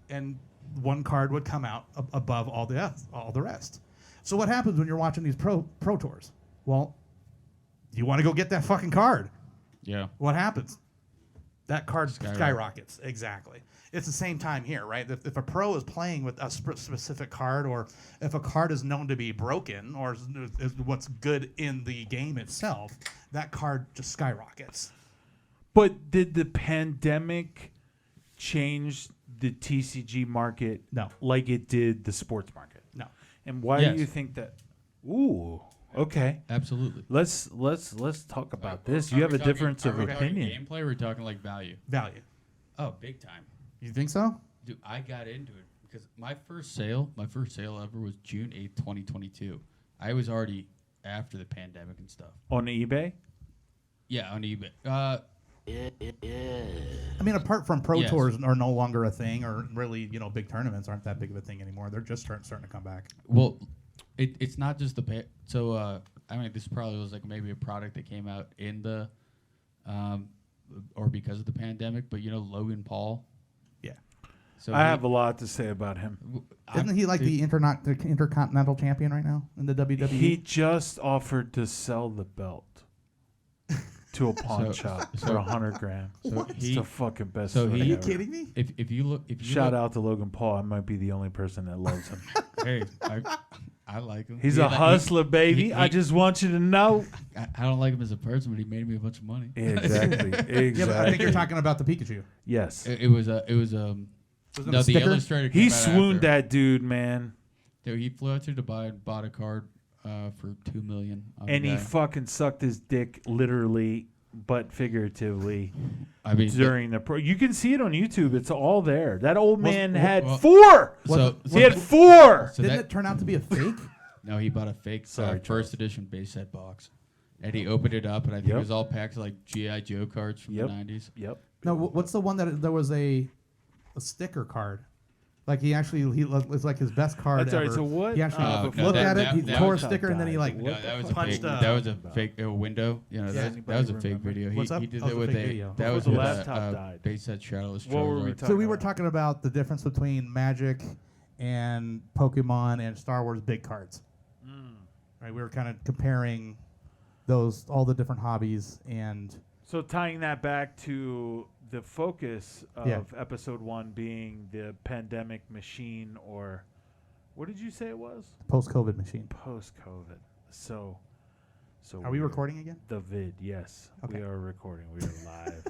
and one card would come out above all the rest. So what happens when you're watching these pro tours? Well, you want to go get that fucking card. Yeah. What happens? That card Skyrockets. skyrockets. Exactly. It's the same time here, right? If a pro is playing with a specific card, or if a card is known to be broken, or is what's good in the game itself, that card just skyrockets. But did the pandemic change the TCG market? No. Like it did the sports market? No. And why Yes. do you think that? Ooh, okay. Absolutely. Let's talk about this. Are You have we a talking- difference of are we talking opinion. Gameplay, or are we talking like value? Value. Oh, big time. You think so? Dude, I got into it because my first sale ever was June 8th, 2022. I was already after the pandemic and stuff. On eBay? Yeah, on eBay. I mean, apart from pro Yes. tours are no longer a thing, or really, big tournaments aren't that big of a thing anymore. They're just starting to come back. Well, it's not just the so I mean, this probably was like maybe a product that came out in the or because of the pandemic, but Logan Paul. Yeah. So I have a lot to say about him. Isn't he like the intercontinental champion right now in the WWE? He just offered to sell the belt to a pawn shop for $100,000. So It's the fucking best. so thing he- ever. kidding me? If you look, Shout out to Logan Paul. I might be the only person that loves him. Hey, I like him. He's He- a hustler, baby. he- I just want you to know. I don't like him as a person, but he made me a bunch of money. Exactly. Exactly. Yeah, but I think you're talking about the Pikachu. Yes. It was Was it no, a the sticker? illustrator. He came out swooned after. that dude, man. Dude, he flew out to Dubai and bought a card for $2 million. on And the he guy. fucking sucked his dick literally, but figuratively I mean, during the pro. You can see it on YouTube. It's all there. That old man had well, 4. so He had 4. so Didn't that, it turn out to be a fake? no, he bought a fake Sorry, first edition base set box, and he opened it up, and I think Yep. it was all packed of, like GI Joe cards from Yep. the '90s. Yep. No, what's the one that there was a sticker card? Like it's like his best card That's all ever. right, so what? He actually No, looked that- at it, he that tore a was- sticker, and then he like What No, the that was fuck a punched fake. a- That was a about? fake window. Yeah. That was a fake Anybody video. remember? He did What's it up? with That was a a fake video. that was The with laptop a died. base set Shadowless What were we Charizard. talking So we were about? talking about the difference between Magic and Pokemon and Star Wars big cards. Right, we were kind of comparing all the different hobbies, and So tying that back to the focus of Yeah. episode 1 being the pandemic machine, or what did you say it was? post-COVID machine. Post-COVID. So Are we recording again? The vid, yes. Okay. We are recording. We are live.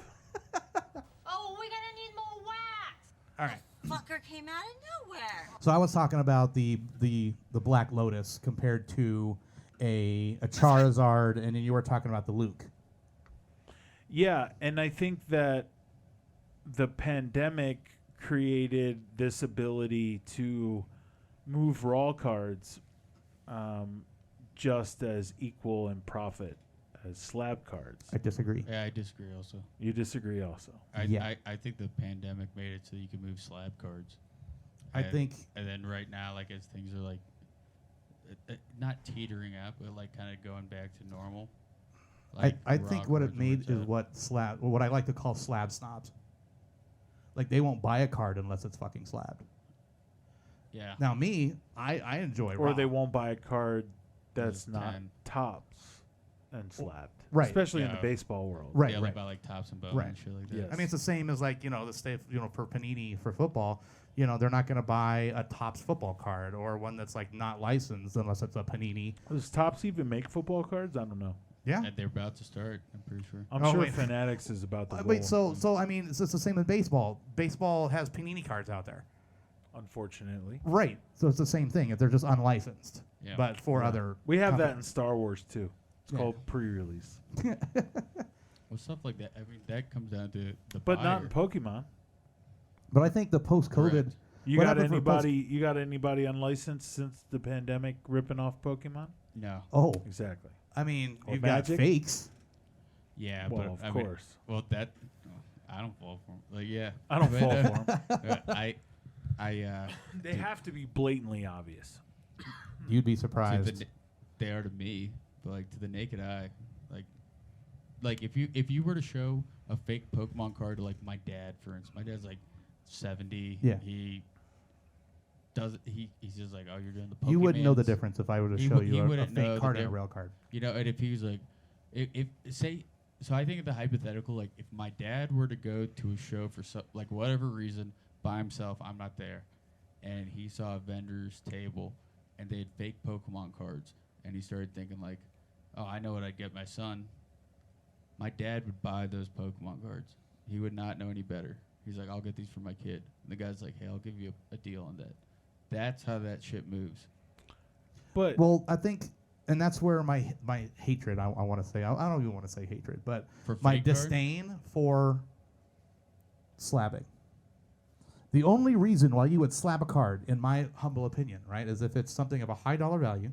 Oh, we're gonna need more wax. All right. Fucker came out of nowhere. So I was talking about the Black Lotus compared to a Charizard, and then you were talking about the Luke. Yeah, and I think that the pandemic created this ability to move raw cards just as equal in profit as slab cards. I disagree. Yeah, I disagree. Also, You disagree also. Yeah. I think the pandemic made it so you can move slab cards. I think And then right now, like as things are like not teetering out, but like kind of going back to normal. I raw think what it cards are made it's is at. what I like to call slab snobs. Like they won't buy a card unless it's fucking slabbed. Yeah. Now me, I enjoy Or raw. they won't buy a card that's That's not 10. tops and slabbed. right. Especially in Yeah. the baseball world. Right, They only right. buy like tops and bows Right. and shit like that. Yes. I mean, it's the same as like the state for Panini for football. You know, they're not going to buy a Topps football card or one that's like not licensed unless it's a Panini. Does Topps even make football cards? I don't know. Yeah. And they're about to start, I'm pretty sure. I'm Oh, sure wait. Fanatics is about to roll. Wait, so I mean, it's the same in baseball. Baseball has Panini cards out there. Unfortunately. Right. So it's the same thing. If they're just unlicensed, Yeah. but for other. We have that in companies. Star Wars too. It's Yeah. called pre-release. Well, stuff like that. I mean, that comes down to the But buyer. not in Pokemon. But I think the post-COVID. Correct. You what got happened for anybody? You got anybody unlicensed since the pandemic ripping off Pokemon? No. Oh, Exactly. I mean, Or you've Magic? got fakes. Yeah, Well, but of I mean, course. well, that I don't fall for 'em. Like, yeah, I don't But, fall for them. I They have to be blatantly obvious. You'd be to surprised. they are to me, but like to the naked eye, like if you were to show a fake Pokemon card to like my dad, for instance, my dad's like 70. Yeah. He's just like, oh, you're doing the Pokemon. You wouldn't know the difference if I were to He show would- he you a wouldn't know fake the card and a diff- real card. You know, and if he was like, if say, so I think of the hypothetical, like if my dad were to go to a show for like whatever reason by himself, I'm not there, and he saw a vendor's table, and they had fake Pokemon cards, and he started thinking like, oh, I know what I'd get my son. My dad would buy those Pokemon cards. He would not know any better. He's like, I'll get these for my kid. And the guy's like, hey, I'll give you a deal on that. That's how that shit moves. But Well, I think, and that's where my hatred, I want to say, I don't even want to say hatred, but For my fake cards? disdain for slabbing. The only reason why you would slab a card, in my humble opinion, right, is if it's something of a high dollar value,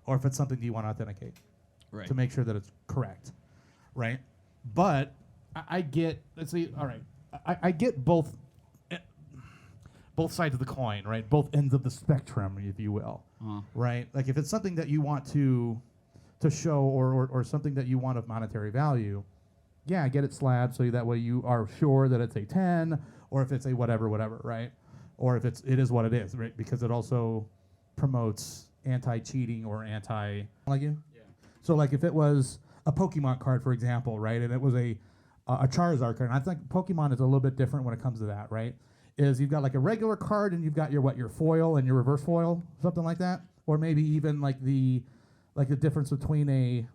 or if it's something that you want to authenticate Right. to make sure that it's correct, right? But I get, let's see, all right, I get both sides of the coin, right? Both ends of the spectrum, if you will, right? Like if it's something that you want to show or something that you want of monetary value, yeah, get it slabbed so that way you are sure that it's a 10, or if it's a whatever, right? Or if it is what it is, right? Because it also promotes anti-cheating or like you. Yeah. So like if it was a Pokemon card, for example, right, and it was a Charizard card, and I think Pokemon is a little bit different when it comes to that, right? Is you've got like a regular card and you've got your foil and your reverse foil, something like that, or maybe even like the difference between an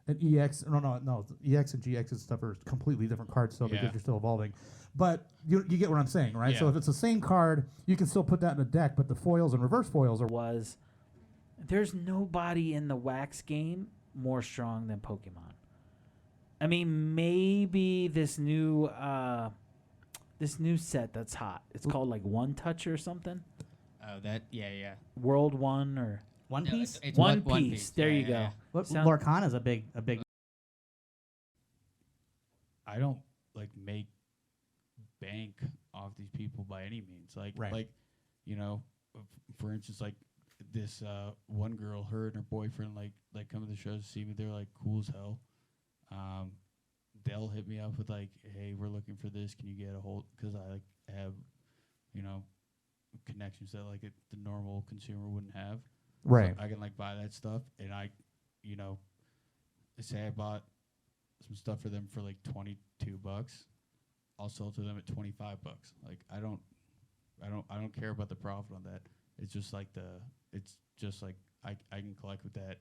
EX. No, EX and GX and stuff are completely different cards still because you're still evolving. But you get what I'm saying, right? Yeah. So if it's the same card, you can still put that in a deck, but the foils and reverse foils are there's nobody in the wax game more strong than Pokemon. I mean, maybe this new set that's hot. It's called like One Touch or something. Oh, that yeah. World One or One No, Piece. it's One Piece. There you go. Lorcana's a big. I don't like make bank off these people by any means. Like, you know, for instance, like this one girl, her and her boyfriend like come to the shows to see me. They're like cool as hell. They'll hit me up with like, hey, we're looking for this. Can you get a hold? Because I like have, you know, connections that like the normal consumer wouldn't have. Right. So I can like buy that stuff, and I, you know, say I bought some stuff for them for like $22. I'll sell to them at $25. Like I don't care about the profit on that. It's just like I can collect with that.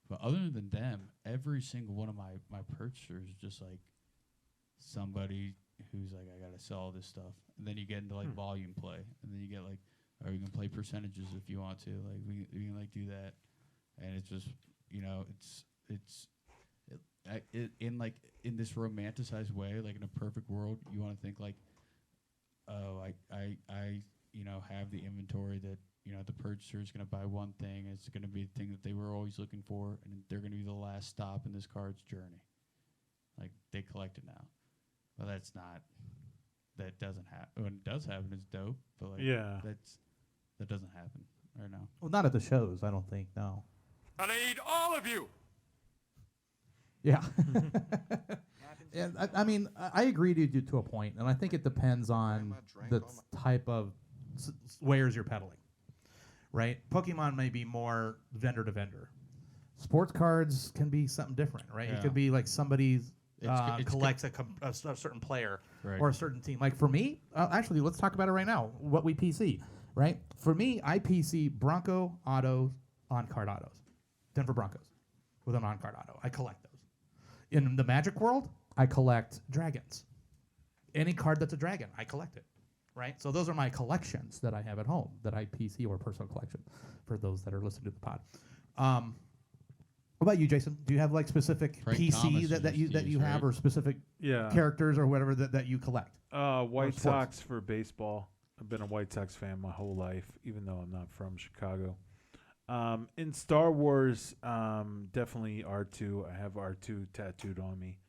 But other than them, every single one of my purchasers is just like somebody who's like, I gotta sell all this stuff. And then you get into like volume play, and then you get like, or you can play percentages if you want to. Like we can like do that, and it's just, you know, in this romanticized way, like in a perfect world, you want to think like, oh, I you know have the inventory that, you know, the purchaser is going to buy one thing, and it's going to be the thing that they were always looking for, and they're going to be the last stop in this card's journey. Like they collect it now, but that's not. That doesn't happen. When it does happen, it's dope. But like, that doesn't happen right now. Well, not at the shows, I don't think. No. I need all of you. Yeah. And I mean, I agree to a point, and I think it depends on the type of wares you're peddling, right? Pokemon may be more vendor to vendor. Sports cards can be something different, right? It could be like somebody's collects a certain player Right. or a certain team. Like for me, actually, let's talk about it right now. What we PC, right? For me, I PC Bronco autos, on-card autos, Denver Broncos with an on-card auto. I collect those. In the Magic world, I collect dragons. Any card that's a dragon, I collect it. Right? So those are my collections that I have at home that I PC or personal collection for those that are listening to the pod. What about you, Jason? Do you have like specific Frank PC Thomas that you used, have, right? or specific Yeah. characters or whatever that you collect? White sports. Sox for baseball. I've been a White Sox fan my whole life, even though I'm not from Chicago. In Star Wars, definitely R2. I have R2 tattooed on me.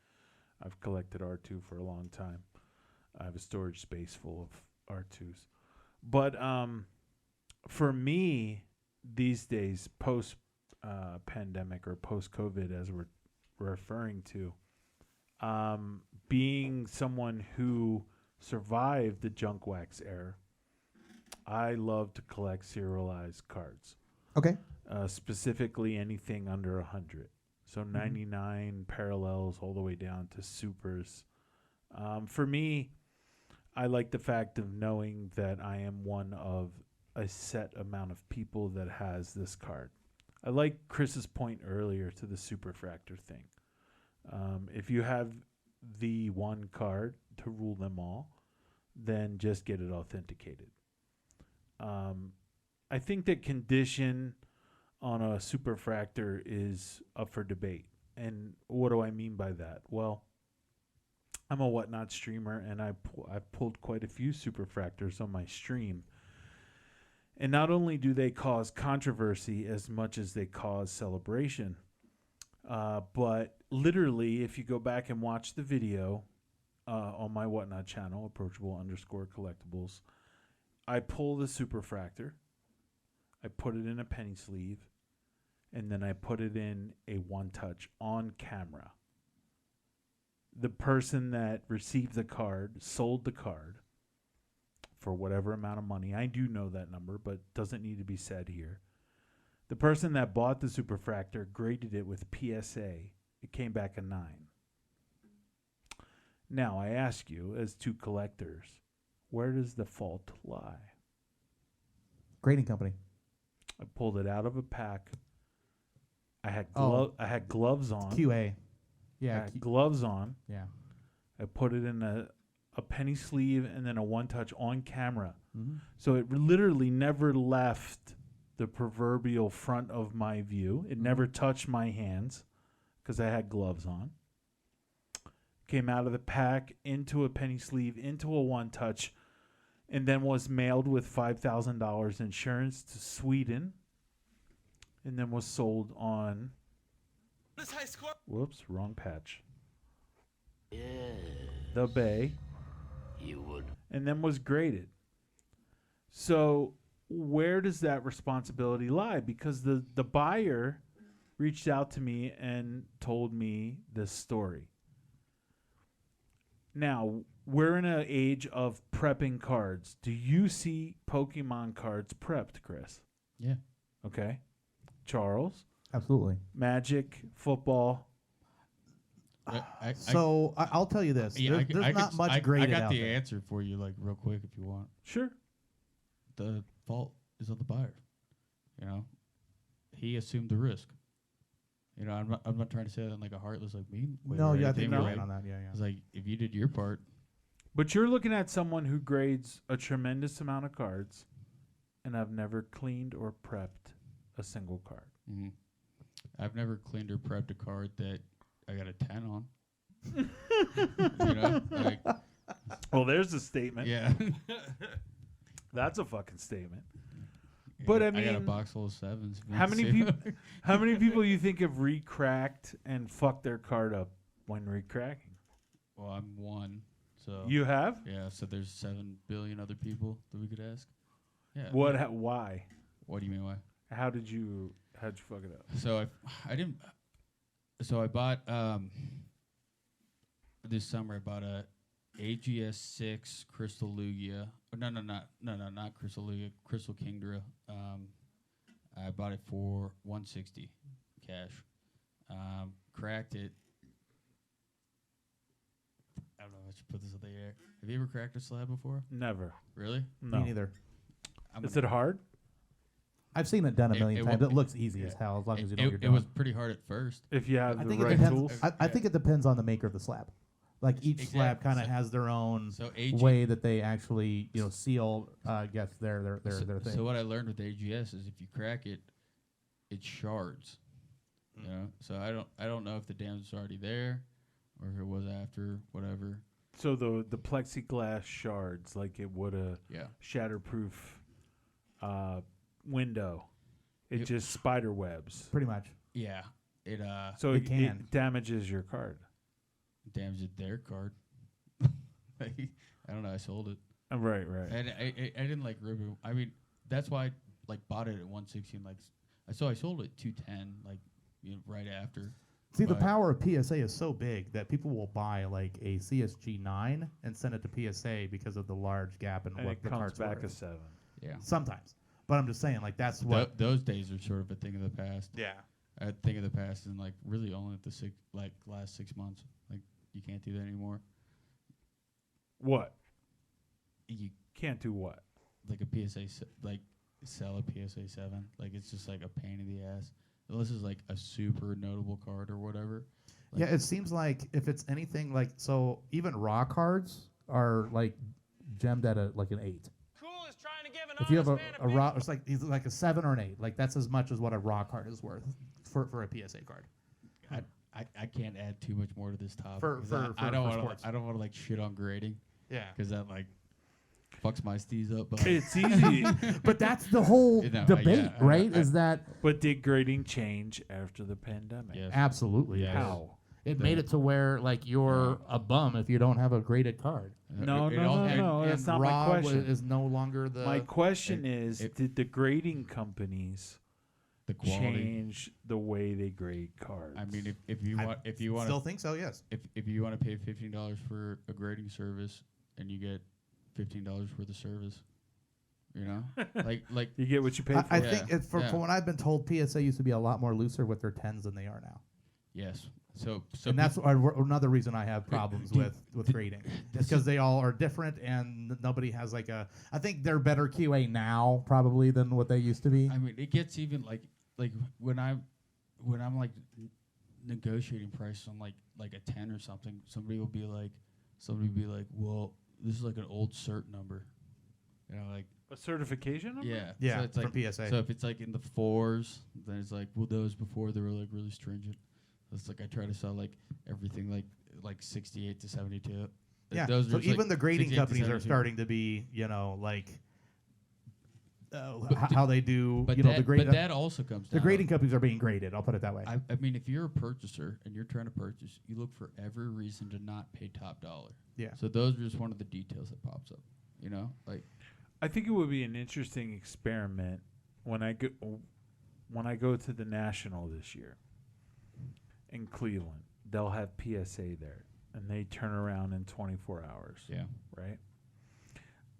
I've collected R2 for a long time. I have a storage space full of R2s. But for me, these days, post pandemic or post COVID, as we're referring to, being someone who survived the junk wax era, I love to collect serialized cards. Okay. Specifically anything under 100. So 99 parallels all the way down to supers. For me, I like the fact of knowing that I am one of a set amount of people that has this card. I like Chris's point earlier to the superfractor thing. If you have the one card to rule them all, then just get it authenticated. I think that condition on a superfractor is up for debate. And what do I mean by that? Well, I'm a Whatnot streamer, and I've pulled quite a few superfractors on my stream. And not only do they cause controversy as much as they cause celebration, but literally, if you go back and watch the video on my Whatnot channel, approachable_collectibles, I pull the superfractor, I put it in a penny sleeve, and then I put it in a one-touch on camera. The person that received the card sold the card for whatever amount of money. I do know that number, but doesn't need to be said here. The person that bought the superfractor graded it with PSA. It came back a 9. Now, I ask you, as two collectors, where does the fault lie? Grading company. I pulled it out of a pack. I had I had gloves on. QA. I Yeah. had gloves on. Yeah. I put it in a penny sleeve and then a one-touch on camera. Mm-hmm. So it literally never left the proverbial front of my view. It never touched my hands because I had gloves on. Came out of the pack into a penny sleeve, into a one-touch, and then was mailed with $5,000 insurance to Sweden, and then was sold on... Whoops, wrong patch. Yes. The Bay. You would. And then was graded. So where does that responsibility lie? Because the buyer reached out to me and told me this story. Now, we're in an age of prepping cards. Do you see Pokemon cards prepped, Chris? Yeah. Okay. Charles? Absolutely. Magic, football. I'll tell you this. Yeah, there's not much graded I got out the there. answer for you, like real quick, if you want. Sure. The fault is on the buyer. You know, he assumed the risk. You know, I'm not trying to say that in like a heartless like mean way. No, or yeah, I anything, think you're but, right like, on that. Yeah, yeah. It's like if you did your part. But you're looking at someone who grades a tremendous amount of cards, and I've never cleaned or prepped a single card. Mm-hmm. I've never cleaned or prepped a card that I got a 10 on. You know, like, well, there's a statement. Yeah. That's a fucking statement. Yeah, But I mean, got a box full of 7s. How many people? How many people you think have recracked and fucked their card up when recracking? Well, I'm one. So you have? Yeah. So there's 7 billion other people that we could ask. Yeah. What? Why? What do you mean why? How'd you fuck it up? So I didn't. So I bought this summer. I bought a AGS 6 Crystal Lugia. No, not Crystal Lugia. Crystal Kingdra. I bought it for $160 cash. Cracked it. don't know if I should put this in the air. Have you ever cracked a slab before? Never. Really? No. Me neither. Is it hard? I've seen it done a million times. wa- It looks easy as hell as long as you know what you're It doing. was pretty hard at first. If you have I the think it right depends. tools. I think it depends on the maker of the slab. Like each slab Exactly. kind of has their own So AG way that they actually seal gets their thing. So what I learned with AGS is if you crack it, it shards. You know, so I don't know if the damage is already there, or if it was after whatever. So the plexiglass shards, like it would a shatterproof window, it just spider webs. Pretty much. Yeah, it So it can. it damages your card. damaged their card. Like, I don't know. I sold it. Right. And I didn't like rip it. I mean, that's why I like bought it at 116. Like, so I sold it at 210. Like, right after. See, the power of PSA is so big that people will buy like a CSG 9 and send it to PSA because of the large gap in And what it the comes card's back worth. a 7. Yeah. Sometimes, but I'm just saying, like that's what those days are sort of a thing of the past. Yeah. A thing of the past, and like really only the last 6 months. Like, you can't do that anymore. What? You can't do what? Like a PSA, like sell a PSA 7. Like, it's just like a pain in the ass. Unless it's like a super notable card or whatever. Like, yeah, it seems like if it's anything like so, even raw cards are like gemmed at an 8. If you have a raw, it's like either like a 7 or an 8. Like that's as much as what a raw card is worth for a PSA card. I can't add too much more to this topic. I don't want to like shit on grading. Yeah. Because that like fucks my steez up. But It's easy. But that's the whole debate, right? Is that? But did grading change after the pandemic? Yes. Absolutely. Yes. How? It made it to where like you're a bum if you don't have a graded card. No, that's not raw my question. Is no longer the. My question is, did the grading companies the quality change the way they grade cards? I mean, if you want still think so, yes. If you want to pay $15 for a grading service and you get $15 for the service, you know, like you get what you pay for. I think it's from what I've been told, PSA used to be a lot more looser with their 10s than they are now. Yes. So and that's another reason I have problems with grading, because they all are different and nobody has like a. I think they're better QA now probably than what they used to be. I mean, it gets even like when I'm like negotiating price on like a 10 or something, somebody will be like, well, this is like an old cert number, you know, like a certification number. Yeah, so it's from like PSA. So if it's like in the 4s, then it's like, well, those before they were like really stringent. It's like I try to sell like everything like 68 to 72. Yeah. Those So are even like the grading 68 to companies are 72. starting to be, like. How they do, but the grade. But that also comes down. The grading companies are being graded. I'll put it that way. I mean, if you're a purchaser and you're trying to purchase, you look for every reason to not pay top dollar. Yeah. So those are just one of the details that pops up. You know, like. I think it would be an interesting experiment when I go to the National this year in Cleveland. They'll have PSA there, and they turn around in 24 hours. Yeah. Right?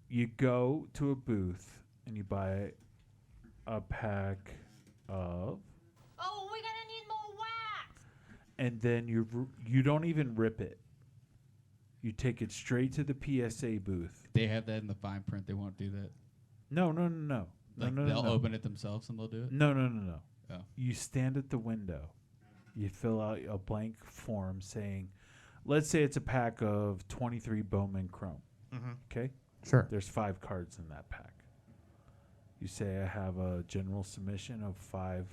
You go to a booth and you buy a pack of... Oh, we're gonna need more wax. And then you don't even rip it. You take it straight to the PSA booth. They have that in the fine print. They won't do that. No. Like they'll open it themselves and they'll do it? No. Oh. You stand at the window. You fill out a blank form saying, let's say it's a pack of 23 Bowman Chrome. Mm-hmm. Okay? Sure. There's 5 cards in that pack. You say, I have a general submission of 5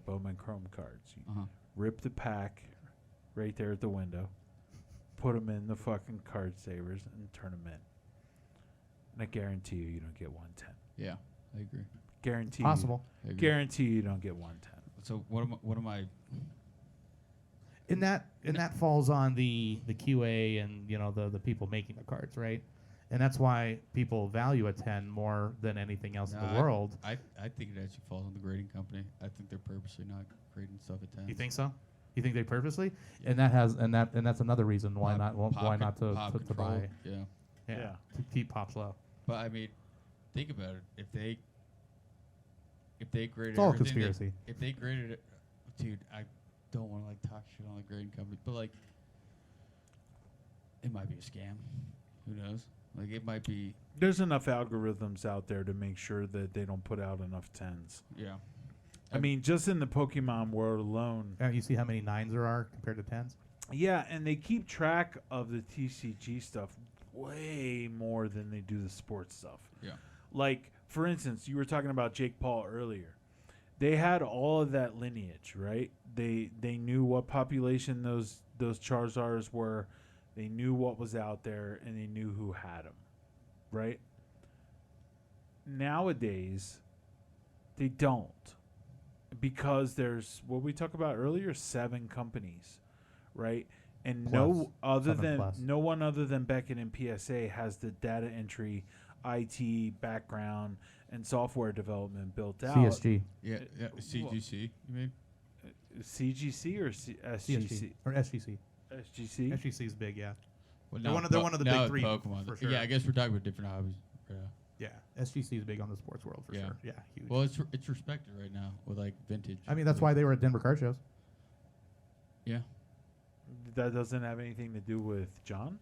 Bowman Chrome cards. You rip the pack right there at the window, put them in the fucking card savers, and turn them in. And I guarantee you don't get 110. Yeah, I agree. Guarantee Possible. Guarantee you don't get 110. So what am I? And that falls on the QA and the people making the cards, right? And that's why people value a 10 more than anything else in the world. I think it actually falls on the grading company. I think they're purposely not grading stuff at 10. You think so? You think they purposely? Yeah. And that's another reason why not to buy. Yeah. To keep pops low. But I mean, think about it. If they graded It's all a everything conspiracy. if they graded it, dude, I don't want to like talk shit on the grading company, but like it might be a scam. Who knows? Like it might be. There's enough algorithms out there to make sure that they don't put out enough 10s. Yeah. I mean, just in the Pokemon world alone. You see how many 9s there are compared to 10s? Yeah, and they keep track of the TCG stuff way more than they do the sports stuff. Yeah. Like, for instance, you were talking about Jake Paul earlier. They had all of that lineage, right? They knew what population those Charizards were. They knew what was out there, and they knew who had them, right? Nowadays, they don't. Because there's what we talked about earlier, 7 companies, right? And Plus, no one other than Beckett and PSA has the data entry, IT background, and software development built out. CSG. Yeah. CGC. You mean? CGC or SGC? Or SGC. SGC. SGC is big, yeah. Well, They're one of the big 3 Pokemon. for sure. Yeah, I guess we're talking about different hobbies. Yeah. Yeah, SGC is big on the sports world for sure. Yeah, huge. Well, it's respected right now with like vintage. I mean, that's why they were at Denver car shows. Yeah. That doesn't have anything to do with John?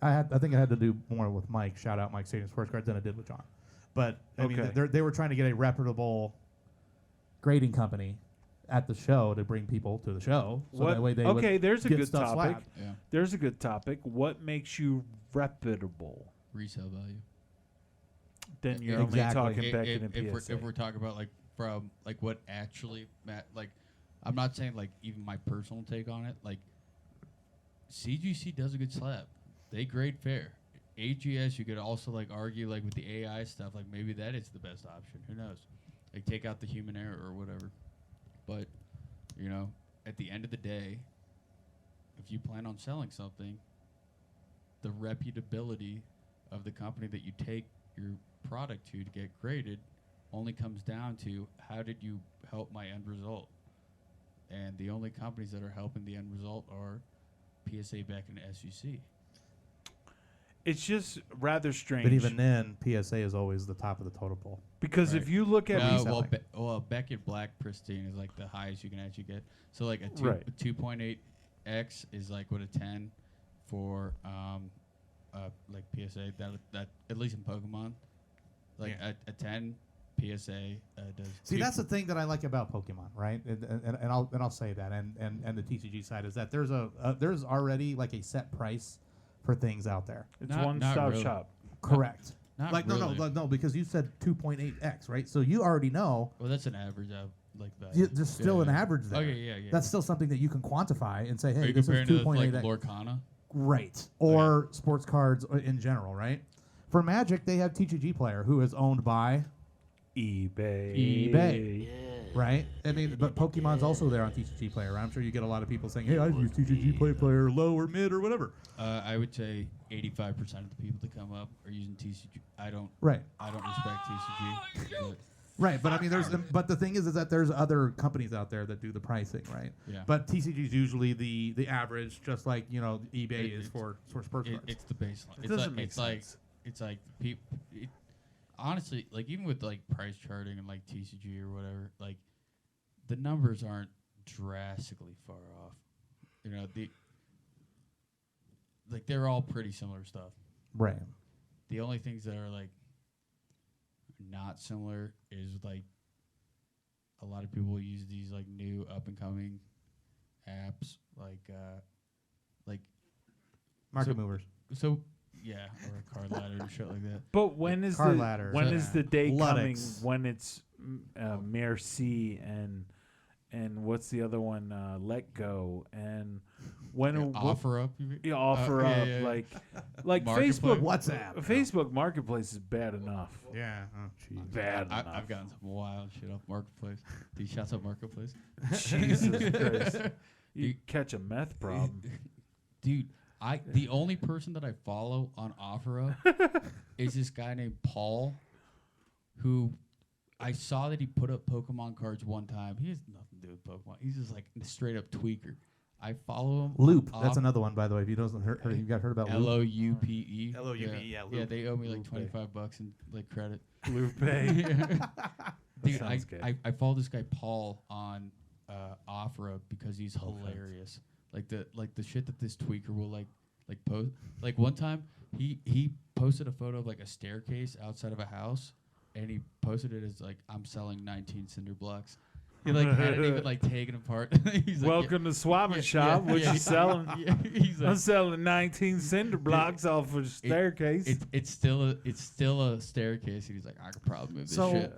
I think it had to do more with Mike. Shout out Mike Stadium Sports Cards than it did with John. But I mean, they were trying to get a reputable grading company at the show to bring people to the show. So that way they would there's a get good stuff topic. slabbed. Yeah. There's a good topic. What makes you reputable? Resale value. Then you're Exactly. only talking Beckett and if PSA. we're talking about like from like what actually like, I'm not saying like even my personal take on it. Like CGC does a good slab. They grade fair. AGS you could also like argue like with the AI stuff like maybe that is the best option. Who knows? Like take out the human error or whatever. But you know, at the end of the day, if you plan on selling something, the reputability of the company that you take your product to get graded only comes down to how did you help my end result, and the only companies that are helping the end result are PSA, Beck, and SUC. It's just rather strange. But even then, PSA is always the top of the total pole. Because if you look at Beckett Black Pristine is like the highest you can actually get. So like a 2.8x is like what a 10 for like PSA that at least in Pokemon, like a 10 PSA does. See, that's the thing that I like about Pokemon, right? And I'll say that, and the TCG side is that there's already like a set price for things out there. It's one-stop shop. Correct. Not like really. no, because you said 2.8x, right? So you already know. Well, that's an average out like that. There's still an average there. Okay, yeah. That's still something that you can quantify and say, hey, Are you this is comparing 2.8x. to like Lorcana? Right. Or sports cards in general, right? For Magic, they have TCG Player, who is owned by eBay. Right? I mean, but Pokemon's also there on TCG Player. I'm sure you get a lot of people saying, hey, I use TCG Player low or mid or whatever. I would say 85% of the people that come up are using TCG. I don't respect TCG. Right, but I mean, but the thing is that there's other companies out there that do the pricing, right? Yeah. But TCG is usually the average, just like eBay is for sports cards. It's the baseline. It doesn't make sense. It's like people. Honestly, like even with like price charting and like TCG or whatever, like the numbers aren't drastically far off. You know, they're all pretty similar stuff. Right. The only things that are like not similar is like a lot of people use these like new up and coming apps like Market movers. So yeah, or a card ladder and shit like that. But when is Card the ladders. when is the day coming Ludex. when it's Merci and what's the other one? Let Go and when Offer Up. Offer Up like Facebook WhatsApp. Facebook Marketplace is bad enough. Yeah. Oh, jeez. Bad enough. I've gotten some wild shit off Marketplace. Dude, shouts out Marketplace. Jesus Christ. You catch a meth problem. Dude, the only person that I follow on OfferUp is this guy named Paul, who I saw that he put up Pokemon cards one time. He has nothing to do with Pokemon. He's just like a straight up tweaker. I follow him. Loop. That's another one, by the way. If you don't heard you guys heard about Loop? LOUPE. LOUPE, yeah. Yeah, they owe me like Loop $25 in like credit. Lupe. Dude, Sounds good. I follow this guy Paul on OfferUp because he's hilarious. Like the shit that this tweaker will like Like one time, he posted a photo of like a staircase outside of a house, and he posted it as like, I'm selling 19 cinder blocks. He like hadn't even like taken apart. He's like, Welcome to Swabbing Shop. What you selling? He's I'm like, selling 19 cinder blocks off a staircase. it's still a staircase. And he's like, I could probably move this So, shit.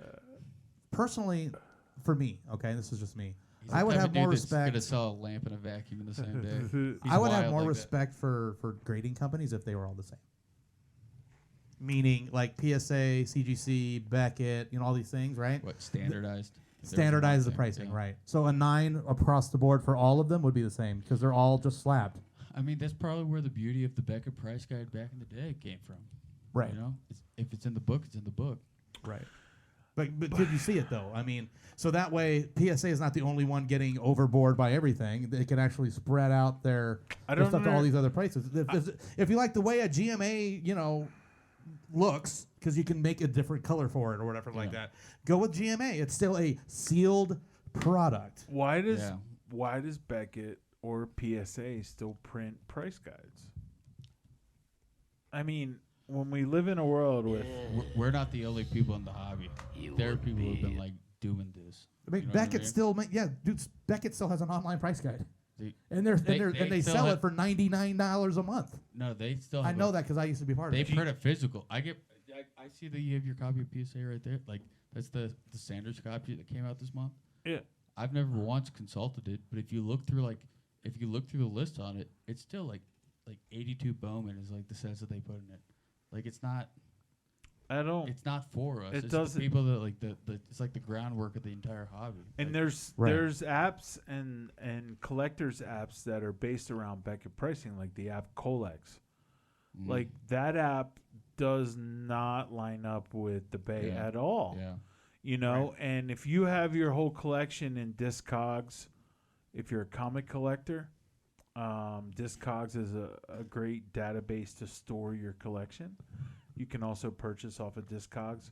personally, for me, okay, this is just me. He's I the would type have of dude more that's respect. Gonna sell a lamp and a vacuum in the same day. He's I would have wild more like that. respect for grading companies if they were all the same. Meaning like PSA, CGC, Beckett, you know, all these things, right? What standardized? Standardize the Thing, pricing, yeah. right? So a 9 across the board for all of them would be the same because they're all just slabbed. I mean, that's probably where the beauty of the Beckett price guide back in the day came from. Right. You know, if it's in the book, it's in the book. Right. But did you see it though? I mean, so that way PSA is not the only one getting overboard by everything. They can actually spread out their stuff to all these other prices. If you like the way a GMA, you know, looks, because you can make a different color for it or whatever like that, go with GMA. It's still a sealed product. Why does Beckett or PSA still print price guides? I mean, when we live in a world with We're not the only people in the hobby. There are people who have been like doing this. I mean, You know Beckett what I mean? still, dude, Beckett still has an online price guide, They- and they still sell have- it for $99 a month. No, they still. I Have know that because I used to be part They of it. print a physical. I see that you have your copy of PSA right there. Like that's the Sanders copy that came out this month. Yeah. I've never once consulted it, but if you look through the list on it, it's still like 82 Bowman is like the sets that they put in it. Like it's not. It's not for us. It It's doesn't. the people that like the it's like the groundwork of the entire hobby. And Like, there's apps and collectors apps that are based around Beckett pricing, like the app Colex. Like that app does not line up with the Bay at all. Yeah. You know, and if you have your whole collection in Discogs, if you're a comic collector, Discogs is a great database to store your collection. You can also purchase off of Discogs.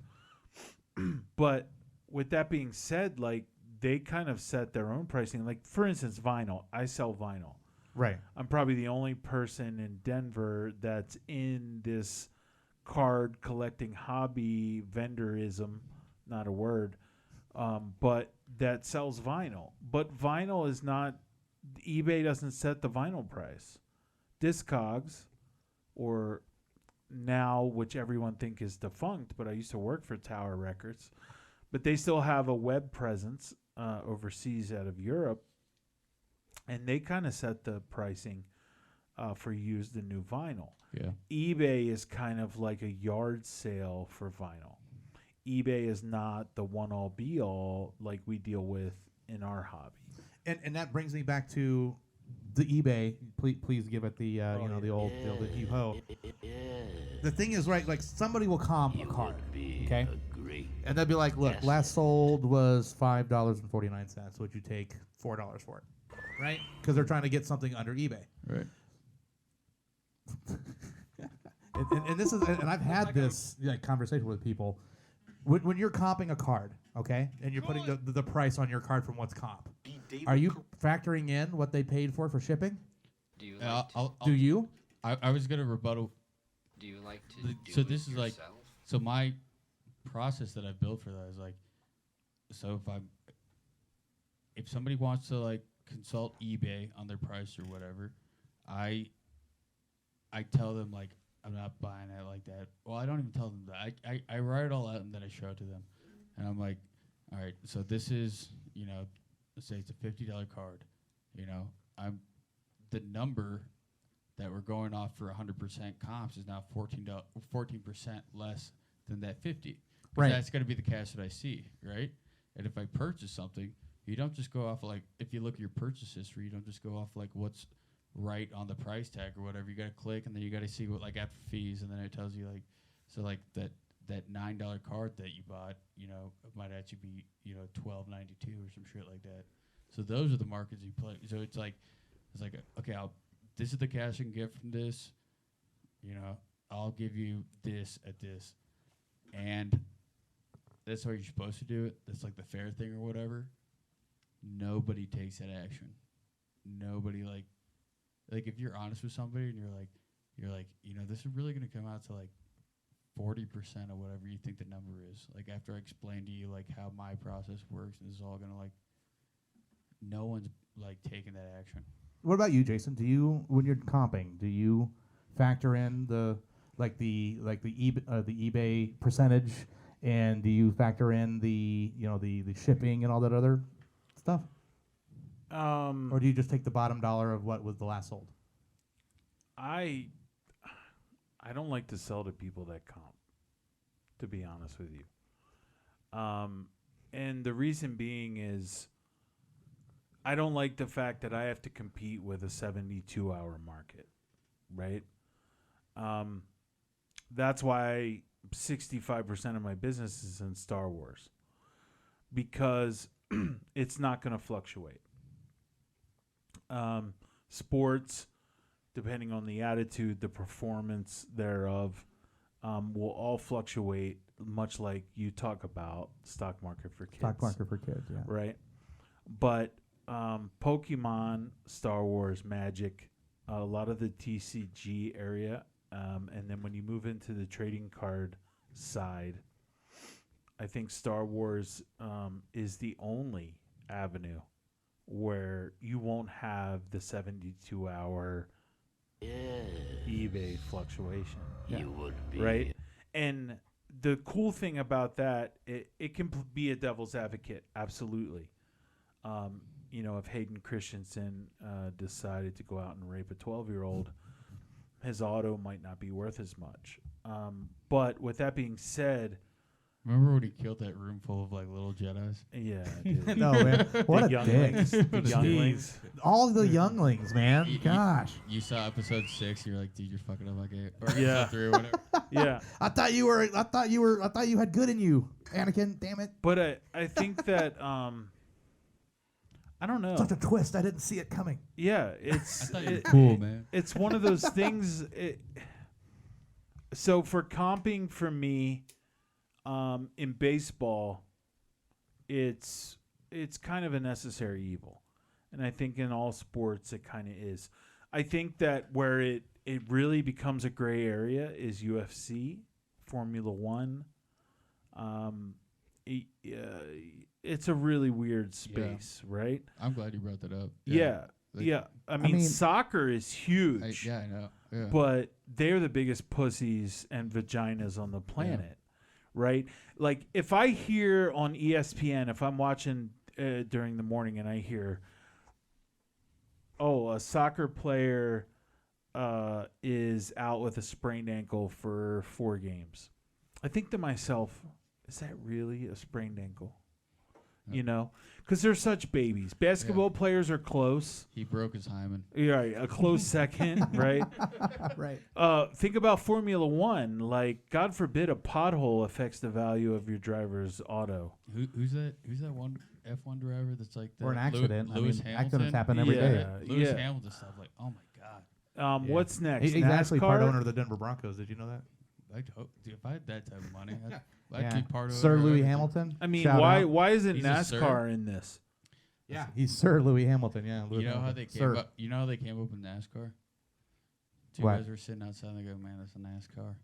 But with that being said, like they kind of set their own pricing. Like for instance, vinyl. I sell vinyl. Right. I'm probably the only person in Denver that's in this card collecting hobby, vendorism, not a word, but that sells vinyl. But vinyl is not, eBay doesn't set the vinyl price. Discogs, or now, which everyone think is defunct, but I used to work for Tower Records, but they still have a web presence overseas out of Europe, and they kind of set the pricing for used and new vinyl. Yeah. eBay is kind of like a yard sale for vinyl. eBay is not the one-all be-all like we deal with in our hobby. And that brings me back to the eBay. Please give it the the old H.O.T.H. The thing is, right, like somebody will comp a card, okay, and they'll be like, look, last sold was $5.49. Would you take $4 for it, right? Because they're trying to get something under eBay. Right. and this is, and I've had this conversation with people. When you're comping a card, okay, and you're putting the price on your card from what's comp, are you factoring in what they paid for shipping? Do you? Do you? I was gonna rebuttal. Do you like to? Do So it this is like, yourself? so my process that I built for that is like, so if somebody wants to like consult eBay on their price or whatever, I tell them like I'm not buying it like that. Well, I don't even tell them that. I write it all out and then I show it to them, and I'm like, all right, so this is, you know, let's say it's a $50 card, you know, the number that we're going off for 100% comps is now 14% less than that 50. Right. That's going to be the cash that I see, right? And if I purchase something, you don't just go off like, if you look at your purchase history, you don't just go off like what's right on the price tag or whatever. You got to click and then you got to see what like after fees, and then it tells you like, so like that $9 card that you bought, you know, it might actually be, you know, $12.92 or some shit like that. So those are the markets you play. So it's like okay, this is the cash I can get from this. You know, I'll give you this at this, and that's how you're supposed to do it. That's like the fair thing or whatever. Nobody takes that action. Nobody like if you're honest with somebody and you're like, you're like, this is really gonna come out to like 40% of whatever you think the number is. Like after I explain to you like how my process works, and this is all gonna like, no one's like taking that action. What about you, Jason? Do you, when you're comping, do you factor in the eBay percentage, and do you factor in the the shipping and all that other stuff, or do you just take the bottom dollar of what was the last sold? I don't like to sell to people that comp, to be honest with you. And the reason being is I don't like the fact that I have to compete with a 72-hour market, right? That's why 65% of my business is in Star Wars, because it's not going to fluctuate. Sports, depending on the attitude, the performance thereof, will all fluctuate, much like you talk about stock market for kids. Stock market for kids, yeah. Right? But Pokemon, Star Wars, Magic, a lot of the TCG area, and then when you move into the trading card side, I think Star Wars is the only avenue where you won't have the 72-hour eBay fluctuation. You would be. Right? And the cool thing about that, it can be a devil's advocate, absolutely. If Hayden Christensen decided to go out and rape a 12-year-old, his auto might not be worth as much. But with that being said, remember when he killed that room full of like little Jedis? Yeah, dude. No, man. What a younglings. dick. The younglings. All the younglings, man. Gosh. You saw episode 6. You're like, dude, you're fucking up my game. Or Yeah. episode 3 or whatever. Yeah. I thought you had good in you, Anakin. Damn it. But I think that I don't know. Such a twist. I didn't see it coming. Yeah, it's I thought you were cool, man. It's one of those things. So for comping for me, in baseball, it's kind of a necessary evil, and I think in all sports it kind of is. I think that where it really becomes a gray area is UFC, Formula One. It's a really weird space, right? I'm glad you brought that up. Yeah. I mean, soccer is huge. I know. Yeah. But they're the biggest pussies and vaginas on the planet, right? Like, if I hear on ESPN, if I'm watching during the morning and I hear, a soccer player is out with a sprained ankle for 4 games, I think to myself, is that really a sprained ankle? Because they're such babies. Basketball players are close. He broke his hymen. Yeah, a close second, right? Right. Think about Formula One. Like, God forbid a pothole affects the value of your driver's auto. Who's that one F1 driver that's like that? Or an accident. Lewis Hamilton. Accidents happen every day. Lewis Hamilton stuff. Like, oh my God. What's next? He's actually part owner of the Denver Broncos. Did you know that? Dude, if I had that type of money, I'd be part of Sir it. Louis Hamilton. I mean, Shout out. why isn't He's a NASCAR in this? Yeah, he's Sir Louis Hamilton. Yeah, Louis You know how Hamilton. they came Sir. up? You know how they came up with NASCAR? Two What? guys were sitting outside and they go, "Man, that's a NASCAR."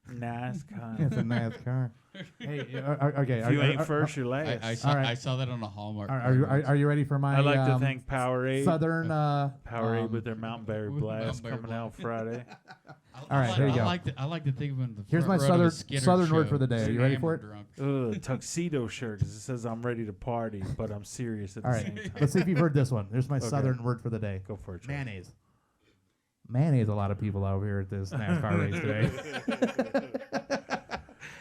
NASCAR. It's a NASCAR. Hey, okay. If you ain't first, you're last. I saw that on a Hallmark. Are you ready for my? I'd like to thank Powerade. Southern. Powerade with their Mountain Berry Blast Mountain Berry coming out Friday. All right, here you go. I like to think of him in the Here's my front row of the southern Skinner word show, for the day. Are you ready for it? drunk. Tuxedo shirt, because it says I'm ready to party, but I'm serious at All the right, same time. let's see if you've heard this one. Here's my Okay. southern word for the day. Go for it, Charlie. Mayonnaise. Mayonnaise. A lot of people out here at this NASCAR race today.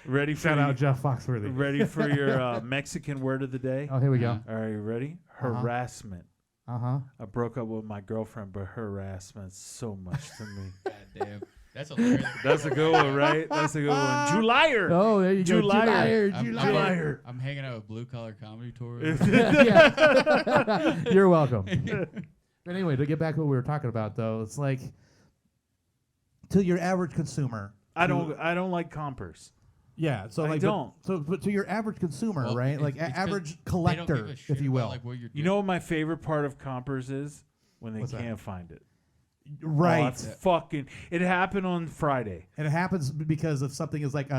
Ready for Shout you- out Jeff Foxworthy. Ready for your Mexican word of the day? Oh, here we go. All right, you ready? Harassment. Uh-huh. I broke up with my girlfriend, but her harassment's so much to me. God damn. That's hilarious. That's a good one, right? That's a good one. Julier. Oh, there you go. Julier. Julier. I'm hanging out with Blue Collar Comedy Tour. Yeah. You're welcome. But anyway, to get back to what we were talking about, though, it's like to your average consumer. I don't like compers. Yeah, so I like don't. But to your average consumer, Well, right? Like it's 'cause average they don't collector, give a shit if you about, will. like, what you're You know what my favorite part of compers is? When they What's that? can't find it. Right. Oh, it's fucking. It happened on Friday. And it happens because if something is like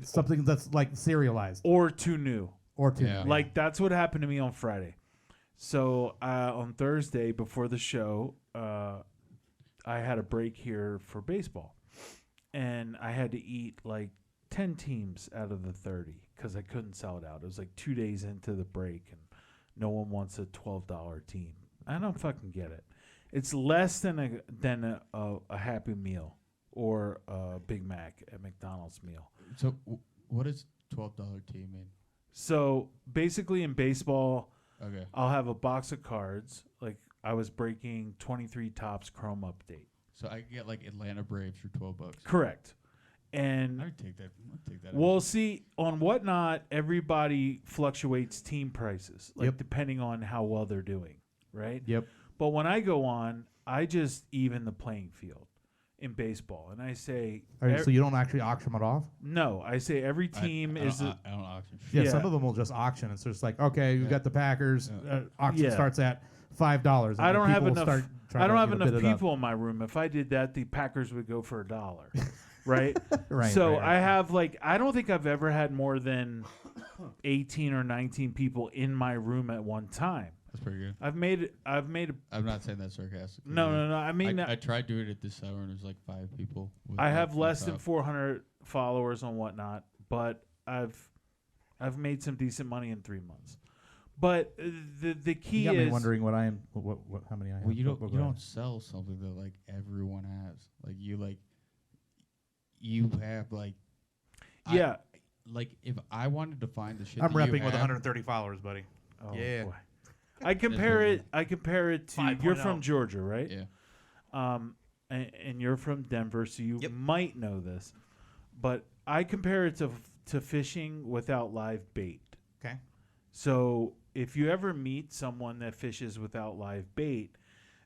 something that's like serialized or too new. Yeah. Like that's what happened to me on Friday. So on Thursday before the show, I had a break here for baseball, and I had to eat like 10 teams out of the 30 because I couldn't sell it out. It was like 2 days into the break, and no one wants a $12 team. I don't fucking get it. It's less than a Happy Meal or a Big Mac at McDonald's meal. So what does $12 team mean? So basically in baseball, Okay. I'll have a box of cards. Like I was breaking 23 Topps Chrome Update. So I can get like Atlanta Braves for $12. Correct. And I would take that. I'd take that. we'll see on Whatnot, everybody fluctuates team prices, like depending on how well they're doing, right? Yep. But when I go on, I just even the playing field in baseball, and I say, so you don't actually auction it off? No, I say every team I is. don't auction. Yeah, some of them will just auction. It's just like, okay, you've got the Packers. Auction Yeah. starts at $5. I don't have enough. I I don't have enough people in my room. If I did that, the Packers would go for $1, right? Right. So right. I have like I don't think I've ever had more than 18 or 19 people in my room at one time. That's pretty good. I've made. I'm not saying that sarcastically. No. I mean, I tried doing it this summer, and it was like 5 people. I have less than 400 followers on Whatnot, but I've made some decent money in 3 months. But the key you got is me wondering what I am. What how many I have. Well, you What don't I have. sell something that like everyone has. You have like. Yeah. Like if I wanted to find the shit. I'm that you repping with have- 130 followers, buddy. Oh, Yeah. boy. I compare it to 5.0. you're from Georgia, right? Yeah. And you're from Denver, so you might know this, but I compare it to fishing without live bait. Okay. So if you ever meet someone that fishes without live bait,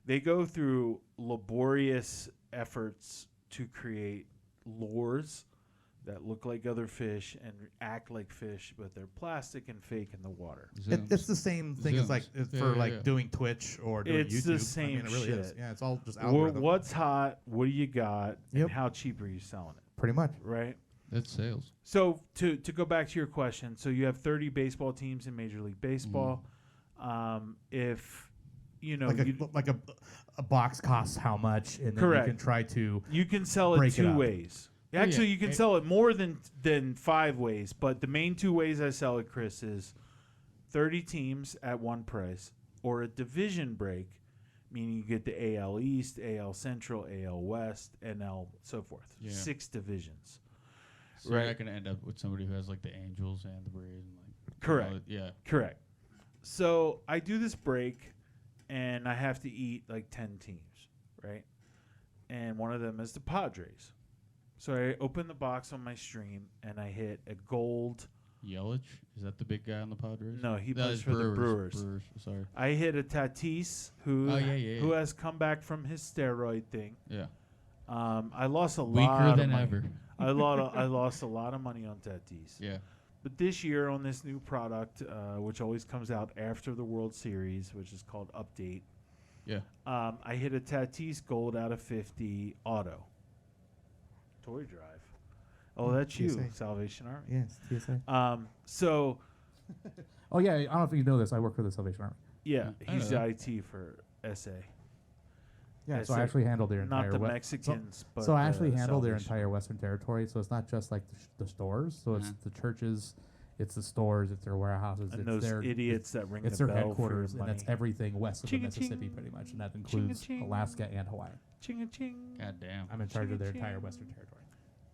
they go through laborious efforts to create lures that look like other fish and act like fish, but they're plastic and fake in the water. It's the same thing as like doing Twitch or doing It's YouTube. the same I mean, it really shit. is. Yeah, it's all just algorithm. What's hot? What do you got? Yep. And how cheap are you selling it? Pretty much. Right. That's sales. So to go back to your question, so you have 30 baseball teams in Major League Baseball. If you know, like a box costs how much, and then correct. you can try to you can sell it break it 2 up. ways. Actually, you can sell it more than 5 ways, but the main 2 ways I sell it, Chris, is 30 teams at one price, or a division break, meaning you get the AL East, AL Central, AL West, NL, so forth. Yeah. 6 divisions. So you're not gonna end up with somebody who has like the Angels and the Braves and like. Correct. Yeah. Correct. So I do this break, and I have to eat like 10 teams, right? And one of them is the Padres. So I open the box on my stream, and I hit a gold. Yelich? Is that the big guy on the Padres? No, he plays is for the Brewers. Sorry. I hit a Tatis who yeah. who has come back from his steroid thing. Yeah. I lost a Weaker lot than of money. ever. I lost a lot of money on Tatis. Yeah. But this year on this new product, which always comes out after the World Series, which is called Update. Yeah. I hit a Tatis gold out of 50 auto. Toy drive. Oh, that's you, TSA. Salvation Army. Yes, TSA. So. Oh yeah, I don't know if you know this. I work for the Salvation Army. Yeah, he's the IT for SA. Yeah, so I actually handle their entire. Not the Mexicans, but so I actually handle their Salvation. entire Western Territory. So it's not just like the stores. So it's the churches, it's the stores, it's their warehouses, And it's those their idiots that ring it's the their bell for headquarters, and that's money. everything west of the Chinga Mississippi, ching. pretty much, and that includes ching. Alaska and Hawaii. Ching ching. God damn. I'm in charge of their Ching. entire Western Territory.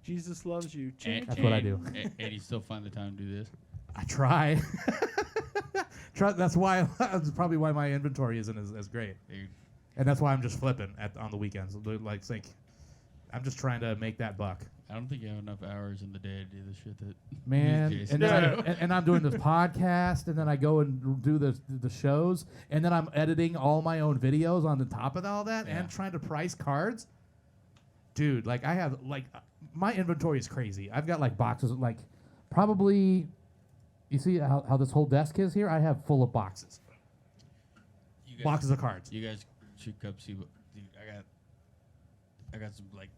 Jesus loves you. And, That's what I do. And you still find the time to do this? I try. That's why. That's probably why my inventory isn't as great. Dude. And that's why I'm just flipping on the weekends. Like, I'm just trying to make that buck. I don't think you have enough hours in the day to do the shit that. Man, Jason and then does. and I'm doing this podcast, and then I go and do the shows, and then I'm editing all my own videos on the top of all that, and trying to price cards. Dude, like I have my inventory is crazy. I've got like boxes like probably. You see how this whole desk is here? I have full of boxes. Boxes of cards. You guys should come see dude, I got some like,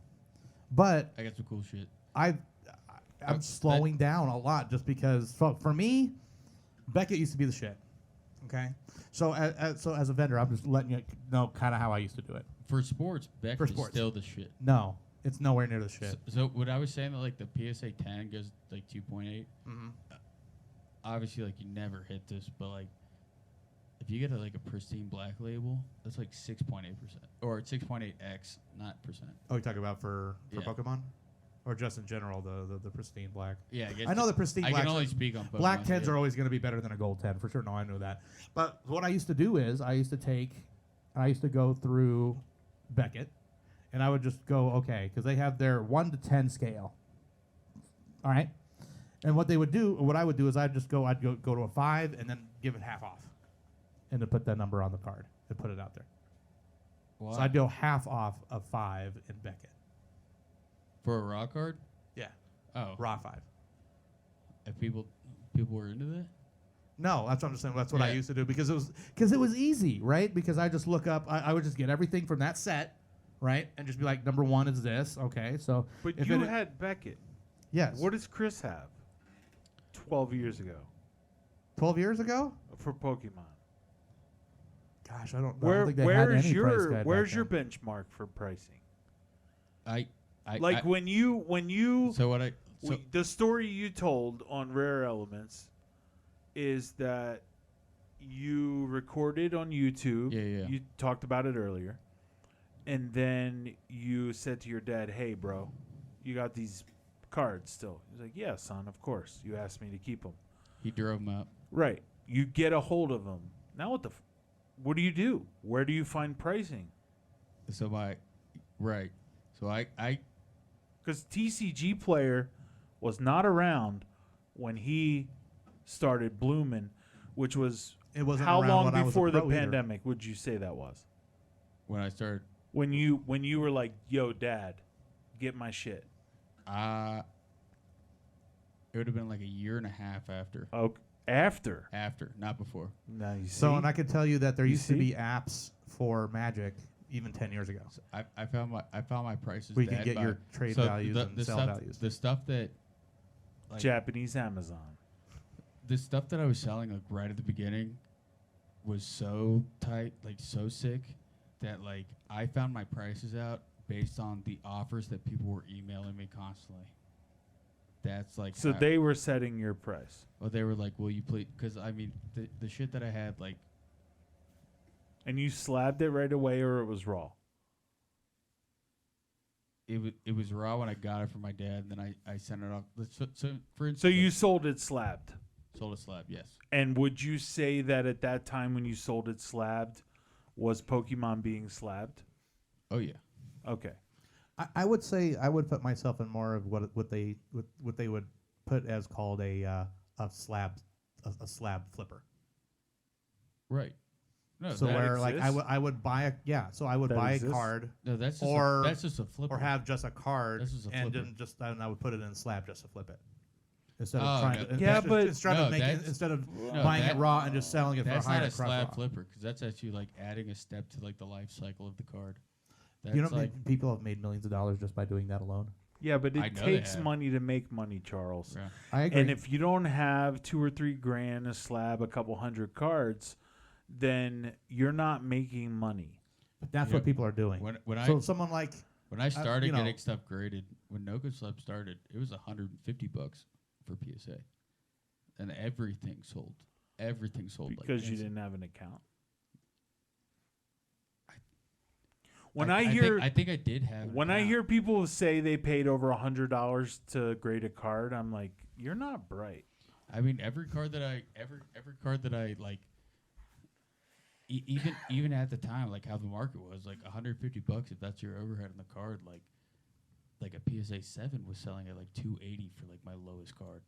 But I got some cool shit. I'm slowing down a lot just because for me, Beckett used to be the shit. Okay, so as a vendor, I'm just letting you know kind of how I used to do it. For sports, Beckett is still the shit. No, it's nowhere near the shit. So what I was saying that like the PSA 10 goes like 2.8. Mm-hmm. Obviously, like you never hit this, but like if you get a pristine black label, that's like 6.8% or 6.8x, not percent. Oh, you talking about for Yeah. Pokemon, or just in general the pristine black? Yeah, I guess I know the pristine. I blacks can only are- speak on Pokemon. black so 10s yeah. are always going to be better than a gold 10 for sure. No, I knew that. But what I used to do is I used to go through Beckett, and I would just go okay because they have their 1 to 10 scale. All right, and what I would do is I'd go to a 5 and then give it half off, and to put that number on the card and put it out there. Wow. So I'd go half off of 5 in Beckett. For a raw card? Yeah. Oh. Raw 5. If people were into that? No, that's what I'm just saying. That's what I Yeah. used to do because it was easy, right? Because I just look up. I would just get everything from that set, right, and just be like, number 1 is this. Okay, so. But if you it- had Beckett. Yes. What does Chris have? 12 years ago 12 years ago? for Pokemon. Gosh, I don't think they had any price guide where's back your then. benchmark for pricing? I When you So what I so the story you told on Rare Elements is that you recorded on YouTube. Yeah. You talked about it earlier. And then you said to your dad, "Hey, bro, you got these cards still?" He's like, "Yeah, son, of course. You asked me to keep them." he drove them up. Right. You get a hold of them. Now what do you do? Where do you find pricing? So right. So I Because TCG Player was not around when he started blooming, which was It wasn't how around long when I was a before the pro either. pandemic would you say that was? when I started When you were like, "Yo, Dad, get my shit." it would have been like a year and a half after. Oh, after. After, not before. Now you see. So, and I could tell you that there You used to see? be apps for Magic even 10 years ago. So I found my prices. Where you can dead get by- your trade so values and sell stuff, values. The stuff that like, Japanese Amazon. the stuff that I was selling like right at the beginning was so tight, like so sick, that like I found my prices out based on the offers that people were emailing me constantly. That's like So how- they were setting your price. well, they were like, "Will you please?" Because I mean, the shit that I had, like, And you slabbed it right away, or it was raw? it was raw when I got it from my dad, and then I sent it off. So for instance, So you sold it slabbed. sold a slab, yes. And would you say that at that time when you sold it slabbed, was Pokemon being slabbed? Oh yeah. Okay. I would say I would put myself in more of what they would put as called a slab flipper. Right. No, So that where like exists? I would buy That buy exists? a card No, that's just that's just a flipper. or have just a card That's just a and flipper. then just and I would put it in a slab just to flip it. Instead Oh, of trying no. to Yeah, but- instead of No, buying that- it raw and just selling it for a That's higher not a price. slab raw. flipper because that's actually like adding a step to like the life cycle of the card. That's You know, like people have made millions of dollars just by doing that alone. Yeah, but I it know they takes have. money to make money, Charles. yeah. I agree. And if you don't have $2 or $3 grand, a slab, a couple hundred cards, then you're not making money. but that's Yeah. what people are doing. When I So someone like when I started you know- getting stuff graded, when No Good Slab started, it was $150 for PSA, and everything sold. Everything sold Because like you instant. didn't have an account. I think I did have. an When I account. hear people say they paid over $100 to grade a card, I'm like, you're not bright. I mean, every card that I like, even at the time, like how the market was, like $150 if that's your overhead on the card, like a PSA 7 was selling at like $280 for like my lowest card.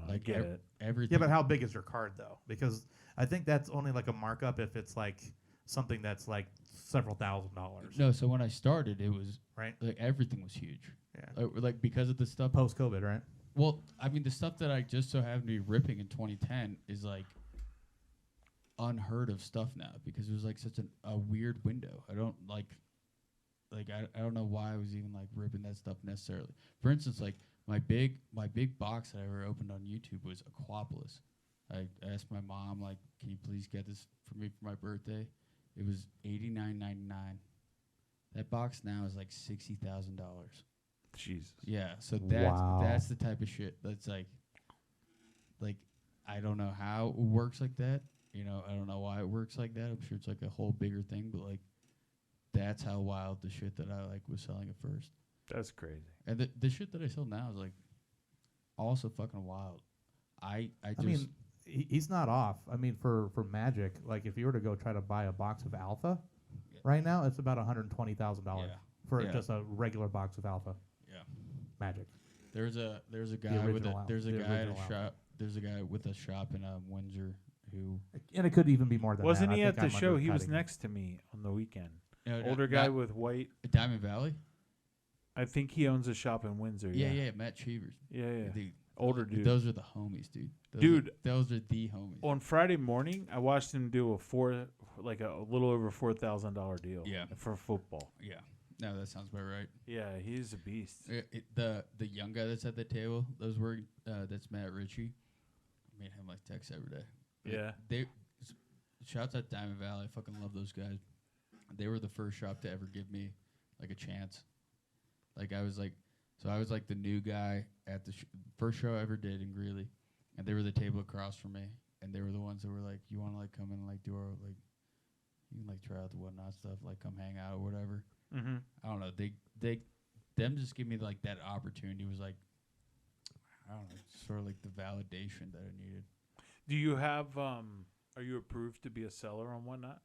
I Like get it. everything. yeah, but how big is your card though? Because I think that's only like a markup if it's like something that's like several $1,000s. No, so when I started, it was Right. like everything was huge. Yeah. Like because of the stuff. Post COVID, right? Well, I mean, the stuff that I just so happened to be ripping in 2010 is like unheard of stuff now because it was like such a weird window. I don't like like I don't know why I was even like ripping that stuff necessarily. For instance, like my big box that I ever opened on YouTube was Aquapolis. I asked my mom, like, can you please get this for me for my birthday? It was $89.99. That box now is like $60,000. Jesus. Yeah, so Wow. that's the type of shit that's like I don't know how it works like that. You know, I don't know why it works like that. I'm sure it's like a whole bigger thing, but like that's how wild the shit that I like was selling at first. That's crazy. And the shit that I sell now is like also fucking wild. I just mean, he's not off. I mean, for Magic, like if you were to go try to buy a box of Alpha, right now it's about $120,000 for just a regular box of Alpha. Yeah. Magic. There's a guy with a there's a the guy at a original shop. There's a guy with a shop in Windsor who. And it could even be more than Wasn't that. he I at think the I'm show? He was undercutting next to me on the weekend. No, Older guy with white. Diamond Valley. I think he owns a shop in Windsor. Yeah, Matt Cheevers. Yeah. Dude, Older dude. Those are the homies, dude. Those are the homies. On Friday morning, I watched him do a little over $4,000 deal. Yeah. For football. Yeah. No, that sounds about right. Yeah, he's a beast. The young guy that's at the table, that's Matt Ritchie. I made him like text every day. Yeah. Shouts out Diamond Valley. I fucking love those guys. They were the first shop to ever give me like a chance. Like I was like the new guy at the first show I ever did in Greeley, and they were the table across from me, and they were the ones that were like, "You want to like come in and like do our like, you can like try out the whatnot stuff, like come hang out or whatever." Mm-hmm. I don't know. Them just give me like that opportunity was like, I don't know, sort of like the validation that I needed. Do you have? Are you approved to be a seller on whatnot?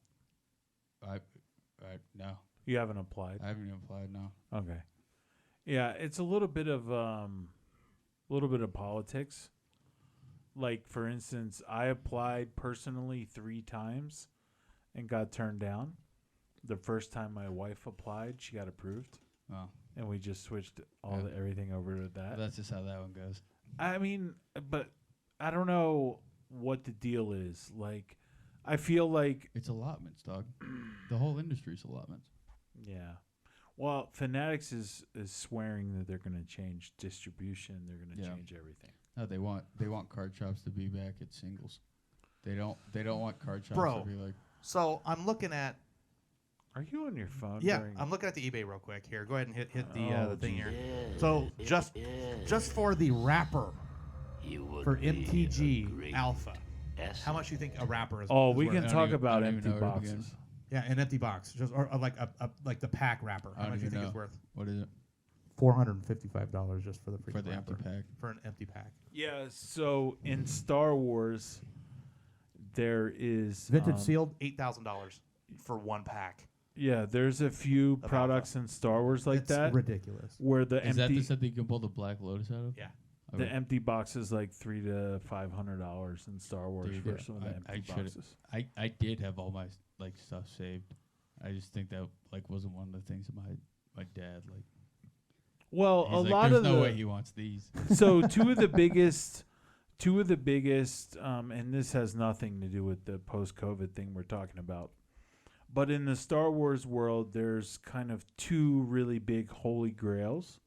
No. You haven't applied. I haven't even applied. No. Okay. Yeah, it's a little bit of politics. Like for instance, I applied personally 3 times and got turned down. The first time my wife applied, she got approved. Oh. And we just switched everything over to that. That's just how that one goes. I mean, but I don't know what the deal is. Like, I feel like it's allotments, dog. The whole industry's allotments. Yeah. Well, Fanatics is swearing that they're going to change distribution. They're going to change everything. No, they want card shops to be back at singles. They don't want card shops Bro, to be like. So I'm looking at. Are you on your phone? Yeah, I'm looking at the eBay real quick here. Go ahead and hit the thing here. Yes, So just for the wrapper for MTG Alpha, how much do you think a wrapper is? Oh, is we worth? can talk about empty boxes. Yeah, an empty box, just or like like the pack wrapper. How much do you think it's worth? What is it? $455 just for the freaking the wrapper. empty pack. For an empty pack. Yeah. So in Star Wars, there is Vintage sealed $8,000 for one pack. Yeah, there's a few products in Star Wars like It's that. ridiculous. Where the Is that empty the set that you can pull the Black Lotus out of? Yeah. the empty box is like $300 to $500 in Star Wars Dude, for some of the empty boxes. I did have all my like stuff saved. I just think that like wasn't one of the things that my dad like. Well, he's a like, lot there's of no way he wants these. So two of the biggest, and this has nothing to do with the post-COVID thing we're talking about, but in the Star Wars world, there's kind of 2 really big holy grails.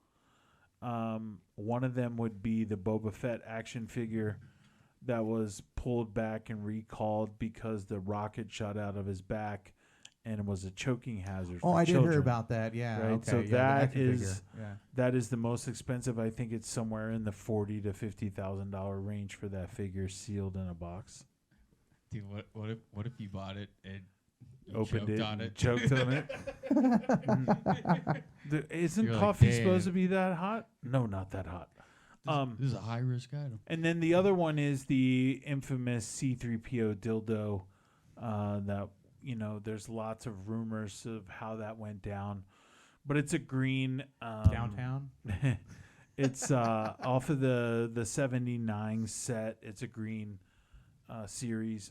One of them would be the Boba Fett action figure that was pulled back and recalled because the rocket shot out of his back and it was a choking hazard. Oh, for I children. did hear about that. Yeah. Right. Okay. So yeah, the that action is figure. Yeah. that is the most expensive. I think it's somewhere in the $40,000 to $50,000 range for that figure sealed in a box. Dude, what if you bought it and you Opened choked it, on it, choked on it? Isn't You're like, coffee "Damn." supposed to be that hot? No, not that hot. This is a high risk item. And then the other one is the infamous C-3PO dildo. That there's lots of rumors of how that went down, but it's a green Downtown. It's off of the 79 set. It's a green series.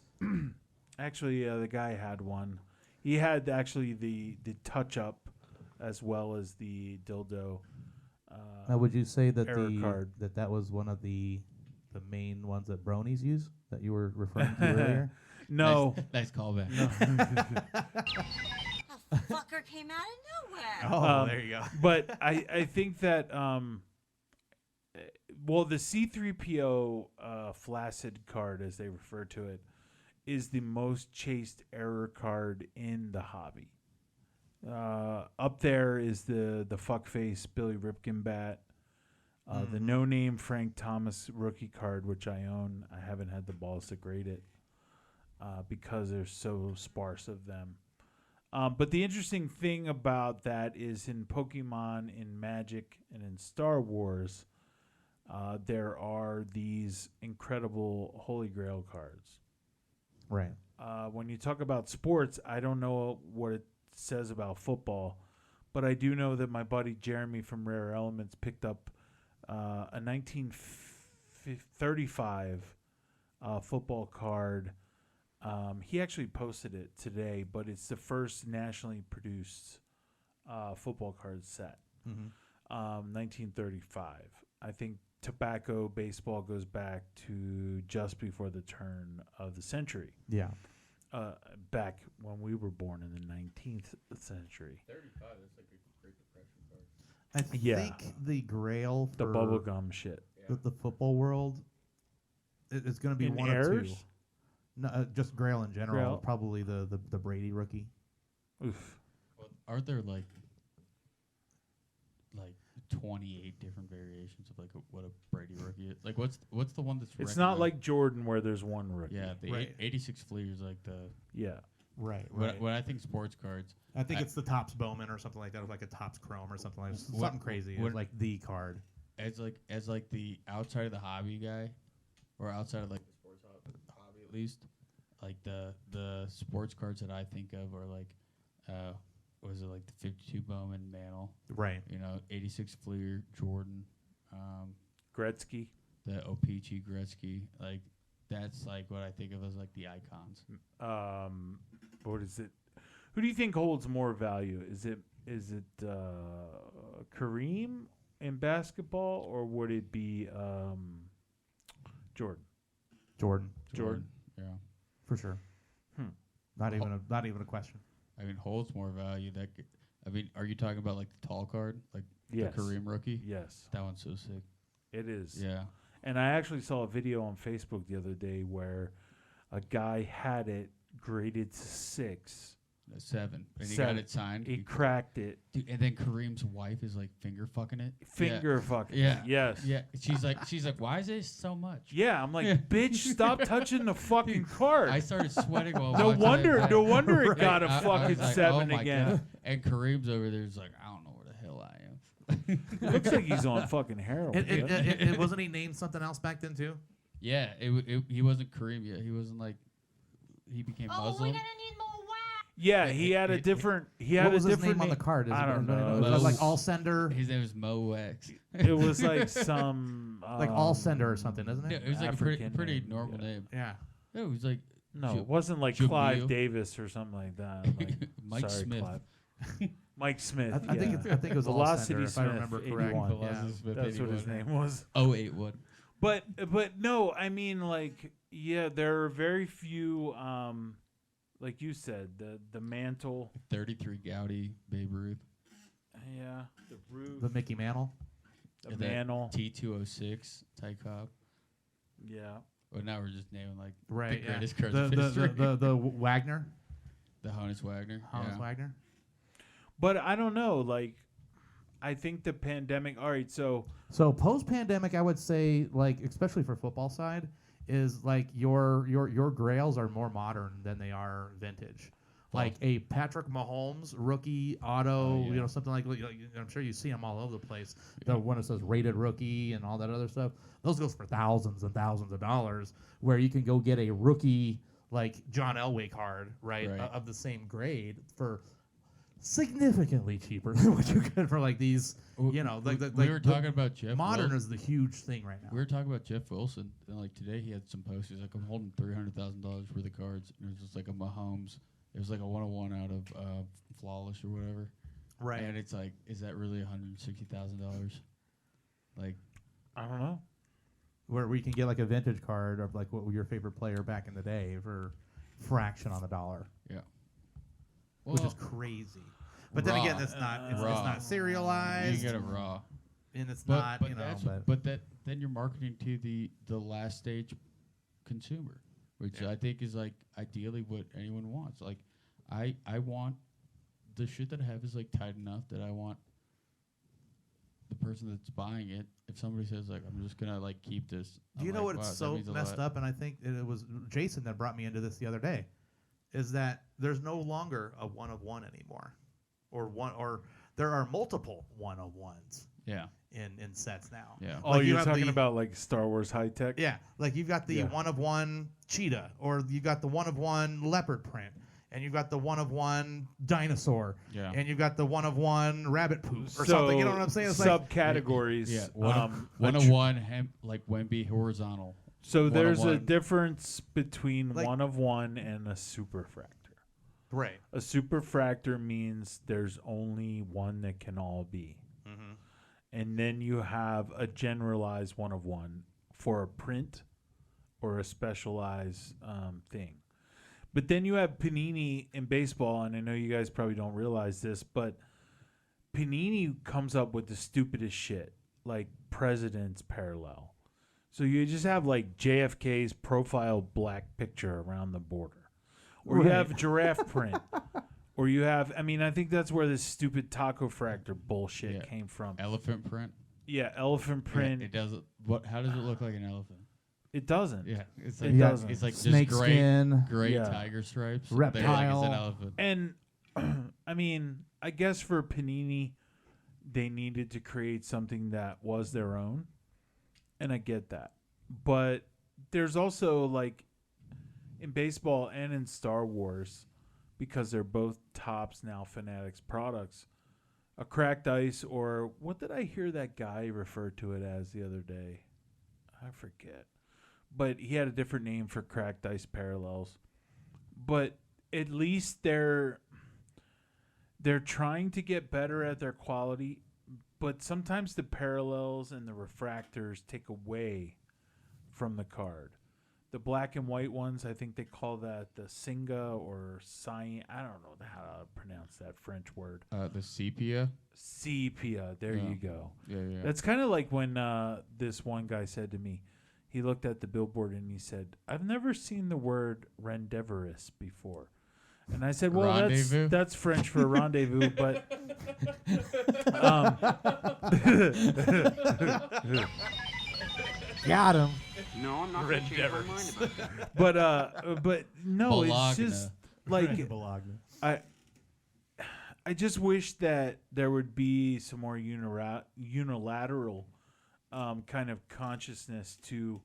Actually, the guy had one. He had actually the touch up as well as the dildo. Now, would you say that error card. that was one of the main ones that bronies use that you were referring to earlier? No. Nice callback. A fucker came out of nowhere. Oh, there you go. But I think that well, the C3PO flaccid card, as they refer to it, is the most chased error card in the hobby. Up there is the fuckface Billy Ripken bat, the no-name Frank Thomas rookie card, which I own. I haven't had the balls to grade it because there's so sparse of them. But the interesting thing about that is in Pokemon, in Magic, and in Star Wars, there are these incredible Holy Grail cards. Right. When you talk about sports, I don't know what it says about football, but I do know that my buddy Jeremy from Rare Elements picked up a 1935 football card. He actually posted it today, but it's the first nationally produced football card set. 1935. I think tobacco baseball goes back to just before the turn of the century. Yeah. Back when we were born in the 19th century. 35, that's like a Great Depression card. I think the Grail for the bubblegum shit. the football world is going to be In one errors? of two. No, just Grail in general. Grail? Probably the Brady rookie. Oof. Well, aren't there like 28 different variations of what a Brady rookie is? Like what's the one that's It's not like Jordan where there's one rookie. Yeah, the Right. 86 Fleer is like the Right. when I think sports cards. I think it's the Topps Bowman or something like that, or like a Topps Chrome or something like What- something crazy. what- It's like the card. as the outside of the hobby guy, or outside of like the sports hobby at least, like the sports cards that I think of are like, was it like the 52 Bowman Mantle, Right. 86 Fleer Jordan, Gretzky. the O.P.H. Gretzky, like that's like what I think of as like the icons. What is it? Who do you think holds more value? Is it Kareem in basketball, or would it be Jordan? Jordan. Yeah. For sure. Not even a question. I mean, holds more value. Are you talking about like the tall card, like Yes. the Kareem rookie? Yes. That one's so sick. It is. Yeah. And I actually saw a video on Facebook the other day where a guy had it graded to 6. A 7. And he 7. got it signed. He cracked it. Dude, and then Kareem's wife is like finger fucking it. Fucking Yeah. it. Yes. Yeah. She's like, why is it so much? Yeah, I'm like, bitch, stop touching the fucking card. I started sweating while No watching wonder it. no wonder it Right. got a I was fucking like, 7 oh my again. God. And Kareem's over there is like, I don't know where the hell I am. Looks like he's on fucking heroin. It wasn't he named something else back then too? Yeah, he wasn't Kareem yet. He wasn't like, he became Oh, Muslim. we're gonna need more wax. Yeah, he had a different. He had What was a his different name on the card? Is I it- don't is it- know. is It it like was- All Sender? His name was Mo X. It was like some Like All Sender or something, isn't Yeah, it? it was like a African pretty name, normal yeah. name. Yeah. It was like No, Ju- it wasn't like Jamil. Clive Davis or something like that. Like, Mike sorry, Smith. Clive. Mike Smith. I think it was All Velocity Sender, if I Smith, remember correct. 81. Velocity Smith, That's what his 81. name was. 081. But no, I mean like there are very few. Like you said, the mantle. 33 Gaudy Babe Ruth. Yeah, the roof. The Mickey Mantle. The And then mantle. T206 Ty Cobb. Yeah. Well, now we're just naming like Right. the Yeah. greatest cards of The history. the Wagner. The Honus Wagner. Hans yeah. Wagner. But I don't know. Like, I think the pandemic. All right, so So post-pandemic, I would say, like especially for football side, is like your grails are more modern than they are vintage. Like a Patrick Mahomes rookie auto, yeah. something like I'm sure you see them all over the place. The one that says rated rookie and all that other stuff. Those goes for thousands and thousands of dollars. Where you can go get a rookie like John Elway card, right, Right. of the same grade for significantly cheaper than what you get for like these. We were talking about Jeff. Modern Wilson. is the huge thing right now. We were talking about Jeff Wilson, and like today he had some posts. He's like, I'm holding $300,000 worth of cards, and it was just like a Mahomes. It was like a 101 out of Flawless or whatever. Right. And it's like, is that really $160,000? Like, I don't know. Where we can get like a vintage card of like what your favorite player back in the day for fraction on the dollar. yeah. Which is crazy. But then Raw. again, it's not it's Raw. not serialized. You get it raw. And it's But, not, but you know, that's- but but then you're marketing to the last stage consumer, which I think is like ideally what anyone wants. Like, I want the shit that I have is like tight enough that I want the person that's buying it. If somebody says like, I'm just gonna like keep this, do you I'm know like, what's wow, that so means a messed lot. up? And I think it was Jason that brought me into this the other day, is that there's no longer a one of one anymore, or there are multiple one of ones. Yeah. In sets now. Yeah. Oh, Like you you're have talking the- about like Star Wars high tech? Yeah, like you've got the Yeah. one of one cheetah, or you got the one of one leopard print, and you've got the one of one dinosaur, Yeah. and you've got the one of one rabbit poop or So, something. You know what I'm saying? It's like subcategories. Yeah. a tr- Like Wemby horizontal. So there's a one-on-one. difference between Like- one of one and a superfractor. right. A superfractor means there's only one that can all be. Mm-hmm. And then you have a generalized one of one for a print or a specialized thing. But then you have Panini in baseball, and I know you guys probably don't realize this, but Panini comes up with the stupidest shit, like President's Parallel. So you just have like JFK's profile black picture around the border. Or you Right. have giraffe print. Or you have, I mean, I think that's where this stupid taco fractor bullshit Yeah. came from. Elephant print. Yeah, elephant print. Yeah, it does. What? How does it look like an elephant? It doesn't. Yeah, it's It like doesn't. It's like Snake just skin. gray Yeah. tiger stripes. Reptile. They're like, it's an elephant. And I mean, I guess for Panini, they needed to create something that was their own, and I get that. But there's also like in baseball and in Star Wars, because they're both tops now, Fanatics products. A cracked ice, or what did I hear that guy refer to it as the other day? I forget. But he had a different name for cracked ice parallels. But at least they're trying to get better at their quality, but sometimes the parallels and the refractors take away from the card. The black and white ones, I think they call that the Singa or cyan. I don't know how to pronounce that French word. The sepia. Sepia. There Yeah. you go. Yeah. That's kind of like when this one guy said to me, he looked at the billboard and he said, "I've never seen the word rendevorous before." And I said, "Well, Rendezvous? that's French for rendezvous, but Got him. No, I'm not going to change my mind about that. but no, it's Bologna. just like I just wish that there would be some more unilateral kind of consciousness to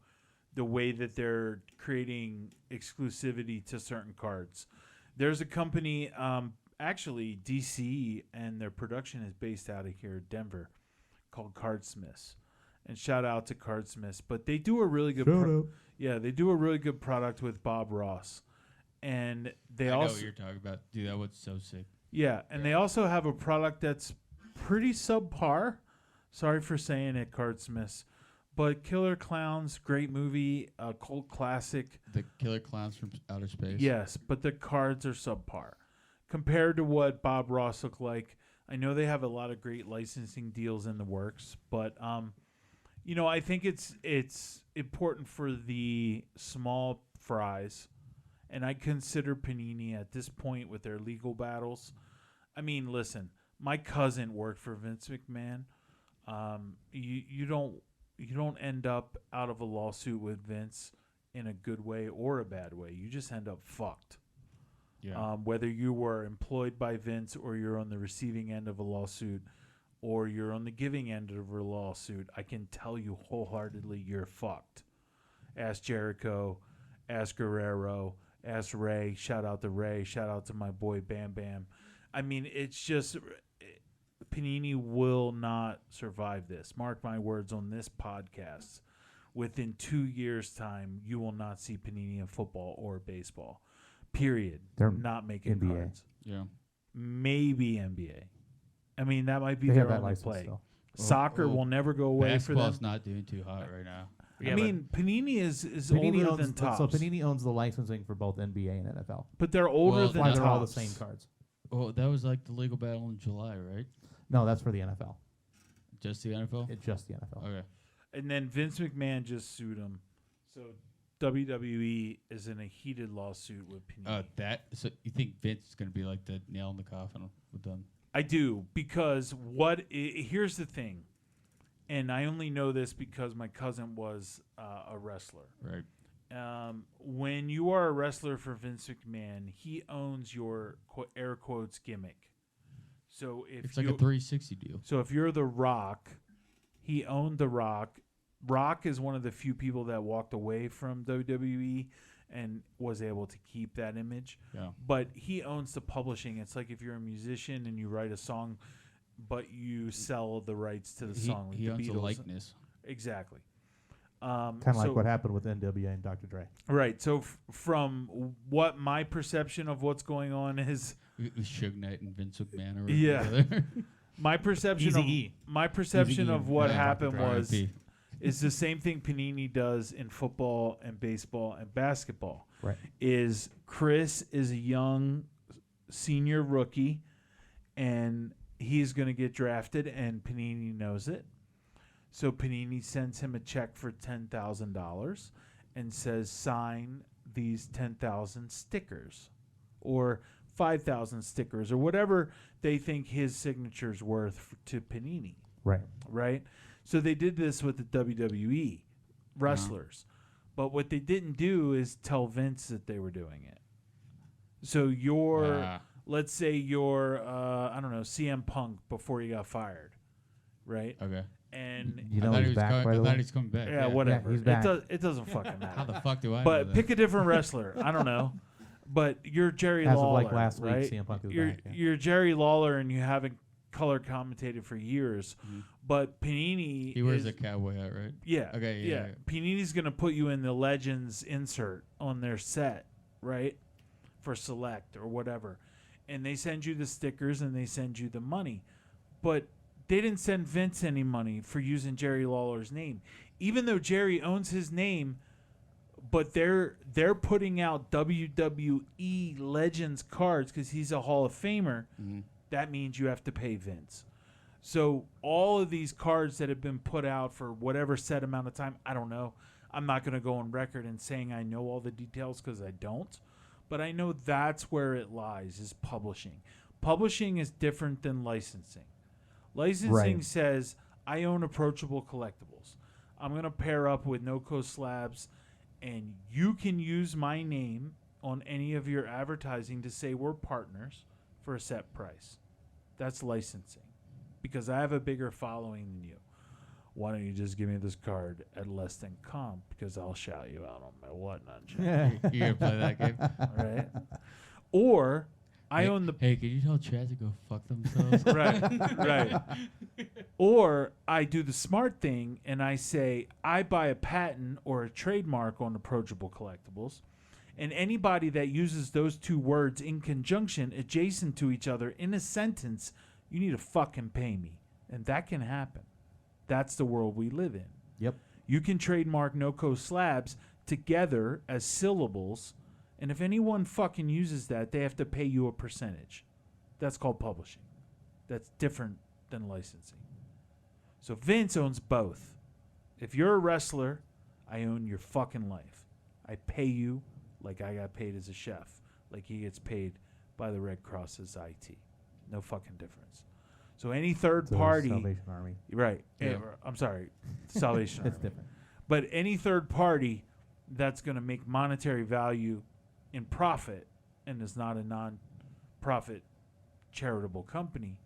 the way that they're creating exclusivity to certain cards. There's a company, actually DC, and their production is based out of here, Denver, called Cardsmiths. And shout out to Cardsmiths, but they do a really good. Yeah, they do a really good product with Bob Ross, and they I know also what you're talking about. Dude, that was so sick. yeah, and they also have a product that's pretty subpar. Sorry for saying it, Cardsmiths, but Killer Clowns, great movie, a cult classic. The Killer Clowns from Outer Space. Yes, but the cards are subpar compared to what Bob Ross looked like. I know they have a lot of great licensing deals in the works, but you know, I think it's important for the small fries, and I consider Panini at this point with their legal battles. I mean, listen, my cousin worked for Vince McMahon. You don't end up out of a lawsuit with Vince in a good way or a bad way. You just end up fucked. Yeah. Whether you were employed by Vince or you're on the receiving end of a lawsuit or you're on the giving end of a lawsuit, I can tell you wholeheartedly you're fucked. Ask Jericho, ask Guerrero, ask Ray. Shout out to Ray. Shout out to my boy Bam Bam. I mean, it's just Panini will not survive this. Mark my words on this podcast. Within 2 years' time, you will not see Panini in football or baseball. Period. They're not making NBA. cards. Yeah. Maybe NBA. I mean, that might be They their have that only license play. still. Soccer will never go away for them. Basketball's not doing too hot right now. I mean, Panini is Panini older owns than Topps. So Panini owns the licensing for both NBA and NFL. But they're older Well, than Why Topps. they're all the same cards. Oh, that was like the legal battle in July, right? No, that's for the NFL. Just the NFL? It's just the NFL. Okay. And then Vince McMahon just sued him. So WWE is in a heated lawsuit with Panini. So you think Vince is going to be like the nail in the coffin with them? I do, because here's the thing, and I only know this because my cousin was a wrestler. Right. When you are a wrestler for Vince McMahon, he owns your air quotes gimmick. So if It's like a 360 deal. So if you're The Rock, he owned The Rock. Rock is one of the few people that walked away from WWE and was able to keep that image. Yeah. But he owns the publishing. It's like if you're a musician and you write a song, but you sell the rights to the song. Like He the owns the Beatles. likeness. Exactly. Kind of like what happened with NWA and Dr. Dre. Right. So from what my perception of what's going on is, With Suge Knight and Vince McMahon. Or yeah. whatever. My perception Eazy-E. of what happened Dr. Dre. was R.I.P. is the same thing Panini does in football and baseball and basketball. Right. Is Chris is a young senior rookie, and he's going to get drafted, and Panini knows it. So Panini sends him a check for $10,000 and says, sign these 10,000 stickers or 5,000 stickers or whatever they think his signature's worth to Panini. Right. Right? So they did this with the WWE wrestlers. But what they didn't do is tell Vince that they were doing it. So let's say you're, I don't know, CM Punk before he got fired. Right? Okay. And You know he's back, by the I way? thought he's coming back. yeah, whatever. he's back. It doesn't fucking matter. How the fuck do I know But that? pick a different wrestler. I don't know. But you're Jerry As of, Lawler, like, last week, right? CM Punk is you're, back, yeah. you're Jerry Lawler, and you haven't color commentated for years. But Panini, He wears is, a cowboy hat, right? yeah, Okay, yeah. Panini's gonna put you in the Legends insert on their set, right? For select or whatever, and they send you the stickers and they send you the money, but they didn't send Vince any money for using Jerry Lawler's name, even though Jerry owns his name. But they're putting out WWE Legends cards because he's a Hall of Famer. That means you have to pay Vince. So all of these cards that have been put out for whatever set amount of time, I don't know. I'm not going to go on record and saying I know all the details because I don't. But I know that's where it lies, is publishing. Publishing is different than licensing. Licensing says, I own Approachable Collectibles. I'm going to pair up with NoCo Slabs, and you can use my name on any of your advertising to say we're partners for a set price. That's licensing, because I have a bigger following than you. Why don't you just give me this card at less than comp, because I'll shout you out on my whatnot channel. You gonna play that game? Right? Or I own the... Hey, can you tell Chad to go fuck themselves? Right. Or I do the smart thing and I say I buy a patent or a trademark on Approachable Collectibles, and anybody that uses those two words in conjunction, adjacent to each other in a sentence, you need to fucking pay me. And that can happen. That's the world we live in. Yep. You can trademark NoCo Slabs together as syllables, and if anyone fucking uses that, they have to pay you a percentage. That's called publishing. That's different than licensing. So Vince owns both. If you're a wrestler, I own your fucking life. I pay you like I got paid as a chef, like he gets paid by the Red Cross as IT. No fucking difference. So any third party, Salvation Army. right? Yeah. I'm sorry, Salvation Army. It's different. But any third party that's going to make monetary value in profit and is not a non-profit charitable company,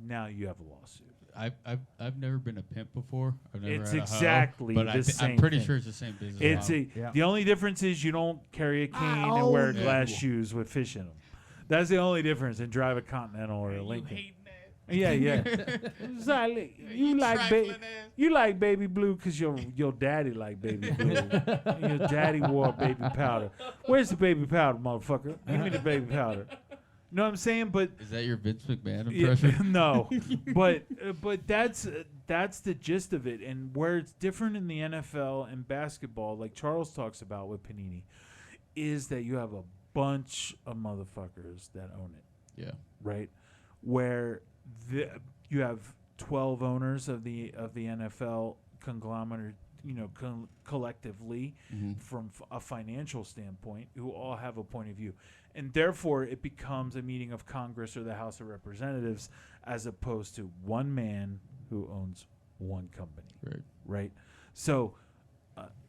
now you have a lawsuit. I've never been a pimp before. I've never It's had a exactly hoe, but the same I'm pretty thing. sure it's the same business. It's model. the only difference is you don't carry a cane and wear glass shoes with fish in them. That's the only difference, and drive a Continental or a Lincoln. Yeah. Exactly. You like baby blue because your daddy like baby blue. Your daddy wore baby powder. Where's the baby powder, motherfucker? Give me the baby powder. You know what I'm saying? But Is that your Vince McMahon impression? no, but that's the gist of it. And where it's different in the NFL and basketball, like Charles talks about with Panini, is that you have a bunch of motherfuckers that own it. Yeah. Right, where you have 12 owners of the NFL conglomerate, collectively from a financial standpoint, who all have a point of view, and therefore it becomes a meeting of Congress or the House of Representatives, as opposed to one man who owns one company. Right. So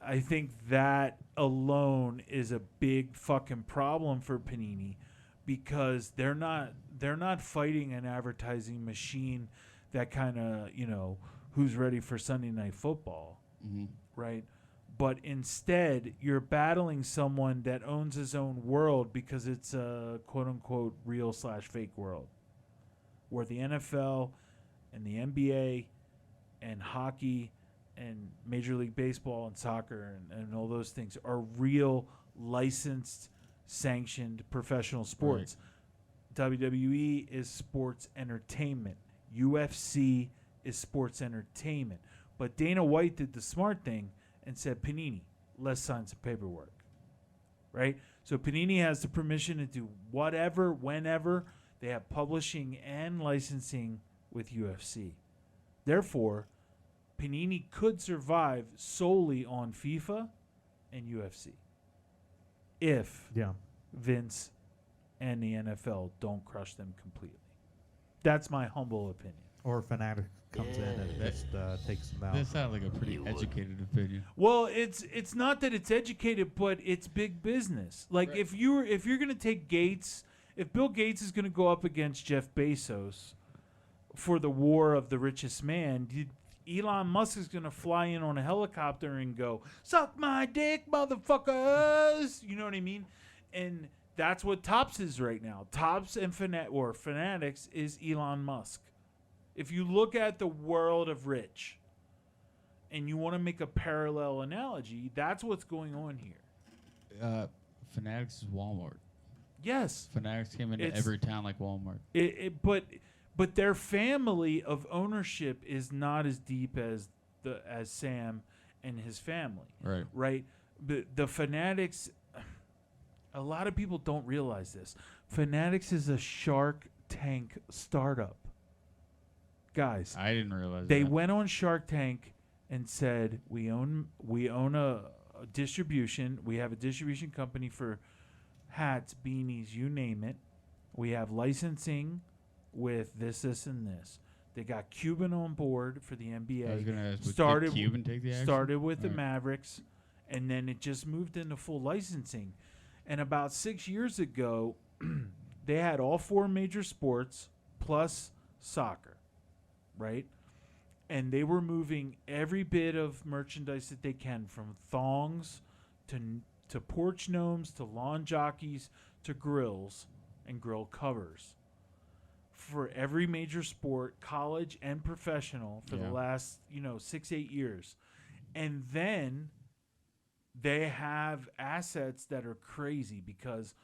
I think that alone is a big fucking problem for Panini, because they're not fighting an advertising machine that kind of, who's ready for Sunday Night Football, right? But instead, you're battling someone that owns his own world, because it's a quote-unquote real/fake world, where the NFL and the NBA and hockey and Major League Baseball and soccer and all those things are real, licensed, sanctioned professional sports. WWE is sports entertainment. UFC is sports entertainment. But Dana White did the smart thing and said, Panini, let's sign some paperwork. Right? So Panini has the permission to do whatever, whenever. They have publishing and licensing with UFC. Therefore, Panini could survive solely on FIFA and UFC if Vince and the NFL don't crush them completely. That's my humble opinion. Or Fanatic comes in and just takes them out. That sounds like a pretty educated opinion. Well, it's not that it's educated, but it's big business. Like if you're gonna take Gates, if Bill Gates is gonna go up against Jeff Bezos for the war of the richest man, Elon Musk is gonna fly in on a helicopter and go, "Suck my dick, motherfuckers!" You know what I mean? And that's what Topps is right now. Topps and Fanatics is Elon Musk. If you look at the world of rich and you want to make a parallel analogy, that's what's going on here. Fanatics is Walmart. Yes. Fanatics came into every town like Walmart. But their family of ownership is not as deep as Sam and his family. Right. Right? The Fanatics, a lot of people don't realize this. Fanatics is a Shark Tank startup. Guys, I didn't realize they that. went on Shark Tank and said, we own a distribution. We have a distribution company for hats, beanies, you name it. We have licensing with this, and this. They got Cuban on board for the NBA. I was gonna ask, started did Cuban take the action? Started with the Mavericks, and then it just moved into full licensing. And about 6 years ago, they had all 4 major sports plus soccer, right? And they were moving every bit of merchandise that they can, from thongs to porch gnomes to lawn jockeys to grills and grill covers, for every major sport, college and professional, for the last 6-8 years. And then they have assets that are crazy, because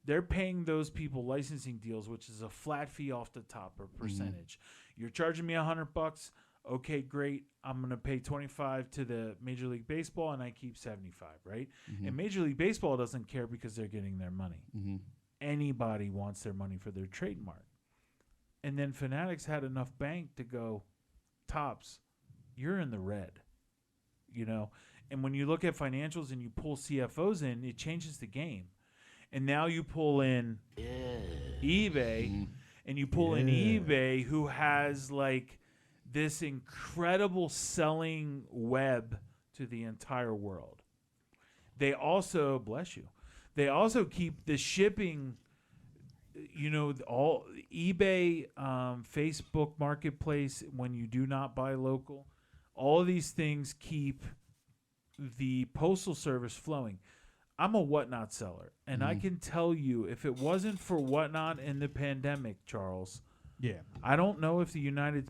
they're paying those people licensing deals, which is a flat fee off the top, or percentage. You're charging me $100. Okay, great. I'm going to pay 25 to the Major League Baseball, and I keep 75, right? And Major League Baseball doesn't care, because they're getting their money. Anybody wants their money for their trademark. And then Fanatics had enough bank to go, Topps, you're in the red, And when you look at financials and you pull CFOs in, it changes the game. And now you pull in eBay, and you pull in eBay, who has like this incredible selling web to the entire world. They also, bless you, they also keep the shipping, all eBay, Facebook Marketplace, when you do not buy local, all of these things keep the postal service flowing. I'm a Whatnot seller, and I can tell you, if it wasn't for Whatnot in the pandemic, Charles, I don't know if the United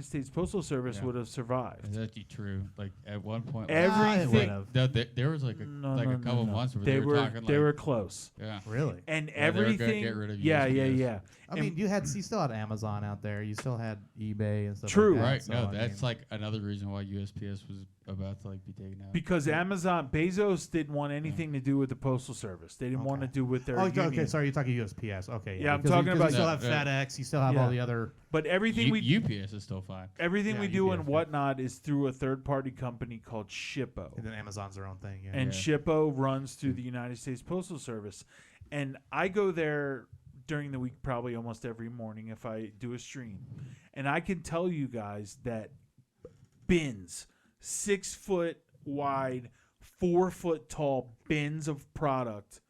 States Postal Service would have survived. Is that true? Like at one point, everything. There was like a couple months where they were talking. They were close. Yeah, really. And yeah, everything. Get rid of yeah. I mean, you still had Amazon out there. You still had eBay and stuff. True. like that. Right. So, No, I that's mean, like another reason why USPS was about to like be taken out. Because Amazon, Bezos didn't want anything to do with the Postal Service. They didn't want to do with their okay. union. Sorry, you're talking USPS. Okay. Yeah, I'm because talking about- You still have Yeah. FedEx. You still have all the other. But everything UPS is still fine. everything Yeah, we do UPS, and yeah. whatnot is through a third-party company called Shippo. And then Amazon's their own thing. Yeah. And Shippo runs through the United States Postal Service. And I go there during the week probably almost every morning if I do a stream. And I can tell you guys that bins, 6 foot wide, 4 foot tall bins of product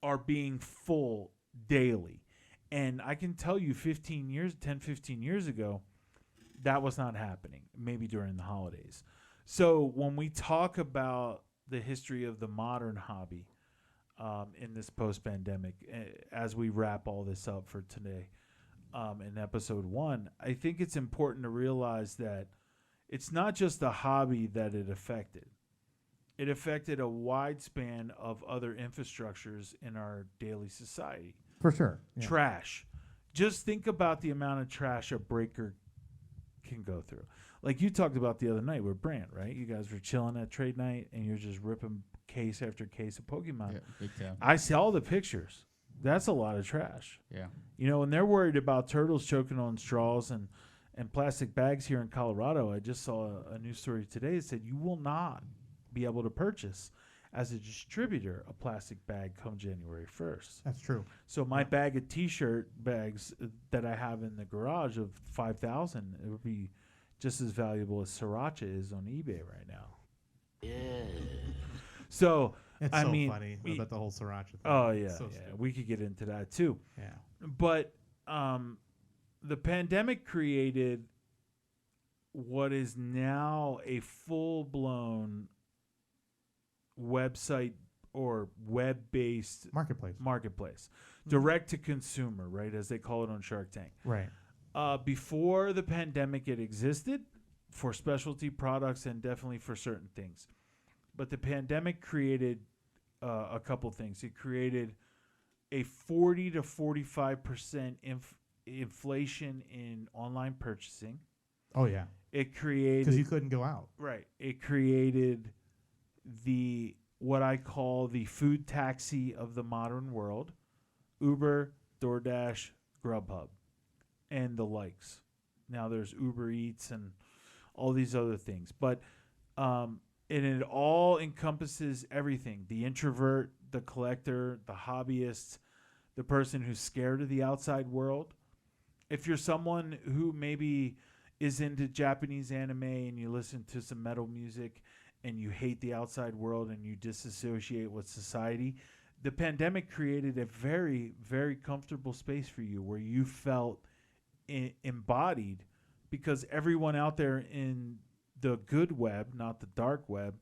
are being full daily. And I can tell you 15 years ago, that was not happening, maybe during the holidays. So when we talk about the history of the modern hobby in this post-pandemic, as we wrap all this up for today in episode 1, I think it's important to realize that it's not just the hobby that it affected. It affected a wide span of other infrastructures in our daily society. For sure. Yeah. Trash. Just think about the amount of trash a breaker can go through. Like you talked about the other night with Brant, right? You guys were chilling at trade night and you're just ripping case after case of Pokemon. Yeah, big time. I see all the pictures. That's a lot of trash. Yeah. You know, and they're worried about turtles choking on straws and plastic bags here in Colorado. I just saw a news story today that said you will not be able to purchase as a distributor a plastic bag come January 1st. That's true. So my bag of T-shirt bags that I have in the garage of 5,000, it would be just as valuable as Sriracha is on eBay right now. Yeah. So It's I so mean, funny about the whole Sriracha thing. oh It's yeah, so yeah, stupid. we could get into that too. Yeah. But the pandemic created what is now a full-blown website or web-based marketplace, direct to consumer, right, as they call it on Shark Tank. Right. Before the pandemic, it existed for specialty products and definitely for certain things. But the pandemic created a couple things. It created a 40 to 45% inflation in online purchasing. Oh yeah. It created Because you couldn't go out. Right. It created what I call the food taxi of the modern world: Uber, DoorDash, Grubhub, and the likes. Now there's Uber Eats and all these other things, but and it all encompasses everything: the introvert, the collector, the hobbyist, the person who's scared of the outside world. If you're someone who maybe is into Japanese anime and you listen to some metal music and you hate the outside world and you disassociate with society, the pandemic created a very, very comfortable space for you where you felt embodied, because everyone out there in the good web, not the dark web,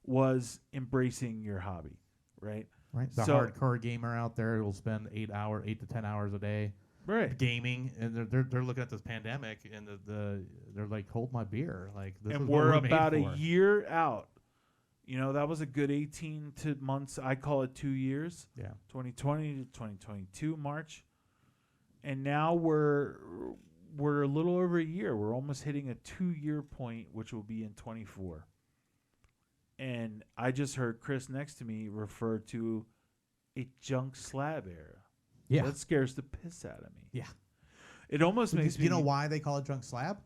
was embracing your hobby, right? Right. The hardcore gamer out there will spend 8 to 10 hours a day, right, gaming, and they're looking at this pandemic and they're like, hold my beer, like this and is we're what made about a for. year out. You know, that was a good 18 months. I call it 2 years. Yeah. 2020 to 2022 March, and now we're a little over a year. We're almost hitting a 2-year point, which will be in 24. And I just heard Chris next to me refer to a junk slab era. Yeah. That scares the piss out of me. Yeah. It almost makes me. You know why they call it drunk slab?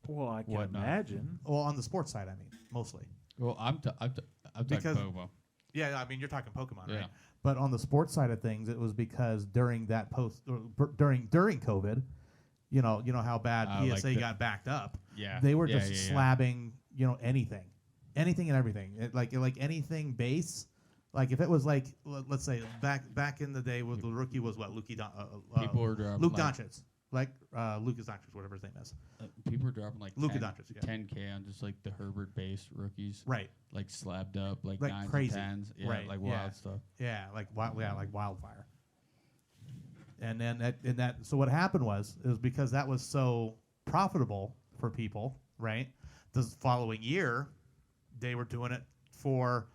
Well, I can imagine. Well, on the sports side, I mean, mostly. Well, I'm talking Pokemon. Yeah, I mean, you're talking Pokemon, Yeah. right? But on the sports side of things, it was because during that during COVID, you know how bad PSA like got backed up. Yeah. They were Yeah, just yeah. slabbing, anything and everything. Like anything base. Like if it was like, let's say back in the day, with the rookie was what Luke People were dropping Luke like- Doncic, Lucas Doncic, whatever his name is. People were dropping like Luka Doncic, yeah. 10K on just like the Herbert base rookies. Right. Like slabbed up, like Like 9s crazy. and 10s. Yeah, Right, like yeah. wild stuff. Yeah, like wildfire. And then so what happened was because that was so profitable for people, right? The following year, they were doing it for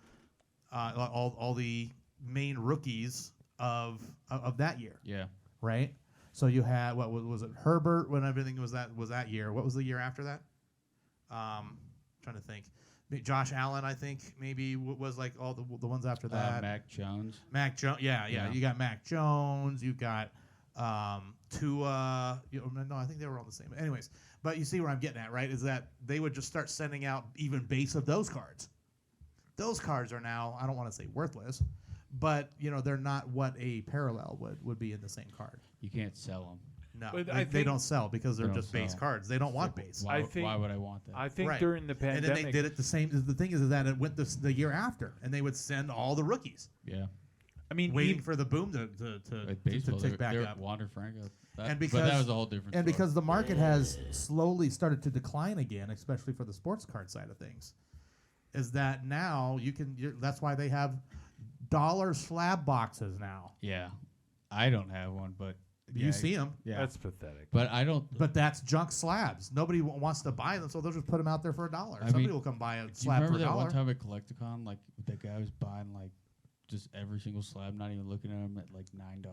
all the main rookies of that year. Yeah. Right. So you had what was it? Herbert when everything was that year. What was the year after that? Trying to think. Josh Allen, I think maybe was like all the ones after that. Mac Jones. Mac Jones. Yeah. You got Mac Jones. You got Tua. No, I think they were all the same. Anyways, but you see where I'm getting at, right? Is that they would just start sending out even base of those cards. Those cards are now, I don't want to say worthless, but they're not what a parallel would be in the same card. You can't sell them. No, they don't sell because they're just base cards. They don't want base. Why would I want that? I think during the pandemic, and then they did it the same. The thing is that it went the year after, and they would send all the rookies. Yeah, I mean, waiting for the boom to tick back up. Wander Franco, but that was a whole different. And story. because the market has slowly started to decline again, especially for the sports card side of things, is that now that's why they have dollar slab boxes now. Yeah, I don't have one, but. You see them. Yeah. That's pathetic. But I don't. But that's junk slabs. Nobody wants to buy them, so they'll just put them out there for $1. Somebody will come buy a slab for $1. You remember that one time at Collecticon, like that guy was buying like just every single slab, not even looking at them at like $9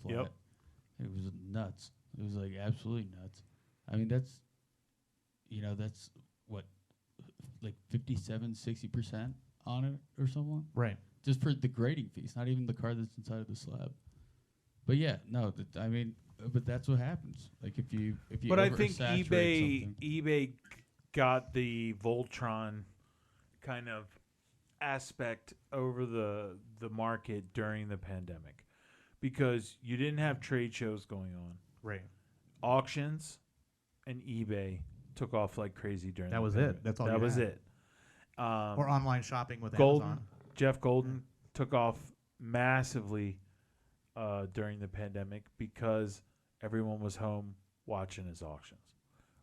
flat. Yep. It was nuts. It was like absolutely nuts. I mean, that's what, like 57-60% on it or something. Right. Just for the grading fees, not even the card that's inside of the slab. But yeah, no, I mean, but that's what happens. Like if you. But I think eBay got the Voltron kind of aspect over the market during the pandemic, because you didn't have trade shows going on. Right. Auctions and eBay took off like crazy during. That the was pandemic. it. That's all. That was had. it. Or online shopping with Golden, Amazon. Jeff Golden took off massively during the pandemic because everyone was home watching his auctions,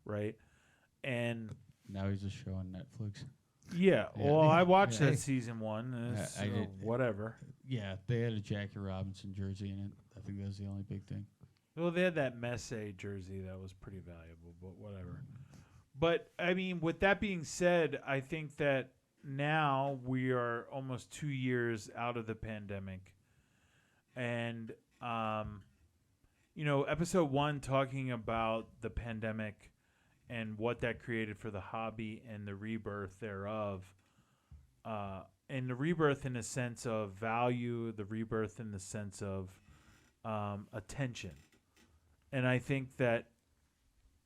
right? And now he's a show on Netflix. Yeah, well, I watched that season 1. I did. Whatever. Yeah, they had a Jackie Robinson jersey in it. I think that was the only big thing. Well, they had that Messe jersey that was pretty valuable, but whatever. But, I mean, with that being said, I think that now we are almost 2 years out of the pandemic. And, episode 1 talking about the pandemic and what that created for the hobby and the rebirth thereof. And the rebirth in the sense of value, the rebirth in the sense of attention. And I think that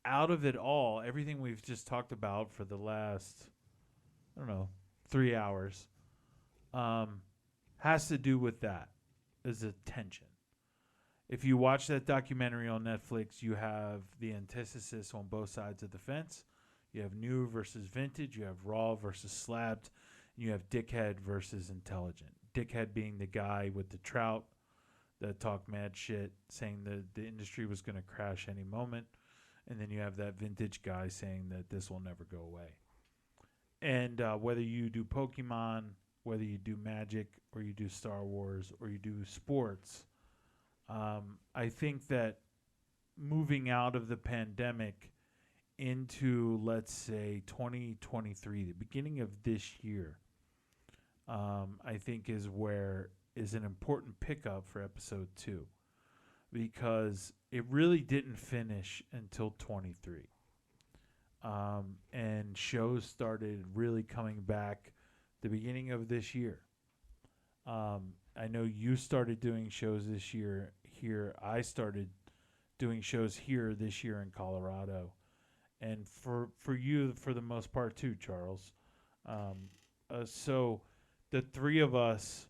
out of it all, everything we've just talked about for the last, 3 hours, has to do with that, is attention. If you watch that documentary on Netflix, you have the antithesis on both sides of the fence. You have new versus vintage. You have raw versus slabbed. And you have dickhead versus intelligent. Dickhead being the guy with the trout that talked mad shit, saying that the industry was going to crash any moment. And then you have that vintage guy saying that this will never go away. And whether you do Pokemon, whether you do Magic, or you do Star Wars, or you do sports, I think that moving out of the pandemic into, let's say, 2023, the beginning of this year, I think is an important pickup for episode 2, because it really didn't finish until 23. And shows started really coming back the beginning of this year. I know you started doing shows this year here. I started doing shows here this year in Colorado. And for you, for the most part, too, Charles. So the three of us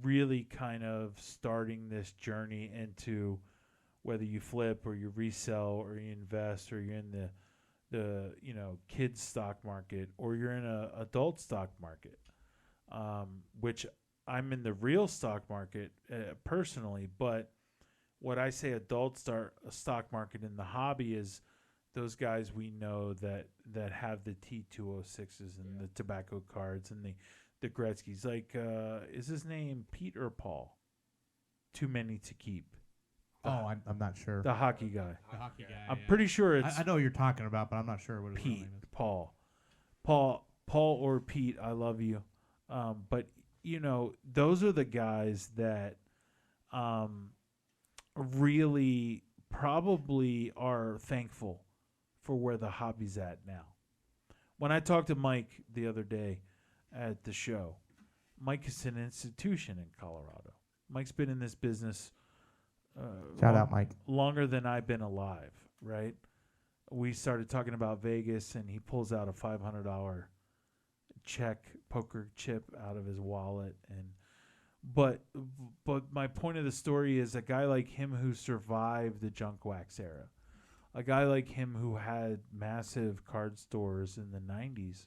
really kind of starting this journey into whether you flip or you resell or you invest or you're in the kids stock market or you're in a adult stock market, which I'm in the real stock market personally. But what I say adult stock market in the hobby is those guys we know that have the T206s and the tobacco cards and the Gretzky's. Like, is his name Pete or Paul? Too many to keep. I'm not sure. The hockey guy. The hockey guy. I'm pretty sure it's. I know what you're talking about, but I'm not sure what his Pete, name is. Paul or Pete. I love you, but those are the guys that are really probably are thankful for where the hobby's at now. When I talked to Mike the other day at the show, Mike is an institution in Colorado. Mike's been in this business Shout out, Mike. longer than I've been alive, right? We started talking about Vegas, and he pulls out a $500 check poker chip out of his wallet. But my point of the story is a guy like him who survived the junk wax era, a guy like him who had massive card stores in the 90s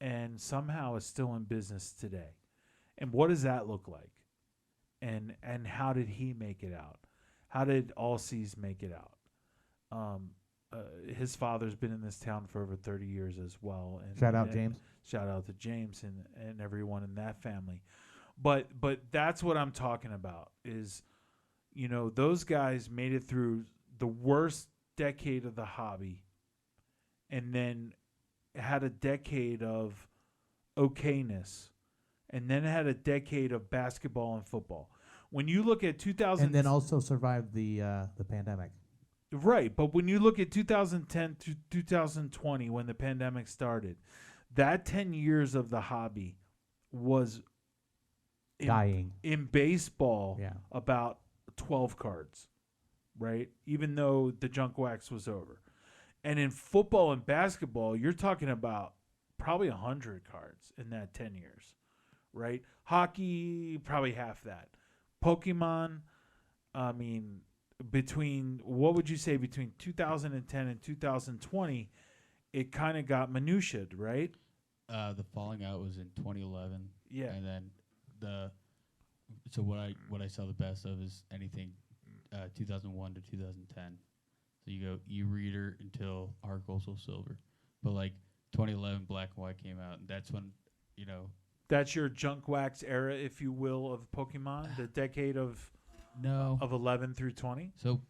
and somehow is still in business today. And what does that look like? And how did he make it out? How did Allseas make it out? His father's been in this town for over 30 years as well. And Shout out, James. Shout out to James and everyone in that family. But that's what I'm talking about is, you know, those guys made it through the worst decade of the hobby and then had a decade of okayness and then had a decade of basketball and football. When you look at 2000... And then also survived the pandemic. Right, but when you look at 2010 to 2020 when the pandemic started, that 10 years of the hobby was dying. In baseball, Yeah. about 12 cards, right? Even though the junk wax was over. And in football and basketball, you're talking about probably 100 cards in that 10 years, right? Hockey, probably half that. Pokemon, I mean, what would you say between 2010 and 2020, it kind of got minutiaed, right? The falling out was in 2011. Yeah. And then so what I saw the best of is anything 2001 to 2010. So you go e-reader until Arc also silver. But like 2011 black and white came out, and that's when, you know, that's your junk wax era, if you will, of Pokemon, the decade of 11 through 20. So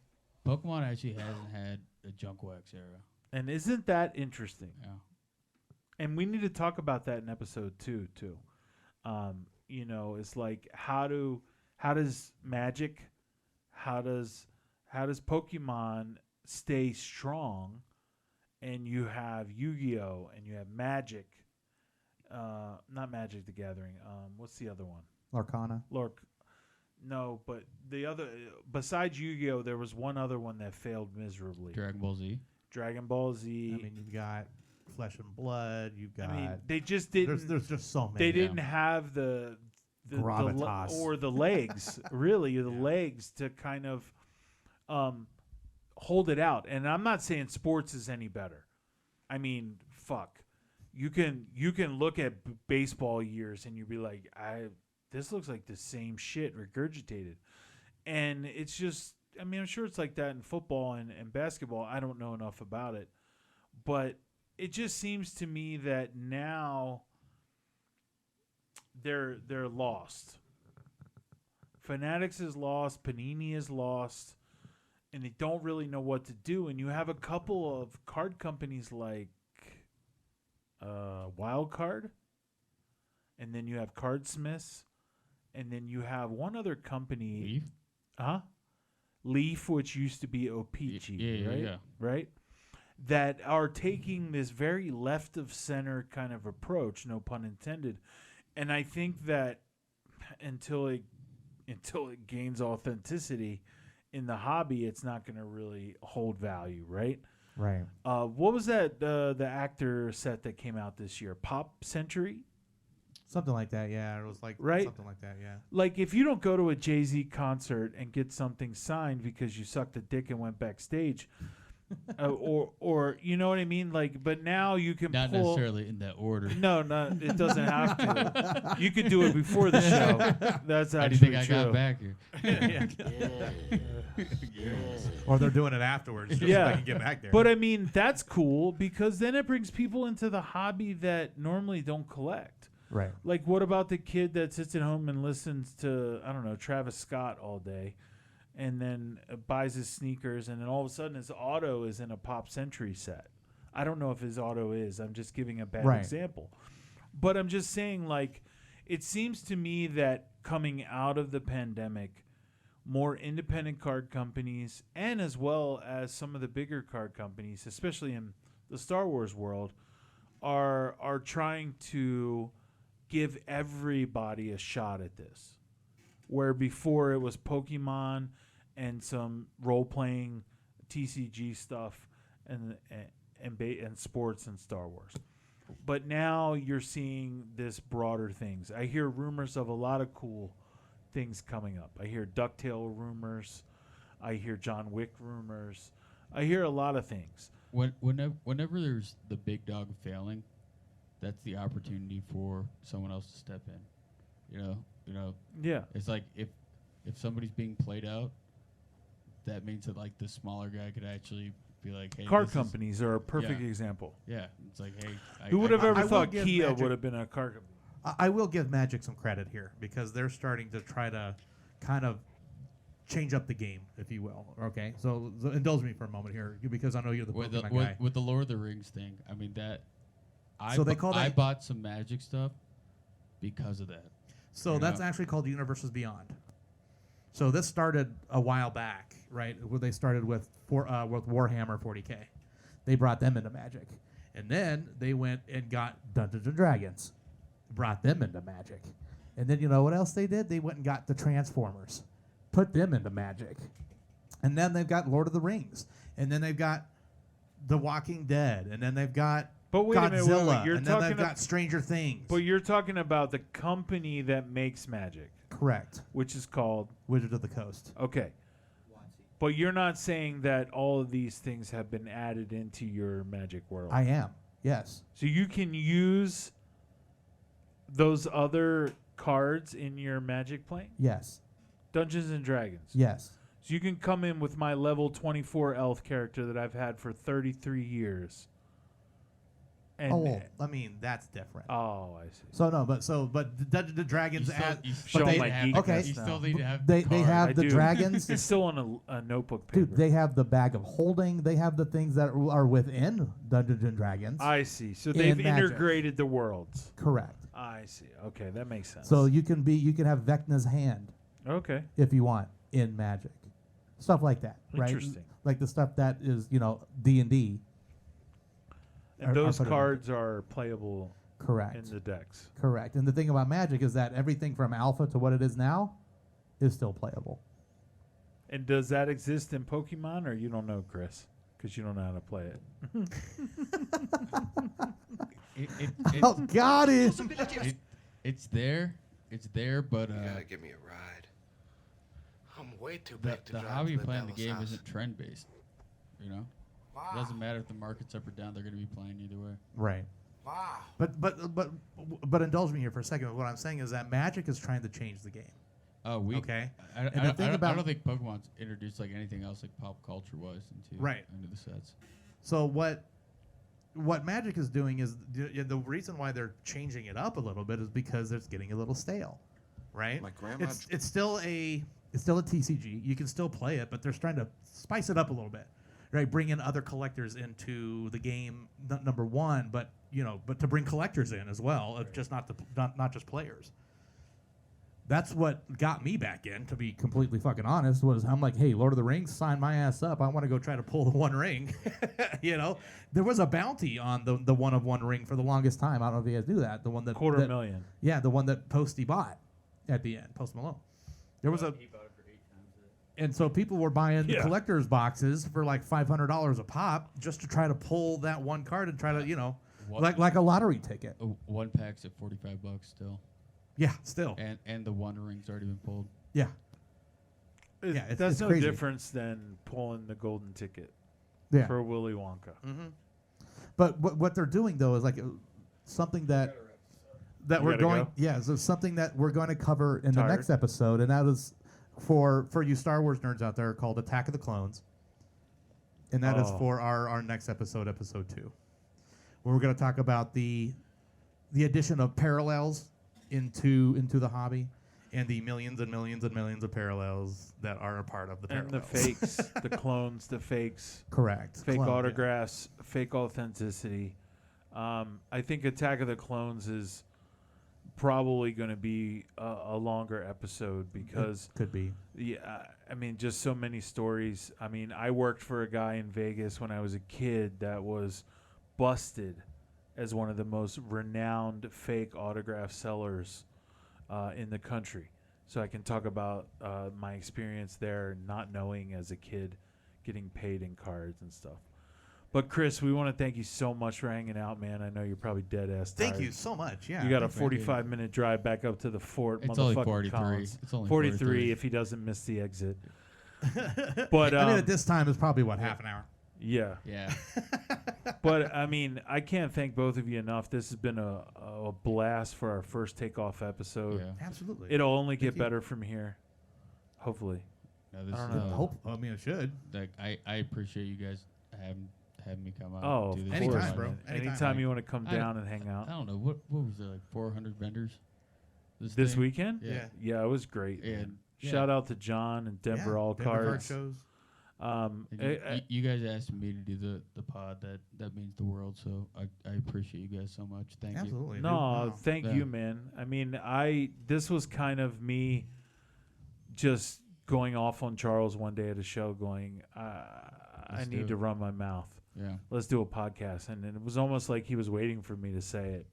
Pokemon actually hasn't had a junk wax era. And isn't that interesting? Yeah. And we need to talk about that in episode 2 too. You know, it's like how does Magic, how does Pokemon stay strong, and you have Yu-Gi-Oh and you have Magic, not Magic the Gathering. What's the other one? Lorcana. No, but the other besides Yu-Gi-Oh, there was one other one that failed miserably. Dragon Ball Z. Dragon Ball Z. I mean, you've got Flesh and Blood. You've got. I mean, they just didn't. There's just so many. They didn't have the gravitas or the legs, really, the legs to kind of hold it out. And I'm not saying sports is any better. I mean, fuck. You can look at baseball years and you'd be like, this looks like the same shit regurgitated. And it's just, I mean, I'm sure it's like that in football and basketball. I don't know enough about it. But it just seems to me that now they're lost. Fanatics is lost. Panini is lost. And they don't really know what to do. And you have a couple of card companies like Wild Card. And then you have Cardsmiths. And then you have one other company. Leaf? Leaf, which used to be O.P.G., right? Yeah. Right? That are taking this very left of center kind of approach, no pun intended. And I think that until it gains authenticity in the hobby, it's not going to really hold value, right? Right. What was that the actor set that came out this year? Pop Century? Something like that, yeah. It was like right? something like that, yeah. Like if you don't go to a Jay-Z concert and get something signed because you sucked a dick and went backstage, or you know what I mean? Like, but now you can not pull, necessarily in that order. No, it doesn't have to. You could do it before the show. That's actually I true. got back here. Or they're doing it afterwards. Just so they can get back there. But I mean, that's cool because then it brings people into the hobby that normally don't collect. Right. Like, what about the kid that sits at home and listens to, I don't know, Travis Scott all day and then buys his sneakers and then all of a sudden his auto is in a Pop Century set? I don't know if his auto is. I'm just giving a bad example. But I'm just saying, like, it seems to me that coming out of the pandemic, more independent card companies, and as well as some of the bigger card companies, especially in the Star Wars world, are trying to give everybody a shot at this. Where before it was Pokemon and some role-playing TCG stuff and sports and Star Wars. But now you're seeing this broader things. I hear rumors of a lot of cool things coming up. I hear DuckTale rumors. I hear John Wick rumors. I hear a lot of things. Whenever there's the big dog failing, that's the opportunity for someone else to step in. You know. Yeah. It's like if somebody's being played out, that means that like the smaller guy could actually be like, hey, car companies are a perfect yeah. example. Yeah, it's like, hey, who would have ever I will thought give Kia Magic- would have been a car company? I will give Magic some credit here because they're starting to try to kind of change up the game, if you will. Okay, so indulge me for a moment here because I know you're the Pokemon guy. With the Lord of the Rings thing, I mean that. I bought some Magic stuff because of that. So that's actually called Universes Beyond. So this started a while back, right? Where they started with Warhammer 40K. They brought them into Magic, and then they went and got Dungeons and Dragons, brought them into Magic, and then you know what else they did? They went and got the Transformers, put them into Magic, and then they've got Lord of the Rings, and then they've got The Walking Dead, and then they've got Godzilla, and then they've got Stranger Things. But you're talking about the company that makes Magic. Correct. Which is called Wizards of the Coast. Okay. But you're not saying that all of these things have been added into your Magic world. I am. Yes. So you can use those other cards in your Magic playing? Yes. Dungeons and Dragons. Yes. So you can come in with my level 24 elf character that I've had for 33 years. And I mean that's different. Oh, I see. So no, but Dungeons and Dragons they have the dragons. It's still on a notebook paper. Dude, they have the bag of holding. They have the things that are within Dungeons and Dragons. I see. So they've integrated the worlds. Correct. I see. Okay, that makes sense. So you can have Vecna's hand. Okay. If you want in Magic, stuff like that, right? Interesting. Like the stuff that is D&D. And those cards are playable correct in the decks. Correct. And the thing about Magic is that everything from alpha to what it is now is still playable. And does that exist in Pokemon, or you don't know, Chris? Because you don't know how to play it. Oh, God, it's there. It's there, but... you gotta give me a ride. I'm way too big to the drive how to you the play the devil's game house. isn't trend-based, you know? Wow. It doesn't matter if the market's up or down; they're going to be playing either way. Right. Wow. But indulge me here for a second. What I'm saying is that Magic is trying to change the game. Okay. I don't think Pokemon's introduced like anything else like pop culture was into the sets. So what Magic is doing is the reason why they're changing it up a little bit is because it's getting a little stale, right? My grandma. It's still a TCG. You can still play it, but they're trying to spice it up a little bit. Right, bring in other collectors into the game. Number one, but to bring collectors in as well, just not just players. That's what got me back in. To be completely fucking honest, was I'm like, hey, Lord of the Rings, sign my ass up. I want to go try to pull the One Ring. There was a bounty on the One Ring for the longest time. I don't know if you guys knew that. The one that $250,000. Yeah, the one that Posty bought at the end. Post Malone. There was a. And so people were buying collector's boxes for like $500 a pop just to try to pull that one card and try to, like a lottery ticket. One pack's at $45 still. Yeah, still. And the One Ring's already been pulled. Yeah. That's it's no crazy. difference than pulling the golden ticket for Willy Wonka. Mm-hmm. But what they're doing though is like something that we're going. Go? Yeah, so something that we're going to cover in the next episode, and that is. For you Star Wars nerds out there, called Attack of the Clones, and that is for our next episode, episode 2, where we're going to talk about the addition of parallels into the hobby, and the millions and millions and millions of parallels that are a part of the parallels. And the fakes, the clones, the fakes. Correct. Fake autographs, fake authenticity. I think Attack of the Clones is probably going to be a longer episode because could be. Yeah, I mean, just so many stories. I mean, I worked for a guy in Vegas when I was a kid that was busted as one of the most renowned fake autograph sellers in the country. So I can talk about my experience there, not knowing as a kid, getting paid in cards and stuff. But Chris, we want to thank you so much for hanging out, man. I know you're probably dead ass tired. Thank you so much. Yeah, you got a 45-minute drive back up to the fort. It's only motherfucking 43. Collins. It's only 43 if he doesn't miss the exit. But I mean, at this time, it's probably half an hour. Yeah. Yeah. But I mean, I can't thank both of you enough. This has been a blast for our first takeoff episode. Yeah. Absolutely. It'll only get better from here, hopefully. No, this I is, don't know. I mean, it should. Like, I appreciate you guys having me come out. Oh, and do of this. Anytime, course, bro. man. Anytime. Anytime you want to come down and hang out. I don't know what was there, like 400 vendors. This thing? weekend? Yeah. Yeah, it was great. Yeah. Man. Yeah. Shout out to John and Denver All Denver card Cards. shows. You guys asked me to do the pod. That means the world. So I appreciate you guys so much. Thank Absolutely. you. No, Wow. thank Yeah. you, man. I mean, this was kind of me just going off on Charles one day at a show going, I Let's need do to it. run my mouth. Yeah. Let's do a podcast. And it was almost like he was waiting for me to say it.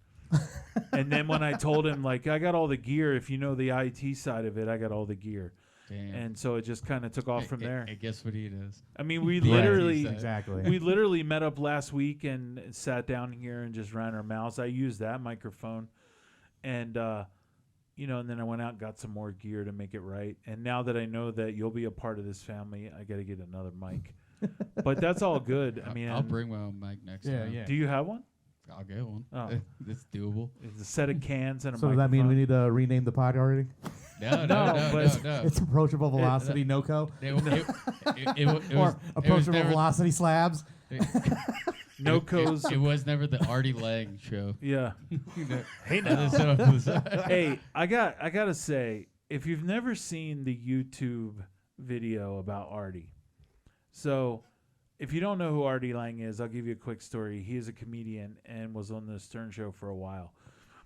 And then when I told him, like, I got all the gear, if you know the IT side of it, I got all the gear. Damn. And so it just kind of took off from there. I guess what he does. I mean, we The literally, IT side. Exactly. we literally met up last week and sat down here and just ran our mouths. I used that microphone, and and then I went out and got some more gear to make it right. And now that I know that you'll be a part of this family, I got to get another mic. But that's all good. I mean, I'll bring my own mic next time. Yeah. do you have one? I'll get one. Oh. It's doable. It's a set of cans and a So does microphone. that mean we need to rename the pod already? No, It's approachable velocity NOCO. It Or was approachable never- velocity slabs. NOCO's. It was never the Artie Lang show. Yeah. Hey, Hey, I gotta say, if you've never seen the YouTube video about Artie, so if you don't know who Artie Lang is, I'll give you a quick story. He is a comedian and was on the Stern Show for a while.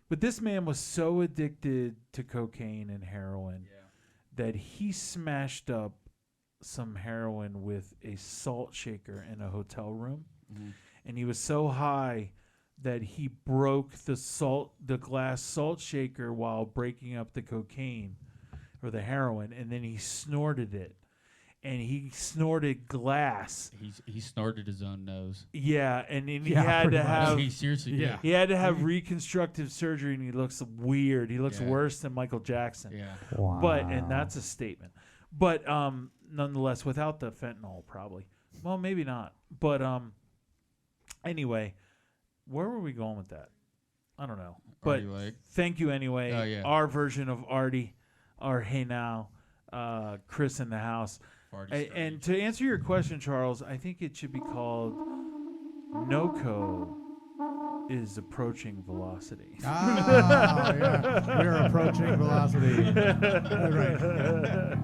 But this man was so addicted to cocaine and heroin that he smashed up some heroin with a salt shaker in a hotel room. Mhm. And he was so high that he broke the glass salt shaker while breaking up the cocaine or the heroin, and then he snorted it. And he snorted glass. He snorted his own nose. Yeah, and then he Yeah, had to pretty much. have He seriously. Yeah. he had to have reconstructive surgery, and he looks weird. He looks Yeah. worse than Michael Jackson. Yeah. Wow. But and that's a statement. But nonetheless, without the fentanyl, probably. Well, maybe not. But anyway, where were we going with that? I don't know. But Artie Lang. thank you anyway. Oh, yeah. Our version of Artie, our Hey Now, Chris in the house. And to answer your question, Charles, I think it should be called NOCO is approaching velocity. Ah, yeah. We're approaching velocity. Right.